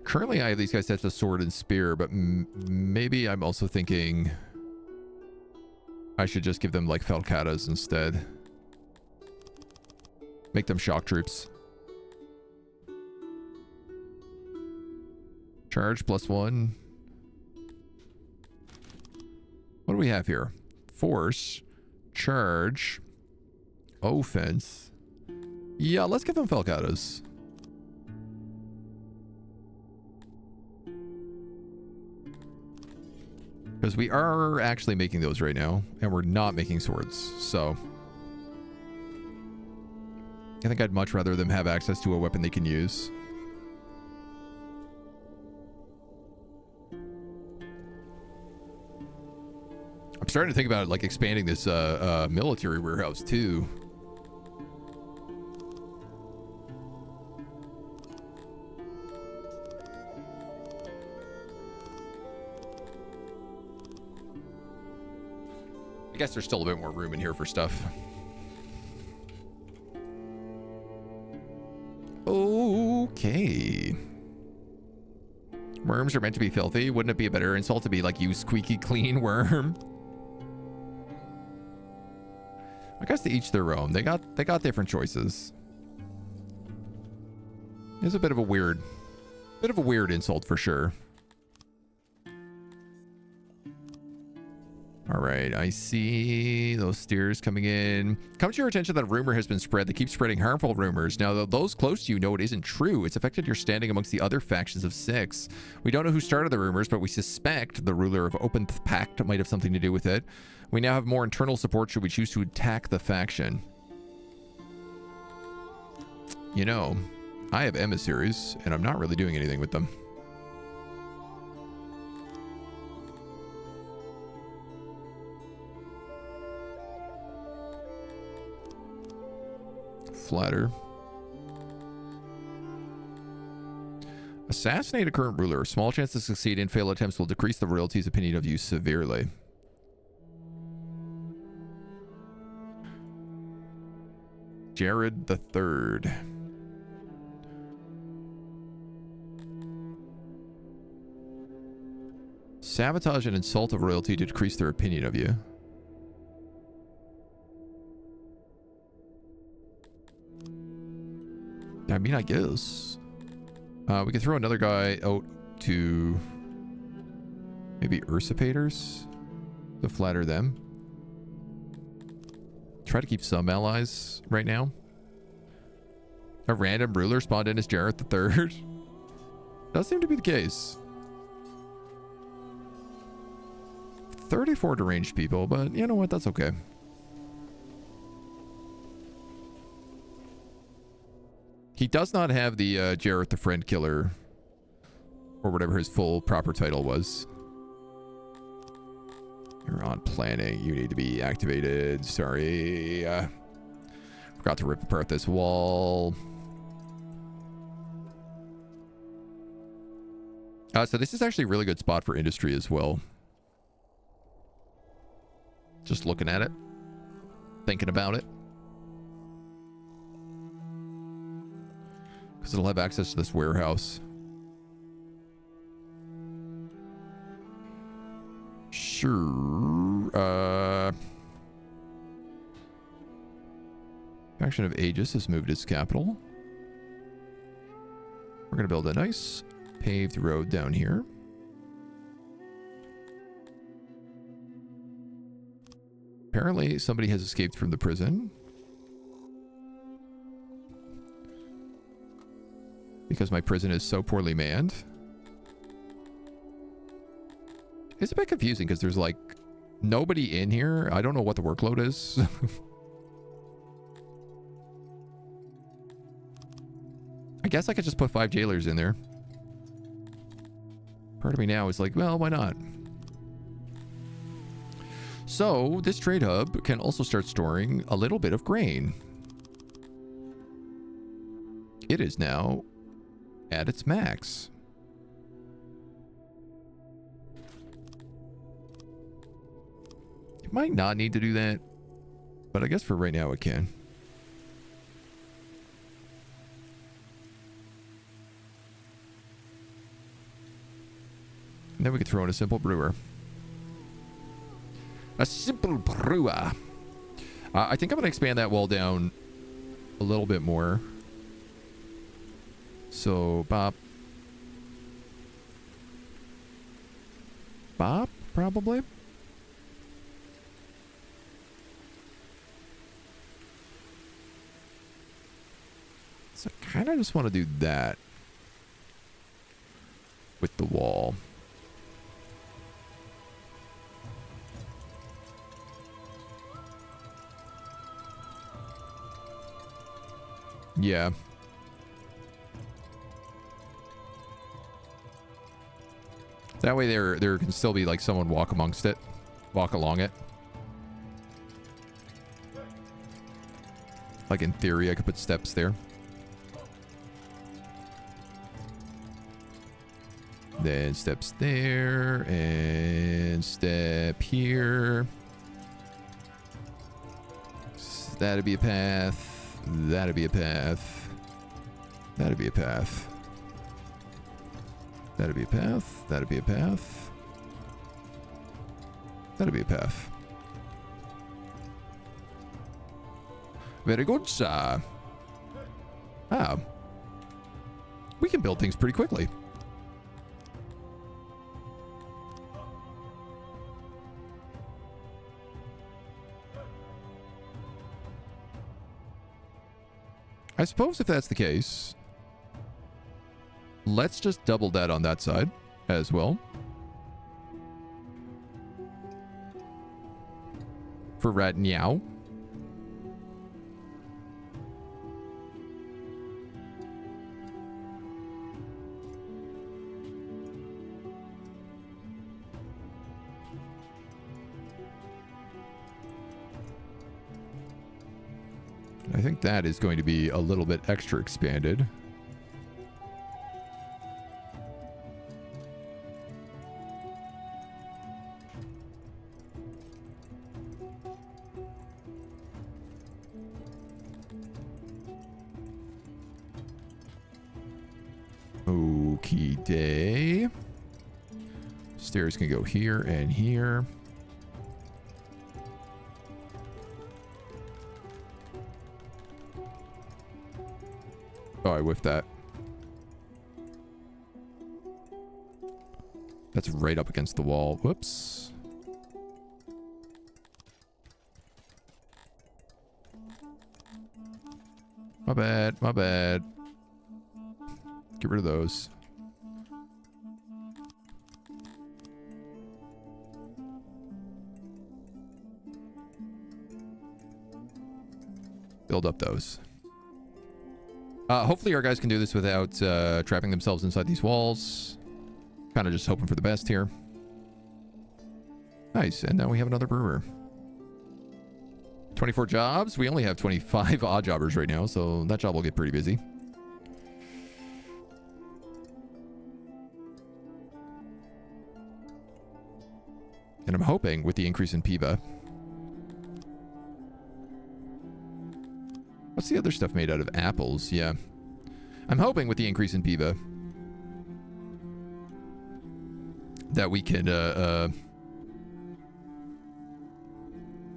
Currently, I have these guys set to sword and spear, but maybe I'm also thinking I should just give them like falcatas instead. Make them shock troops. Charge +1. What do we have here? Force, charge, offense. Yeah, let's give them falcatas. Because we are actually making those right now, and we're not making swords, so... I think I'd much rather them have access to a weapon they can use. I'm starting to think about like expanding this military warehouse too. I guess there's still a bit more room in here for stuff. Okay. Worms are meant to be filthy. Wouldn't it be a better insult to be like, you squeaky clean worm? I guess to each their own. They got different choices. It's a bit of a weird insult for sure. All right, I see those steers coming in. Come to your attention that a rumor has been spread that keeps spreading harmful rumors. Now, those close to you know it isn't true. It's affected your standing amongst the other factions of Syx. We don't know who started the rumors, but we suspect the ruler of Open Pact might have something to do with it. We now have more internal support should we choose to attack the faction. You know, I have emissaries, and I'm not really doing anything with them. Flatter. Assassinate a current ruler. Small chance to succeed in failed attempts will decrease the royalty's opinion of you severely. Jared the Third. Sabotage and insult of royalty to decrease their opinion of you. I mean, I guess. We can throw another guy out to maybe usurpators to flatter them. Try to keep some allies right now. A random ruler spawned in as Jareth the Third. Does seem to be the case. 34 deranged people, but you know what? That's okay. He does not have the Jareth the Friend Killer, or whatever his full proper title was. You're on planning. You need to be activated. Sorry. Forgot to rip apart this wall. So this is actually a really good spot for industry as well. Just looking at it. Thinking about it. Because it'll have access to this warehouse. Sure. Faction of Aegis has moved its capital. We're going to build a nice paved road down here. Apparently, somebody has escaped from the prison. Because my prison is so poorly manned. It's a bit confusing because there's like nobody in here. I don't know what the workload is. I guess I could just put 5 jailers in there. Part of me now is like, well, why not? So this trade hub can also start storing a little bit of grain. It is now at its max. It might not need to do that, but I guess for right now it can. And then we could throw in a simple brewer. A simple brewer. I think I'm going to expand that wall down a little bit more. So, Bop, probably. So, I kind of just want to do that with the wall. Yeah. That way there can still be like someone walk along it. Like in theory, I could put steps there. Then steps there and step here. That'd be a path. That'd be a path. That'd be a path. That'd be a path. That'd be a path. That'd be a path. Very good, sir. Ah. We can build things pretty quickly. I suppose if that's the case, let's just double that on that side as well. For Rat Meow. I think that is going to be a little bit extra expanded. Okie day. Stairs can go here and here. Oh, I whiffed that. That's right up against the wall. Whoops. My bad, my bad. Get rid of those. Build up those. Hopefully our guys can do this without trapping themselves inside these walls. Kind of just hoping for the best here. Nice, and now we have another brewer. 24 jobs. We only have 25 odd jobbers right now, so that job will get pretty busy. And I'm hoping with the increase in PIVA. What's the other stuff made out of? Apples? Yeah. I'm hoping with the increase in PIVA that we can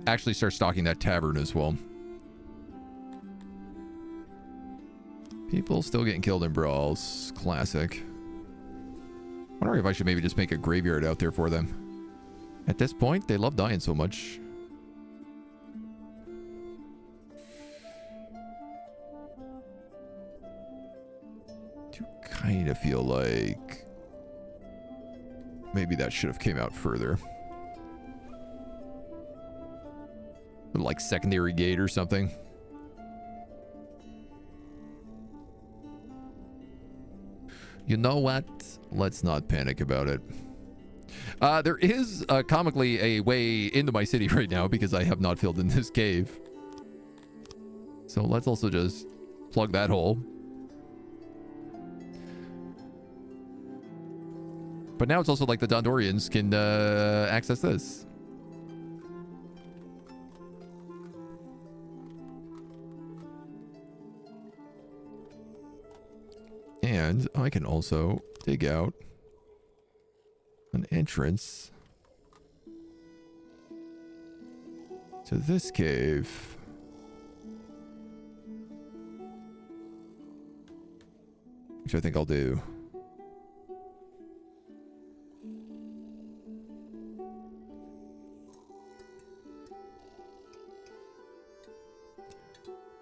actually start stocking that tavern as well. People still getting killed in brawls. Classic. Wondering if I should maybe just make a graveyard out there for them. At this point, they love dying so much. Kind of feel like maybe that should have came out further. Like secondary gate or something. You know what? Let's not panic about it. There is comically a way into my city right now because I have not filled in this cave. So let's also just plug that hole. But now it's also like the Dondorians can access this. And I can also dig out an entrance to this cave. Which I think I'll do.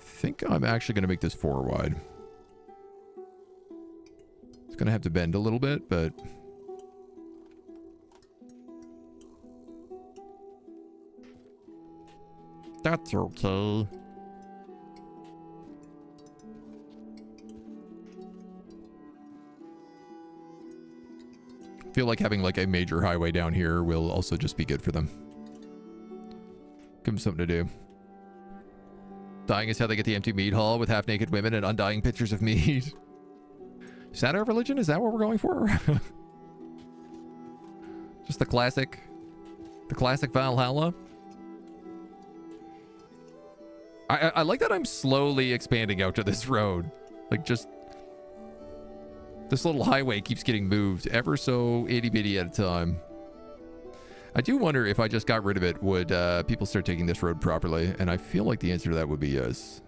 I think I'm actually going to make this 4 wide. It's going to have to bend a little bit, but... That's okay. I feel like having like a major highway down here will also just be good for them. Give them something to do. Dying is how they get the empty meat hall with half-naked women and undying pictures of meat. Is that our religion? Is that what we're going for? Just the classic Valhalla? I like that I'm slowly expanding out to this road. Like, just... This little highway keeps getting moved ever so itty-bitty at a time. I do wonder if I just got rid of it, would people start taking this road properly? And I feel like the answer to that would be yes.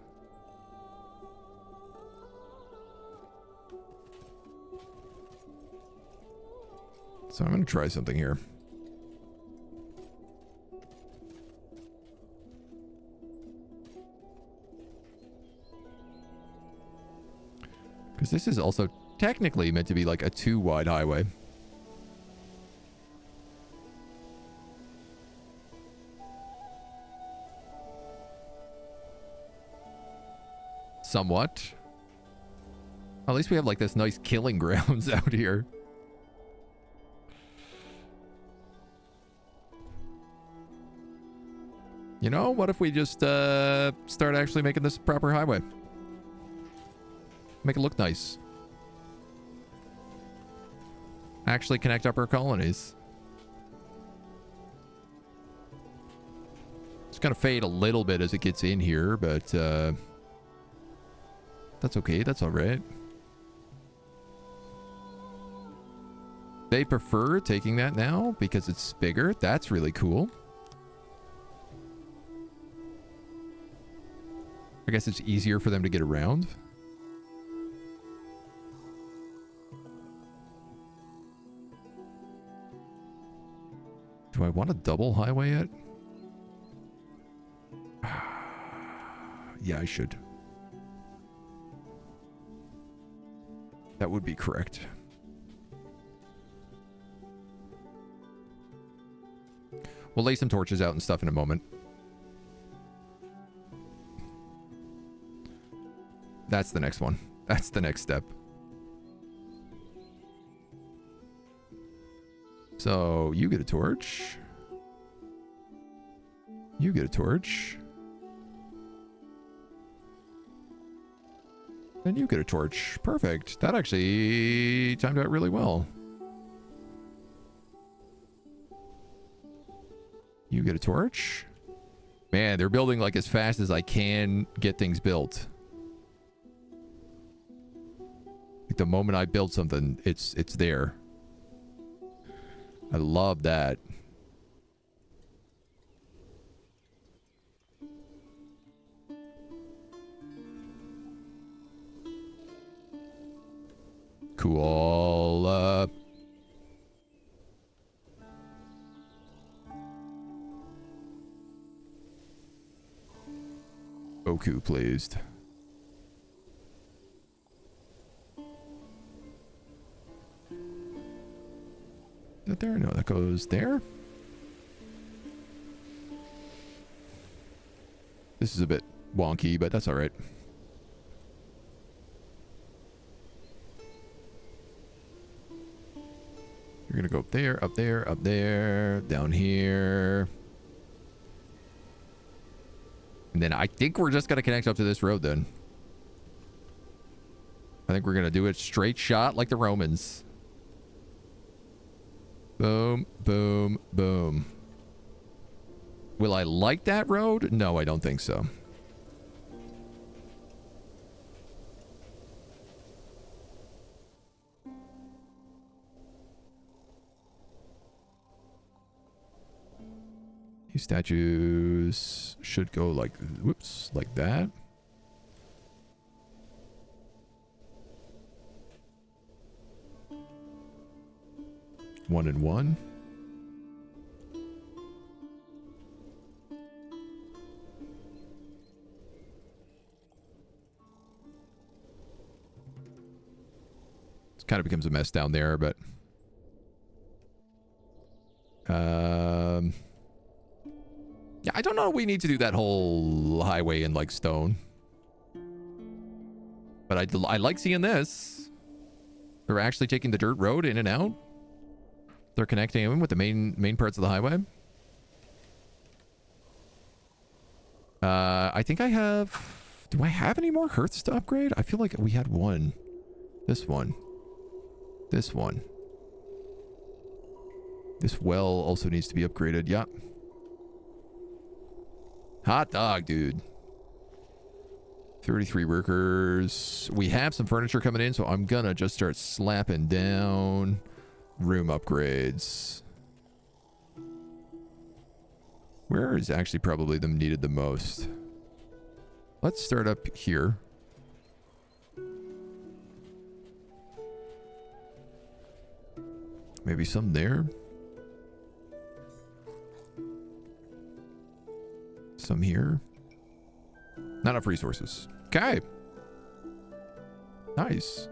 So I'm going to try something here. Because this is also technically meant to be like a 2-wide highway. Somewhat. At least we have like this nice killing grounds out here. You know, what if we just start actually making this a proper highway? Make it look nice. Actually connect up our colonies. It's going to fade a little bit as it gets in here, but that's okay. That's all right. They prefer taking that now because it's bigger. That's really cool. I guess it's easier for them to get around. Do I want a double highway yet? Yeah, I should. That would be correct. We'll lay some torches out and stuff in a moment. That's the next one. That's the next step. So, you get a torch. You get a torch. And you get a torch. Perfect. That actually timed out really well. You get a torch. Man, they're building like as fast as I can get things built. Like the moment I build something, it's there. I love that. Cool. Goku pleased. Is that there? No, that goes there. This is a bit wonky, but that's all right. You're gonna go up there, up there, up there, down here. And then I think we're just gonna connect up to this road then. I think we're gonna do it straight shot like the Romans. Boom, boom, boom. Will I like that road? No, I don't think so. These statues should go like, whoops, like that. One and one. It kind of becomes a mess down there, but yeah, I don't know if we need to do that whole highway in like stone. But I like seeing this. They're actually taking the dirt road in and out. They're connecting them with the main parts of the highway. I think I have... Do I have any more hearths to upgrade? I feel like we had one. This one. This one. This well also needs to be upgraded. Yep. Hot dog, dude. 33 workers. We have some furniture coming in, so I'm gonna just start slapping down room upgrades. Where is actually probably them needed the most? Let's start up here. Maybe some there. Some here. Not enough resources. Okay. Nice.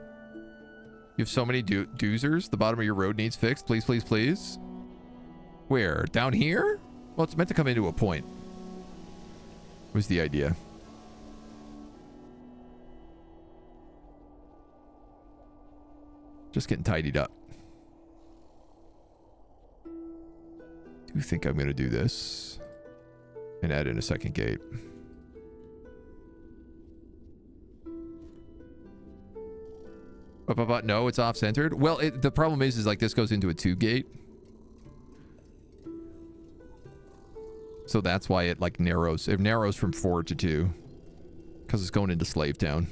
You have so many doozers. The bottom of your road needs fixed. Please, please, please. Where? Down here? Well, it's meant to come into a point. Was the idea. Just getting tidied up. Do think I'm going to do this and add in a second gate. No, it's off-centered. Well, the problem is like this goes into a 2-gate. So that's why it like narrows. It narrows from 4 to 2. Because it's going into Slave Town.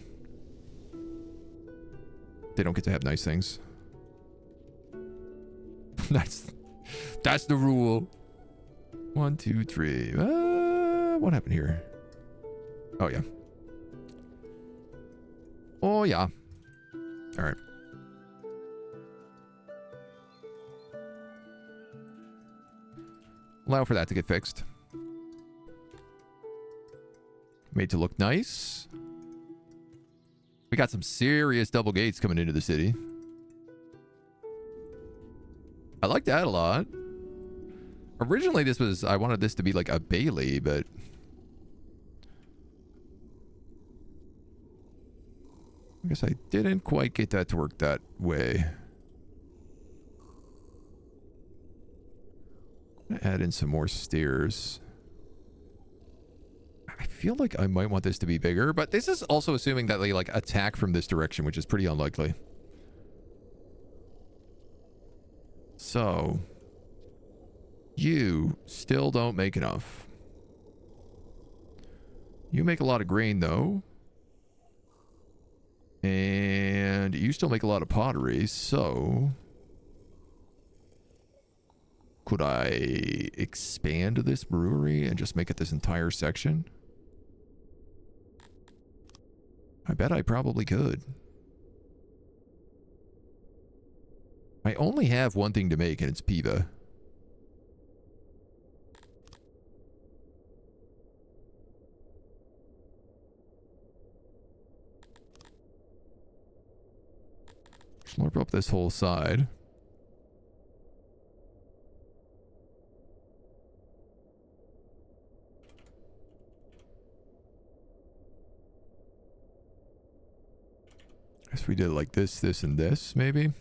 They don't get to have nice things. That's the rule. 1, 2, 3. What happened here? Oh, yeah. Oh, yeah. All right. Allow for that to get fixed. Made to look nice. We got some serious double gates coming into the city. I like that a lot. Originally, I wanted this to be like a Bailey, but I guess I didn't quite get that to work that way. I'm gonna add in some more stairs. I feel like I might want this to be bigger, but this is also assuming that they like attack from this direction, which is pretty unlikely. So, you still don't make enough. You make a lot of grain, though. And you still make a lot of pottery, so could I expand this brewery and just make it this entire section? I bet I probably could. I only have one thing to make, and it's Piva. Slurp up this whole side. Guess we did like this, this, and this, maybe.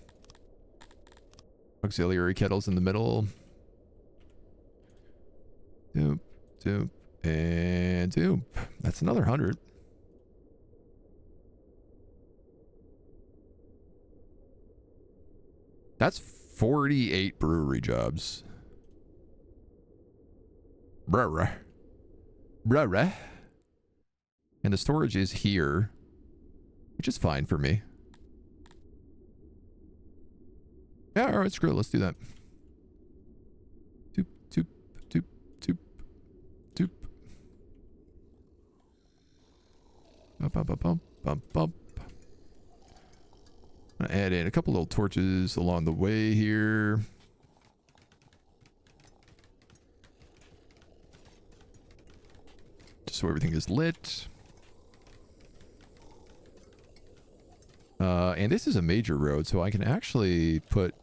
Auxiliary kettles in the middle. Doop, doop, and doop. That's another 100. That's 48 brewery jobs. Bruh. Bruh. And the storage is here, which is fine for me. Yeah, all right, screw it. Let's do that. Doop, doop, doop, doop, doop. Bump, bump, bump, bump, bump, bump. I'm gonna add in a couple little torches along the way here. Just so everything is lit. And this is a major road, so I can actually put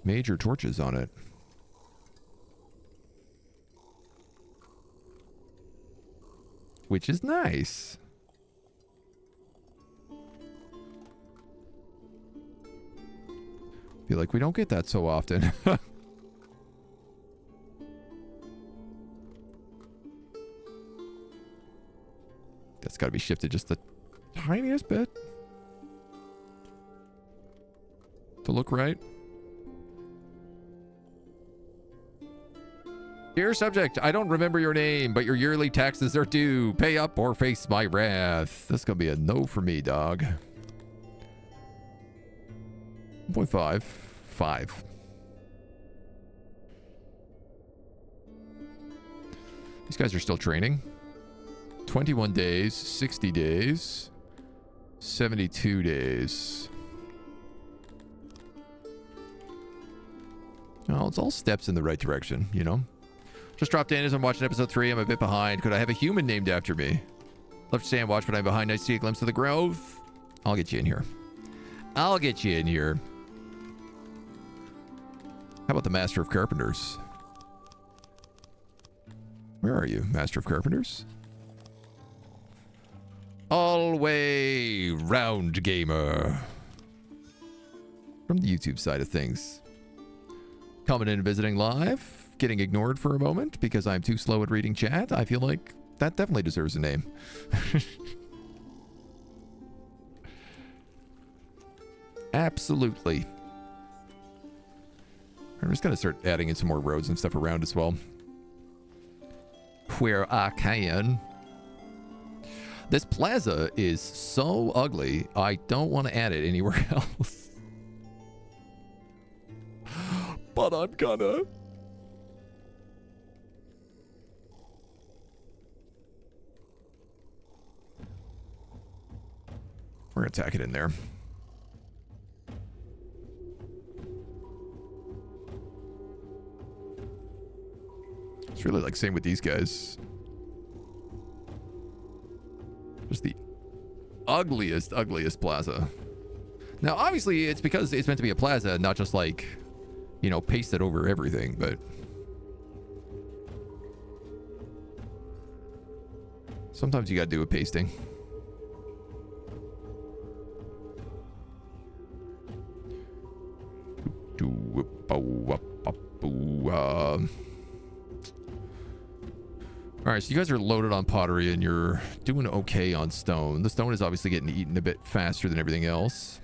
major torches on it. Which is nice. Feel like we don't get that so often. That's got to be shifted just the tiniest bit to look right. Dear subject, I don't remember your name, but your yearly taxes are due. Pay up or face my wrath. This is going to be a no for me, dog. 1.5. 5. These guys are still training. 21 days, 60 days, 72 days. Well, it's all steps in the right direction, you know? Just dropped in as I'm watching episode 3. I'm a bit behind. Could I have a human named after me? Love to stay and watch, but I'm behind. I see a glimpse of the grove. I'll get you in here. I'll get you in here. How about the Master of Carpenters? Where are you, Master of Carpenters? All way round gamer. From the YouTube side of things. Coming in and visiting live. Getting ignored for a moment because I'm too slow at reading chat. I feel like that definitely deserves a name. Absolutely. I'm just going to start adding in some more roads and stuff around as well. Where I can. This plaza is so ugly, I don't want to add it anywhere else. But I'm gonna. We're gonna tack it in there. It's really like same with these guys. Just the ugliest plaza. Now, obviously, it's because it's meant to be a plaza, not just like, you know, pasted over everything, but sometimes you gotta do a pasting. Alright, so you guys are loaded on pottery and you're doing okay on stone. The stone is obviously getting eaten a bit faster than everything else.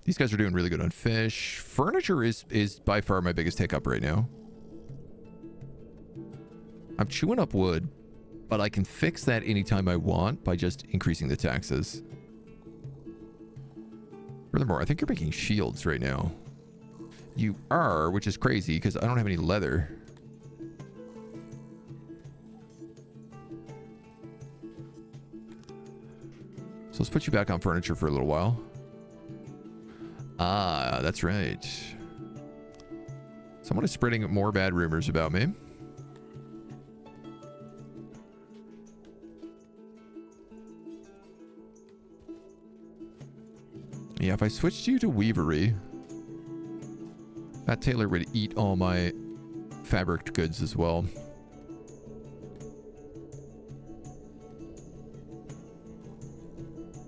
These guys are doing really good on fish. Furniture is by far my biggest hiccup right now. I'm chewing up wood, but I can fix that anytime I want by just increasing the taxes. Furthermore, I think you're making shields right now. You are, which is crazy because I don't have any leather. So let's put you back on furniture for a little while. Ah, that's right. Someone is spreading more bad rumors about me. Yeah, if I switched you to weavery, that tailor would eat all my fabric goods as well.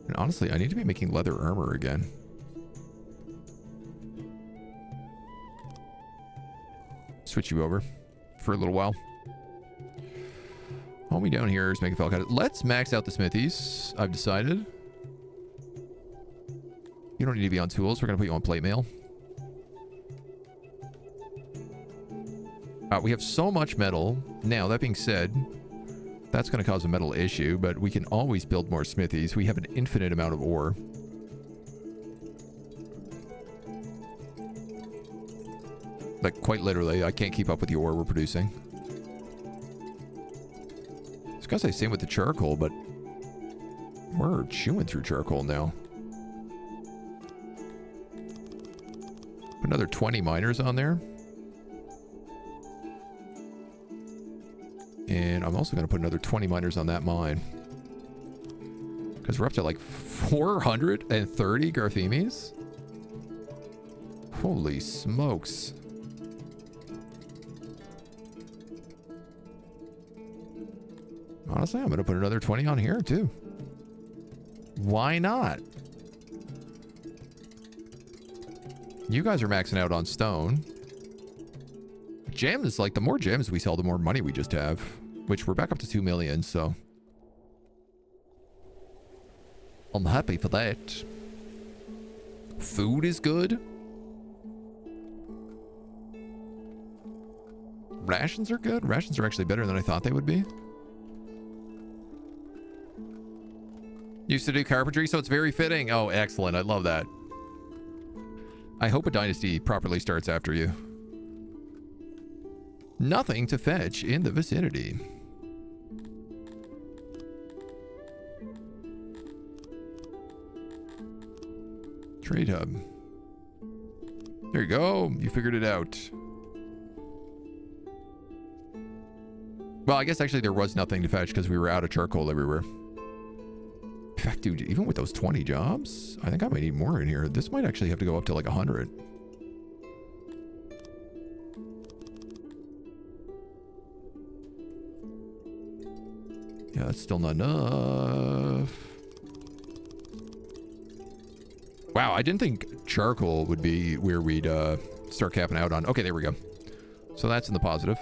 And honestly, I need to be making leather armor again. Switch you over for a little while. All we down here is making felt cut. Let's max out the smithies. I've decided. You don't need to be on tools. We're going to put you on plate mail. We have so much metal. Now, that being said, that's going to cause a metal issue, but we can always build more smithies. We have an infinite amount of ore. Like, quite literally, I can't keep up with the ore we're producing. I was going to say same with the charcoal, but we're chewing through charcoal now. Put another 20 miners on there. And I'm also going to put another 20 miners on that mine. Because we're up to like 430 Garthemes. Holy smokes. Honestly, I'm going to put another 20 on here too. Why not? You guys are maxing out on stone. Gems, like the more gems we sell, the more money we just have. Which we're back up to 2 million, so I'm happy for that. Food is good. rations are good. Rations are actually better than I thought they would be. Used to do carpentry, so it's very fitting. Oh, excellent. I love that. I hope a dynasty properly starts after you. Nothing to fetch in the vicinity. Trade hub. There you go. You figured it out. Well, I guess actually there was nothing to fetch because we were out of charcoal everywhere. In fact, dude, even with those 20 jobs, I think I might need more in here. This might actually have to go up to like 100. Yeah, that's still not enough. Wow, I didn't think charcoal would be where we'd start capping out on. Okay, there we go. So that's in the positive.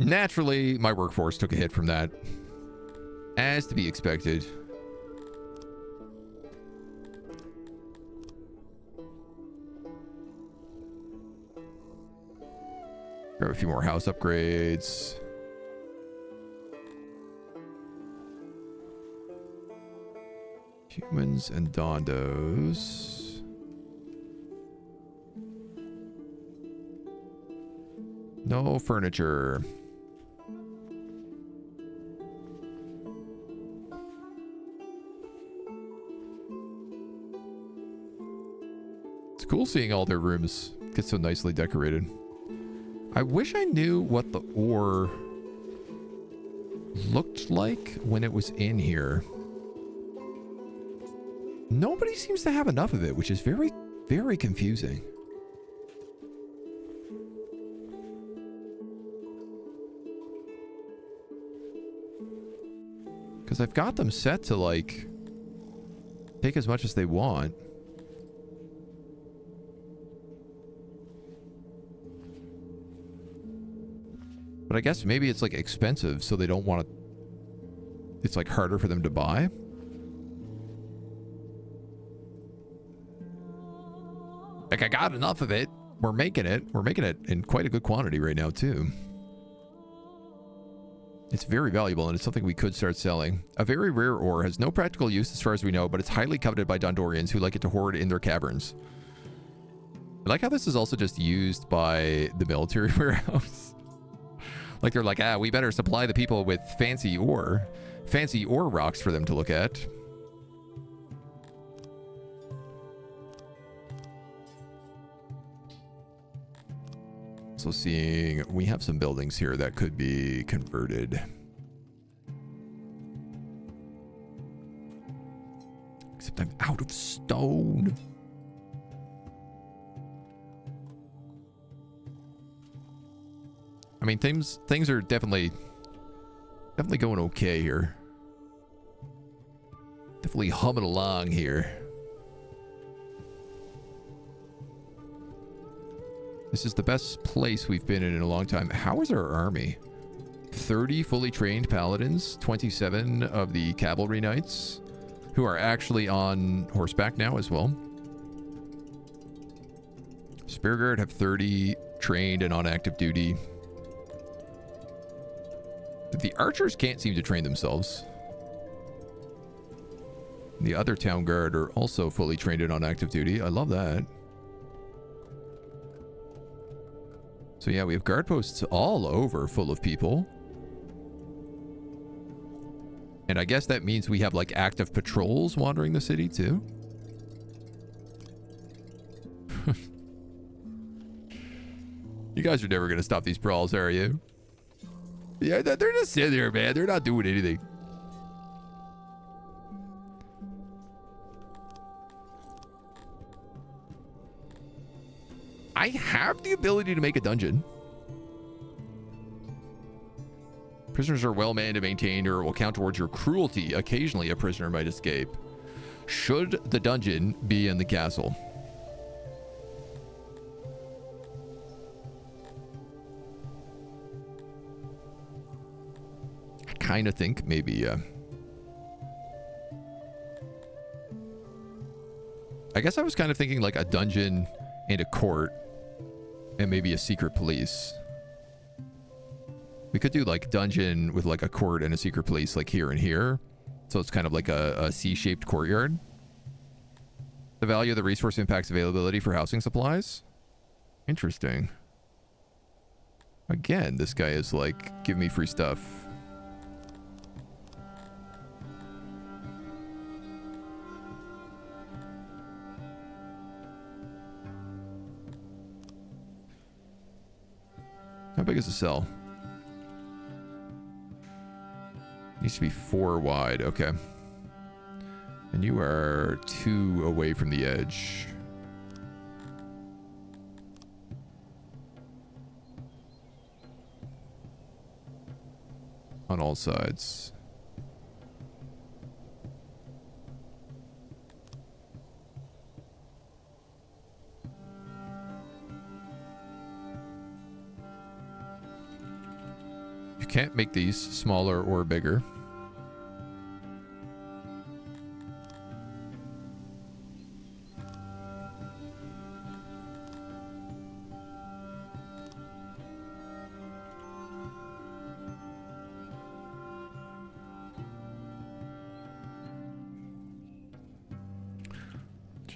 Naturally, my workforce took a hit from that. As to be expected. Grab a few more house upgrades. Humans and Dondos. No furniture. It's cool seeing all their rooms get so nicely decorated. I wish I knew what the ore looked like when it was in here. Nobody seems to have enough of it, which is very, very confusing. Because I've got them set to, like, take as much as they want. But I guess maybe it's, like, expensive, so they don't want to... It's, like, harder for them to buy. Like, I got enough of it. We're making it. We're making it in quite a good quantity right now, too. It's very valuable, and it's something we could start selling. A very rare ore has no practical use as far as we know, but it's highly coveted by Dondorians who like it to hoard in their caverns. I like how this is also just used by the military warehouse. Like, they're like, we better supply the people with fancy ore rocks for them to look at. So seeing, we have some buildings here that could be converted. Except I'm out of stone. I mean, things are definitely going okay here. Definitely humming along here. This is the best place we've been in a long time. How is our army? 30 fully trained paladins, 27 of the cavalry knights, who are actually on horseback now as well. Spearguard have 30 trained and on active duty. The archers can't seem to train themselves. The other town guard are also fully trained and on active duty. I love that. So yeah, we have guard posts all over full of people. And I guess that means we have like active patrols wandering the city too. You guys are never going to stop these brawls, are you? Yeah, they're just sitting there, man. They're not doing anything. I have the ability to make a dungeon. Prisoners are well manned and maintained, or it will count towards your cruelty. Occasionally, a prisoner might escape. Should the dungeon be in the castle? I kind of think maybe, I guess I was kind of thinking like a dungeon and a court. And maybe a secret police. We could do like dungeon with like a court and a secret police like here and here. So it's kind of like a C-shaped courtyard. The value of the resource impacts availability for housing supplies. Interesting. Again, this guy is like, give me free stuff. How big is the cell? Needs to be 4 wide. Okay. And you are 2 away from the edge. On all sides. You can't make these smaller or bigger.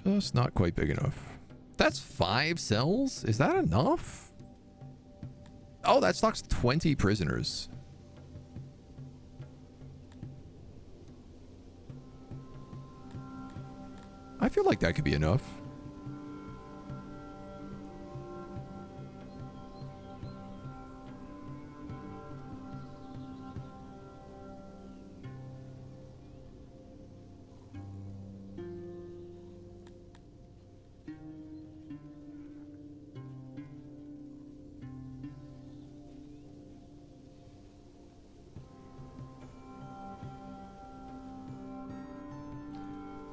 Just not quite big enough. That's 5 cells? Is that enough? Oh, that stocks 20 prisoners. I feel like that could be enough.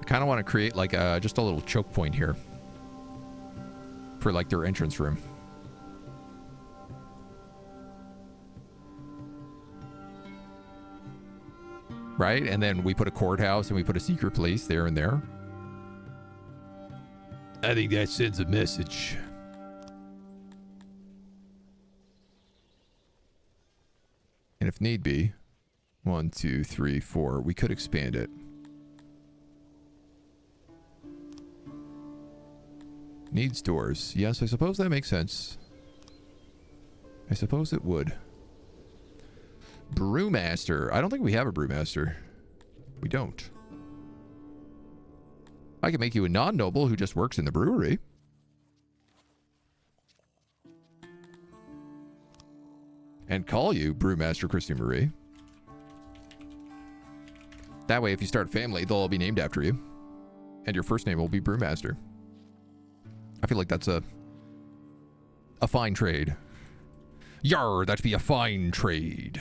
Kind of want to create like just a little choke point here for like their entrance room. Right? And then we put a courthouse and we put a secret police there and there. I think that sends a message. And if need be, 1, 2, 3, 4, we could expand it. Needs doors. Yes, I suppose that makes sense. I suppose it would. Brewmaster. I don't think we have a brewmaster. We don't. I can make you a non-noble who just works in the brewery. And call you Brewmaster Christy Marie. That way, if you start a family, they'll all be named after you. And your first name will be Brewmaster. I feel like that's a fine trade. Yar, that'd be a fine trade.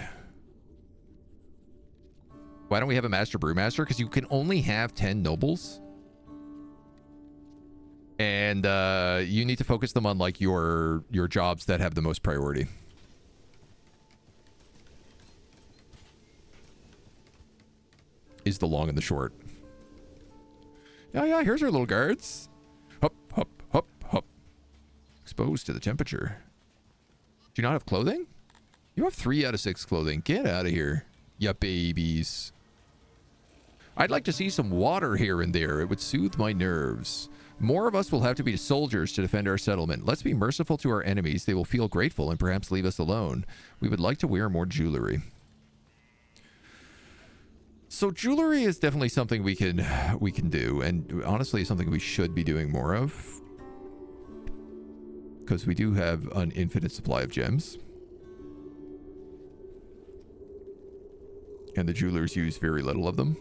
Why don't we have a master brewmaster? Because you can only have 10 nobles. And you need to focus them on like your jobs that have the most priority. Is the long and the short. Yeah, here's our little guards. Hup, hup, hup, hup. Exposed to the temperature. Do you not have clothing? You have 3 out of 6 clothing. Get out of here, ya babies. I'd like to see some water here and there. It would soothe my nerves. More of us will have to be soldiers to defend our settlement. Let's be merciful to our enemies. They will feel grateful and perhaps leave us alone. We would like to wear more jewelry. So jewelry is definitely something we can do, and honestly something we should be doing more of. Because we do have an infinite supply of gems. And the jewelers use very little of them.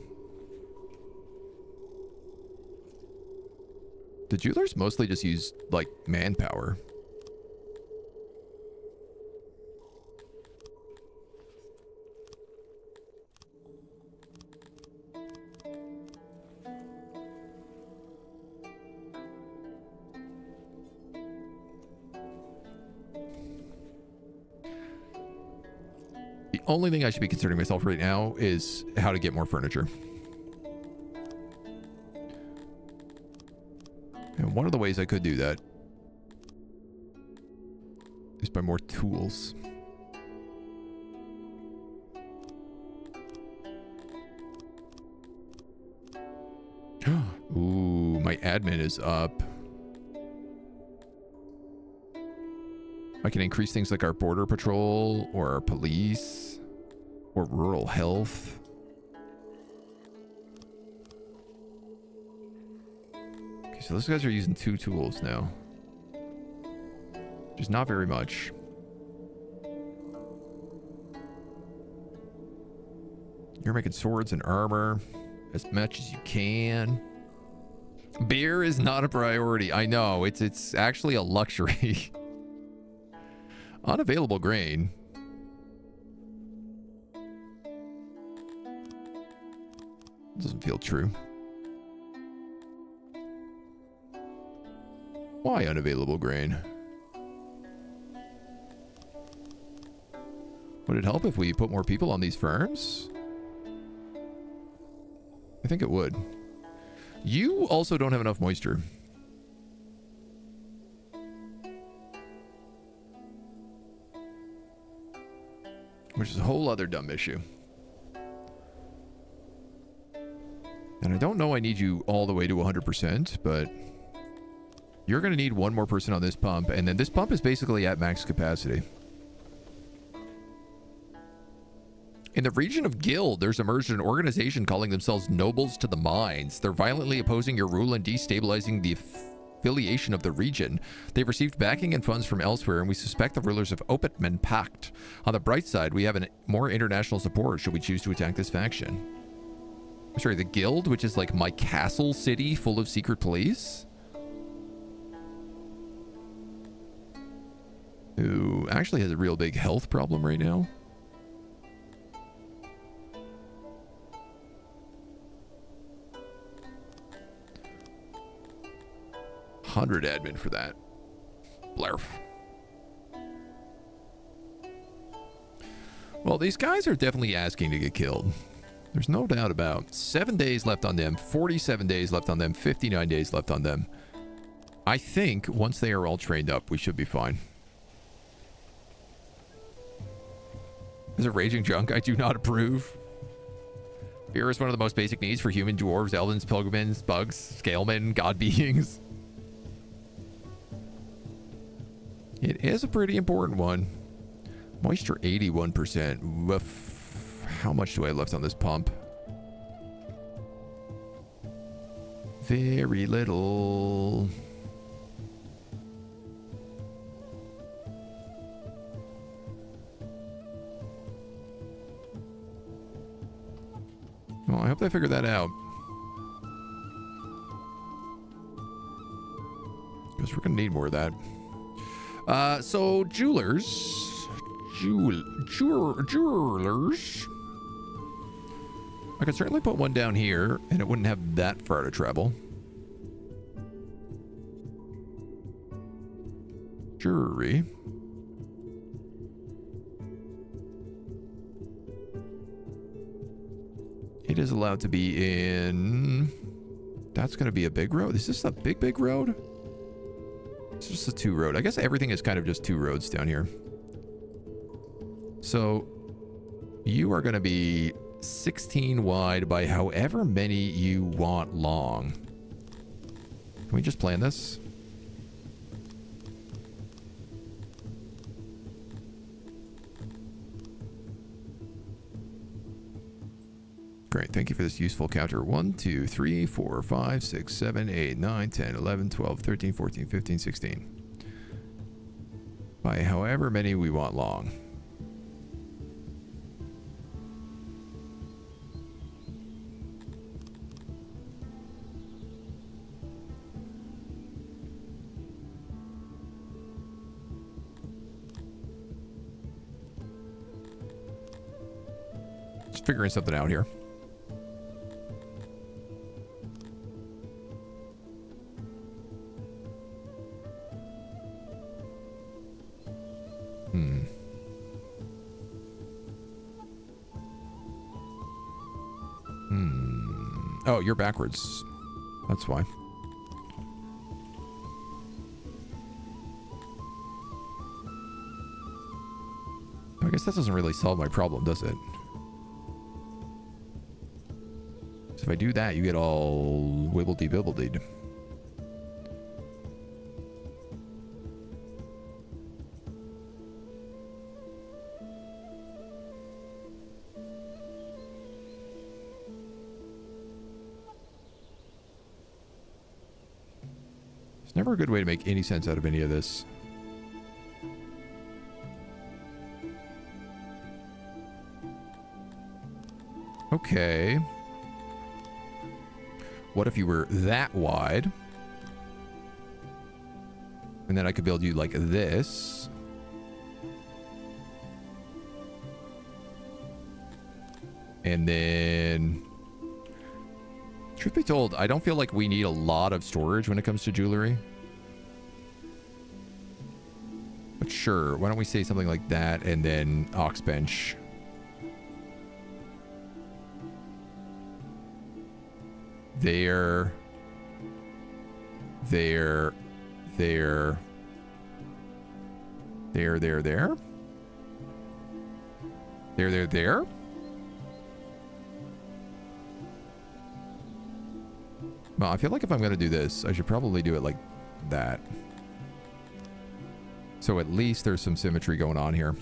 The jewelers mostly just use, like, manpower. The only thing I should be considering myself right now is how to get more furniture. And one of the ways I could do that Just buy more tools. Ooh, my admin is up. I can increase things like our border patrol or our police or rural health. Okay, so those guys are using 2 tools now. Which is not very much. You're making swords and armor as much as you can. Beer is not a priority. I know, it's actually a luxury. Unavailable grain. Doesn't feel true. Why unavailable grain? Would it help if we put more people on these farms? I think it would. You also don't have enough moisture. Which is a whole other dumb issue. And I don't know I need you all the way to 100%, but you're going to need one more person on this pump, and then this pump is basically at max capacity. In the region of Guild, there's emerged an organization calling themselves Nobles to the Mines. They're violently opposing your rule and destabilizing the affiliation of the region. They've received backing and funds from elsewhere, and we suspect the rulers of Opetman Pact. On the bright side, we have more international support should we choose to attack this faction. I'm sorry, the Guild, which is like my castle city full of secret police? Who actually has a real big health problem right now. $100 admin for that. Blarf. Well, these guys are definitely asking to get killed. There's no doubt about. 7 days left on them, 47 days left on them, 59 days left on them. I think once they are all trained up, we should be fine. Is it raging junk? I do not approve. Fear is one of the most basic needs for human, dwarves, elves, pilgrims, bugs, scalemen, god beings. It is a pretty important one. Moisture 81%. Woof. How much do I have left on this pump? Very little. Well, I hope they figure that out. Because we're going to need more of that. So jewelers. Jewelers. I could certainly put one down here, and it wouldn't have that far to travel. Jewelry. It is allowed to be in... That's going to be a big road. Is this a big road? It's just a 2 road. I guess everything is kind of just 2 roads down here. So you are going to be 16 wide by however many you want long. Can we just plan this? Great, thank you for this useful counter. 1, 2, 3, 4, 5, 6, 7, 8, 9, 10, 11, 12, 13, 14, 15, 16. By however many we want long. Just figuring something out here. Oh, you're backwards. That's why. guess that doesn't really solve my problem, does it? So if I do that, you get all wibbledy-bibbledied. It's never a good way to make any sense out of any of this. Okay. What if you were that wide? And then I could build you like this. And then... Truth be told, I don't feel like we need a lot of storage when it comes to jewelry. But sure, why don't we say something like that and then ox bench. There. There. There. There, there, there. There, there, there. Well, I feel like if I'm going to do this, I should probably do it like that. So at least there's some symmetry going on here.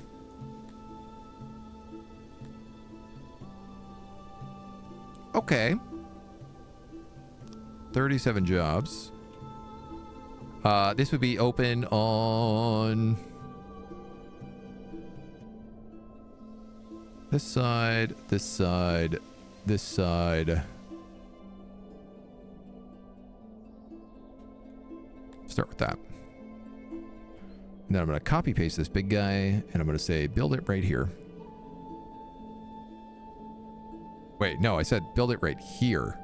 Okay. 37 jobs. This would be open on this side, this side, this side. Start with that. And then I'm going to copy paste this big guy and I'm going to say build it right here. Wait, no, I said build it right here.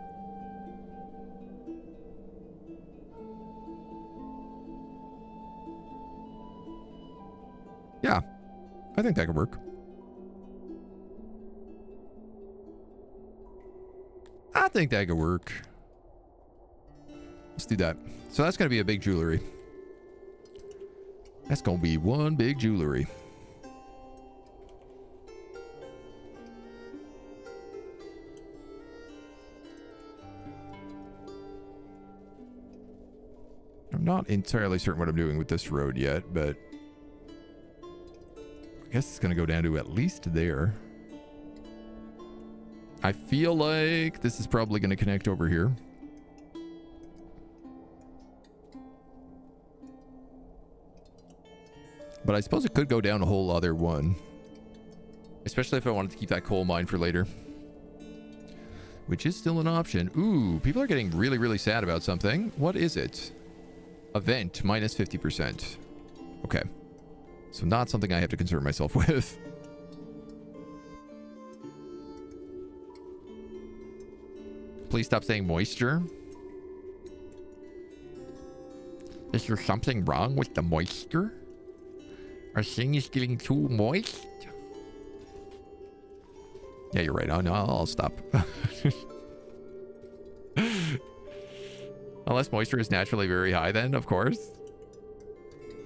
Yeah, I think that could work. I think that could work. Let's do that. So that's going to be a big jewelry. That's going to be one big jewelry. I'm not entirely certain what I'm doing with this road yet, but I guess it's going to go down to at least there. I feel like this is probably going to connect over here. But I suppose it could go down a whole other one. Especially if I wanted to keep that coal mine for later. Which is still an option. Ooh, people are getting really, really sad about something. What is it? Event, minus 50%. Okay. So not something I have to concern myself with. Please stop saying moisture. Is there something wrong with the moisture? Our thing is getting too moist? Yeah, you're right. Oh, no, I'll stop. Unless moisture is naturally very high then, of course.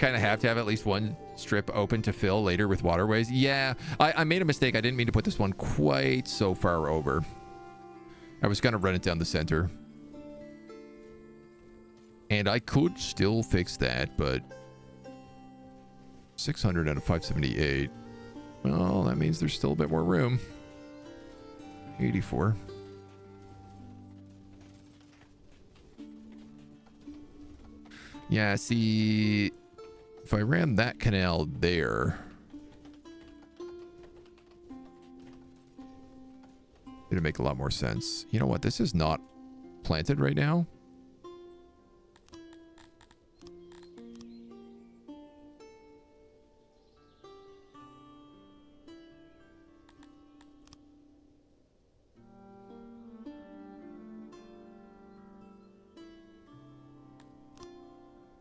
Kind of have to have at least one strip open to fill later with waterways. Yeah, I made a mistake. I didn't mean to put this one quite so far over. I was going to run it down the center. And I could still fix that, but 600 out of 578. Well, that means there's still a bit more room. 84. Yeah, see, if I ran that canal there, it'd make a lot more sense. You know what? This is not planted right now.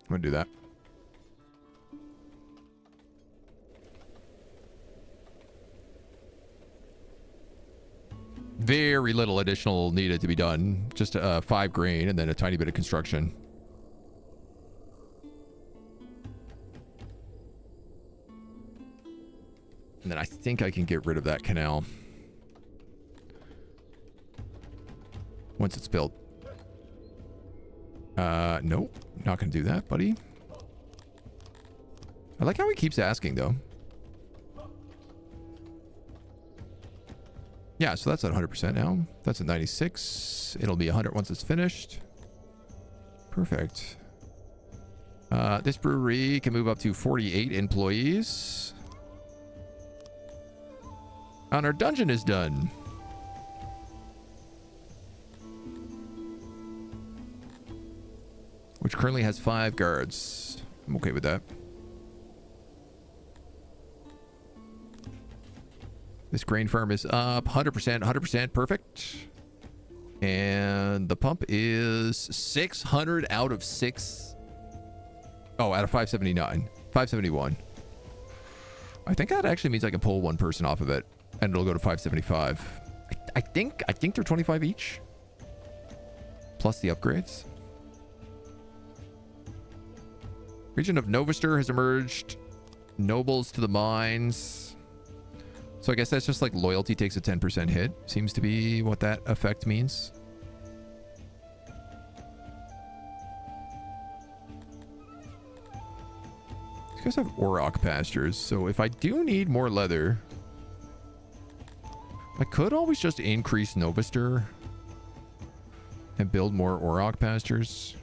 I'm gonna do that. Very little additional needed to be done. Just 5 grain and then a tiny bit of construction. And then I think I can get rid of that canal. Once it's built. Nope. Not gonna do that, buddy. I like how he keeps asking, though. Yeah, so that's at 100% now. That's at 96. It'll be 100 once it's finished. Perfect. This brewery can move up to 48 employees. And our dungeon is done. Which currently has 5 guards. I'm okay with that. This grain farm is up 100%, 100%, perfect. And the pump is 600 out of 6. Oh, out of 579. 571. I think that actually means I can pull one person off of it, and it'll go to 575. I think they're 25 each. Plus the upgrades. Region of Novaster has emerged. Nobles to the mines. So I guess that's just like loyalty takes a 10% hit. Seems to be what that effect means. These guys have Auroch pastures. So if I do need more leather, I could always just increase Novaster and build more Auroch pastures.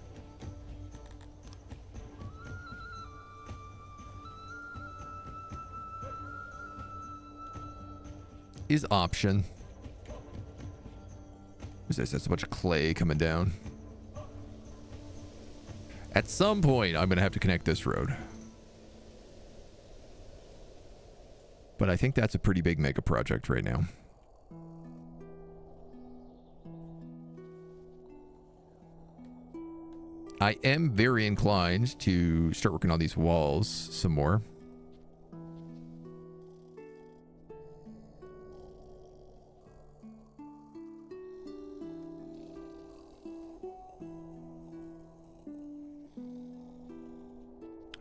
Is option. What's this? That's a bunch of clay coming down. At some point, I'm going to have to connect this road. But I think that's a pretty big mega project right now. I am very inclined to start working on these walls some more.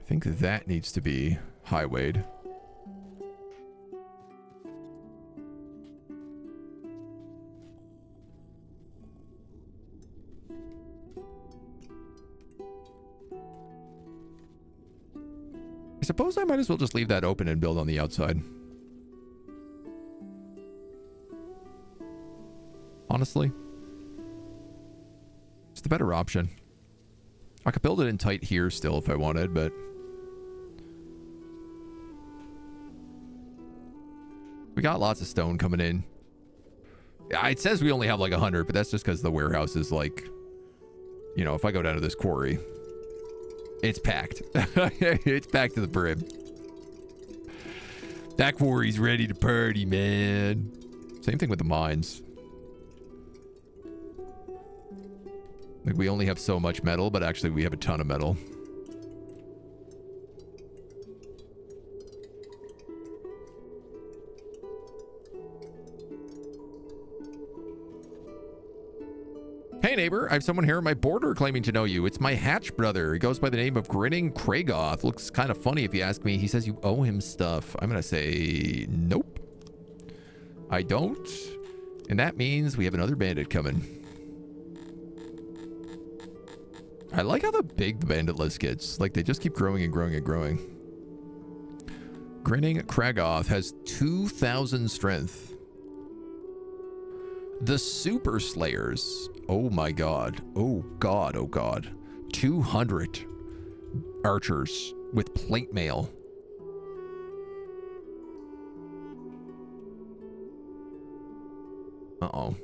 I think that needs to be highwayed. I suppose I might as well just leave that open and build on the outside. Honestly. It's the better option. I could build it in tight here still if I wanted, but... we got lots of stone coming in. It says we only have like 100, but that's just because the warehouse is like... you know, if I go down to this quarry... it's packed. It's packed to the brim. That quarry's ready to party, man. Same thing with the mines. Like, we only have so much metal, but actually we have a ton of metal. Hey neighbor, I have someone here on my border claiming to know you. It's my Hatch brother. He goes by the name of Grinning Kragoth. Looks kind of funny if you ask me. He says you owe him stuff. I'm gonna say nope. I don't. And that means we have another bandit coming. I like how big the bandit list gets. Like, they just keep growing and growing and growing. Grinning Kragoth has 2,000 strength. The Super Slayers. Oh my god. Oh god, oh god. 200 archers with plate mail. Uh-oh.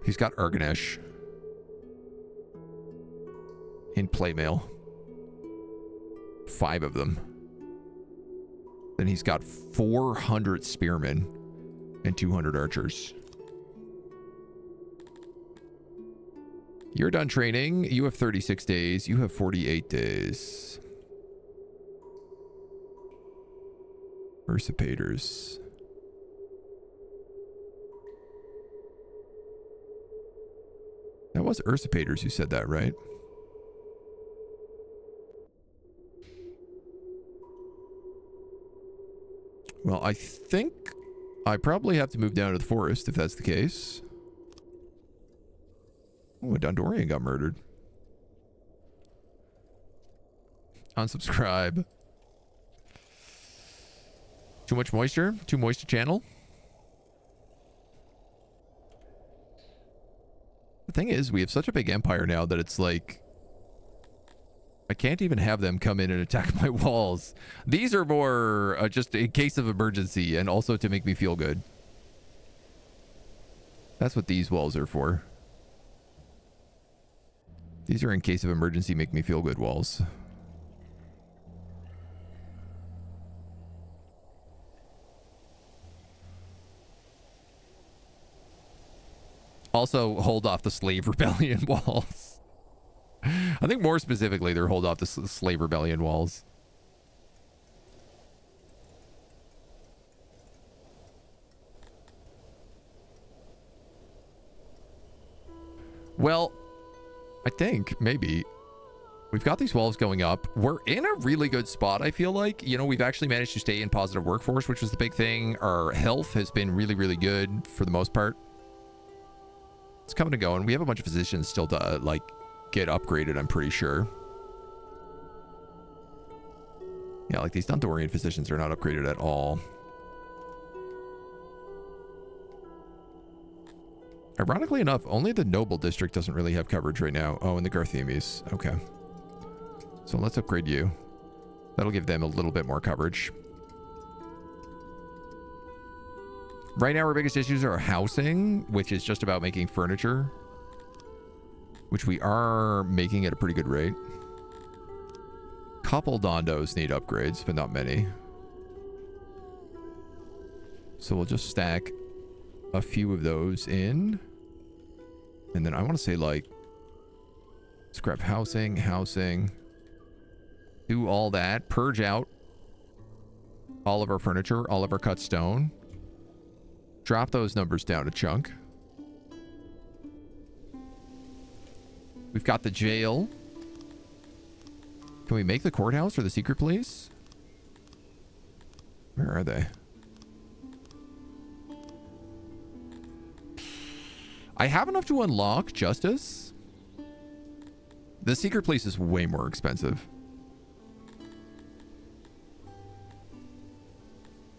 He's got Urganesh. In plate mail. 5 of them. Then he's got 400 spearmen and 200 archers. You're done training. You have 36 days. You have 48 days. Usurpators. That was Usurpators who said that, right? Well, I think I probably have to move down to the forest if that's the case. Oh, a Dondorian got murdered. Unsubscribe. Too much moisture? Too moist to channel? The thing is, we have such a big empire now that it's like... I can't even have them come in and attack my walls. These are more just in case of emergency and also to make me feel good. That's what these walls are for. These are in case of emergency, make me feel good walls. Also, hold off the slave rebellion walls. I think more specifically, they're hold off the slave rebellion walls. Well, I think maybe we've got these walls going up. We're in a really good spot, I feel like. You know, we've actually managed to stay in positive workforce, which was the big thing. Our health has been really, really good for the most part. It's coming and going. We have a bunch of physicians still to, like, get upgraded, I'm pretty sure. Yeah, like these Dondorian physicians are not upgraded at all. Ironically enough, only the Noble District doesn't really have coverage right now. Oh, and the Garthemis. Okay. So let's upgrade you. That'll give them a little bit more coverage. Right now, our biggest issues are housing, which is just about making furniture, which we are making at a pretty good rate. Couple Dondos need upgrades, but not many. So we'll just stack a few of those in. And then I want to say, like, scrap housing, do all that, purge out all of our furniture, all of our cut stone. Drop those numbers down a chunk. We've got the jail. Can we make the courthouse or the secret police? Where are they? I have enough to unlock justice. The secret police is way more expensive.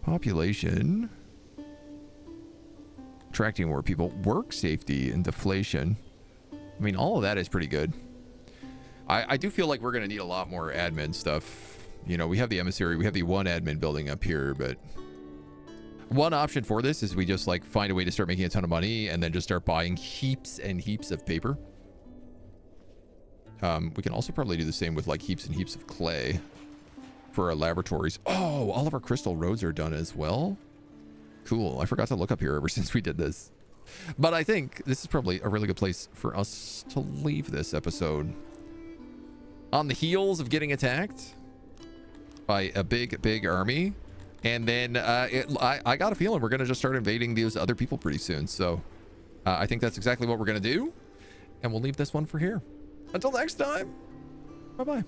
Population. Attracting more people. Work safety and deflation. I mean, all of that is pretty good. I do feel like we're going to need a lot more admin stuff. You know, we have the emissary. We have the one admin building up here, but one option for this is we just like find a way to start making a ton of money and then just start buying heaps and heaps of paper. We can also probably do the same with like heaps and heaps of clay for our laboratories. Oh, all of our crystal roads are done as well. Cool. I forgot to look up here ever since we did this. But I think this is probably a really good place for us to leave this episode. On the heels of getting attacked by a big army. And then I got a feeling we're going to just start invading these other people pretty soon. So I think that's exactly what we're going to do. And we'll leave this one for here. Until next time. Bye-bye.